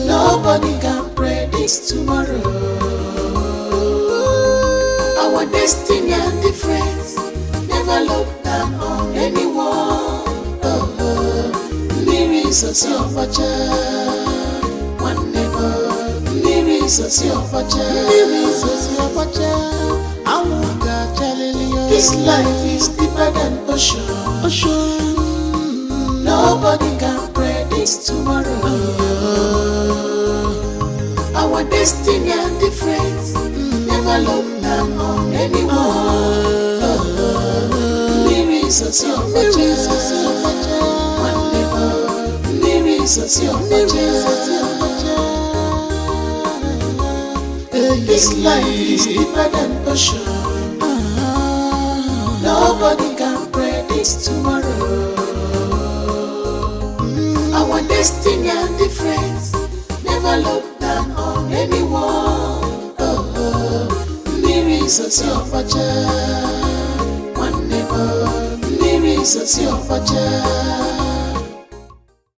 Nobody can predict tomorrow. Our destiny and difference. Never look down on anyone. Lyrics of your one neighbor. Lyrics of your This life is deeper than ocean. Nobody can predict tomorrow. Our destiny and difference. Never look down on anyone. Lyrics of your one neighbor. Lyrics of your This life is deeper than ocean. Nobody can predict tomorrow. Our destiny and difference. Never look down on anyone. Lyrics of your one neighbor. Lyrics of your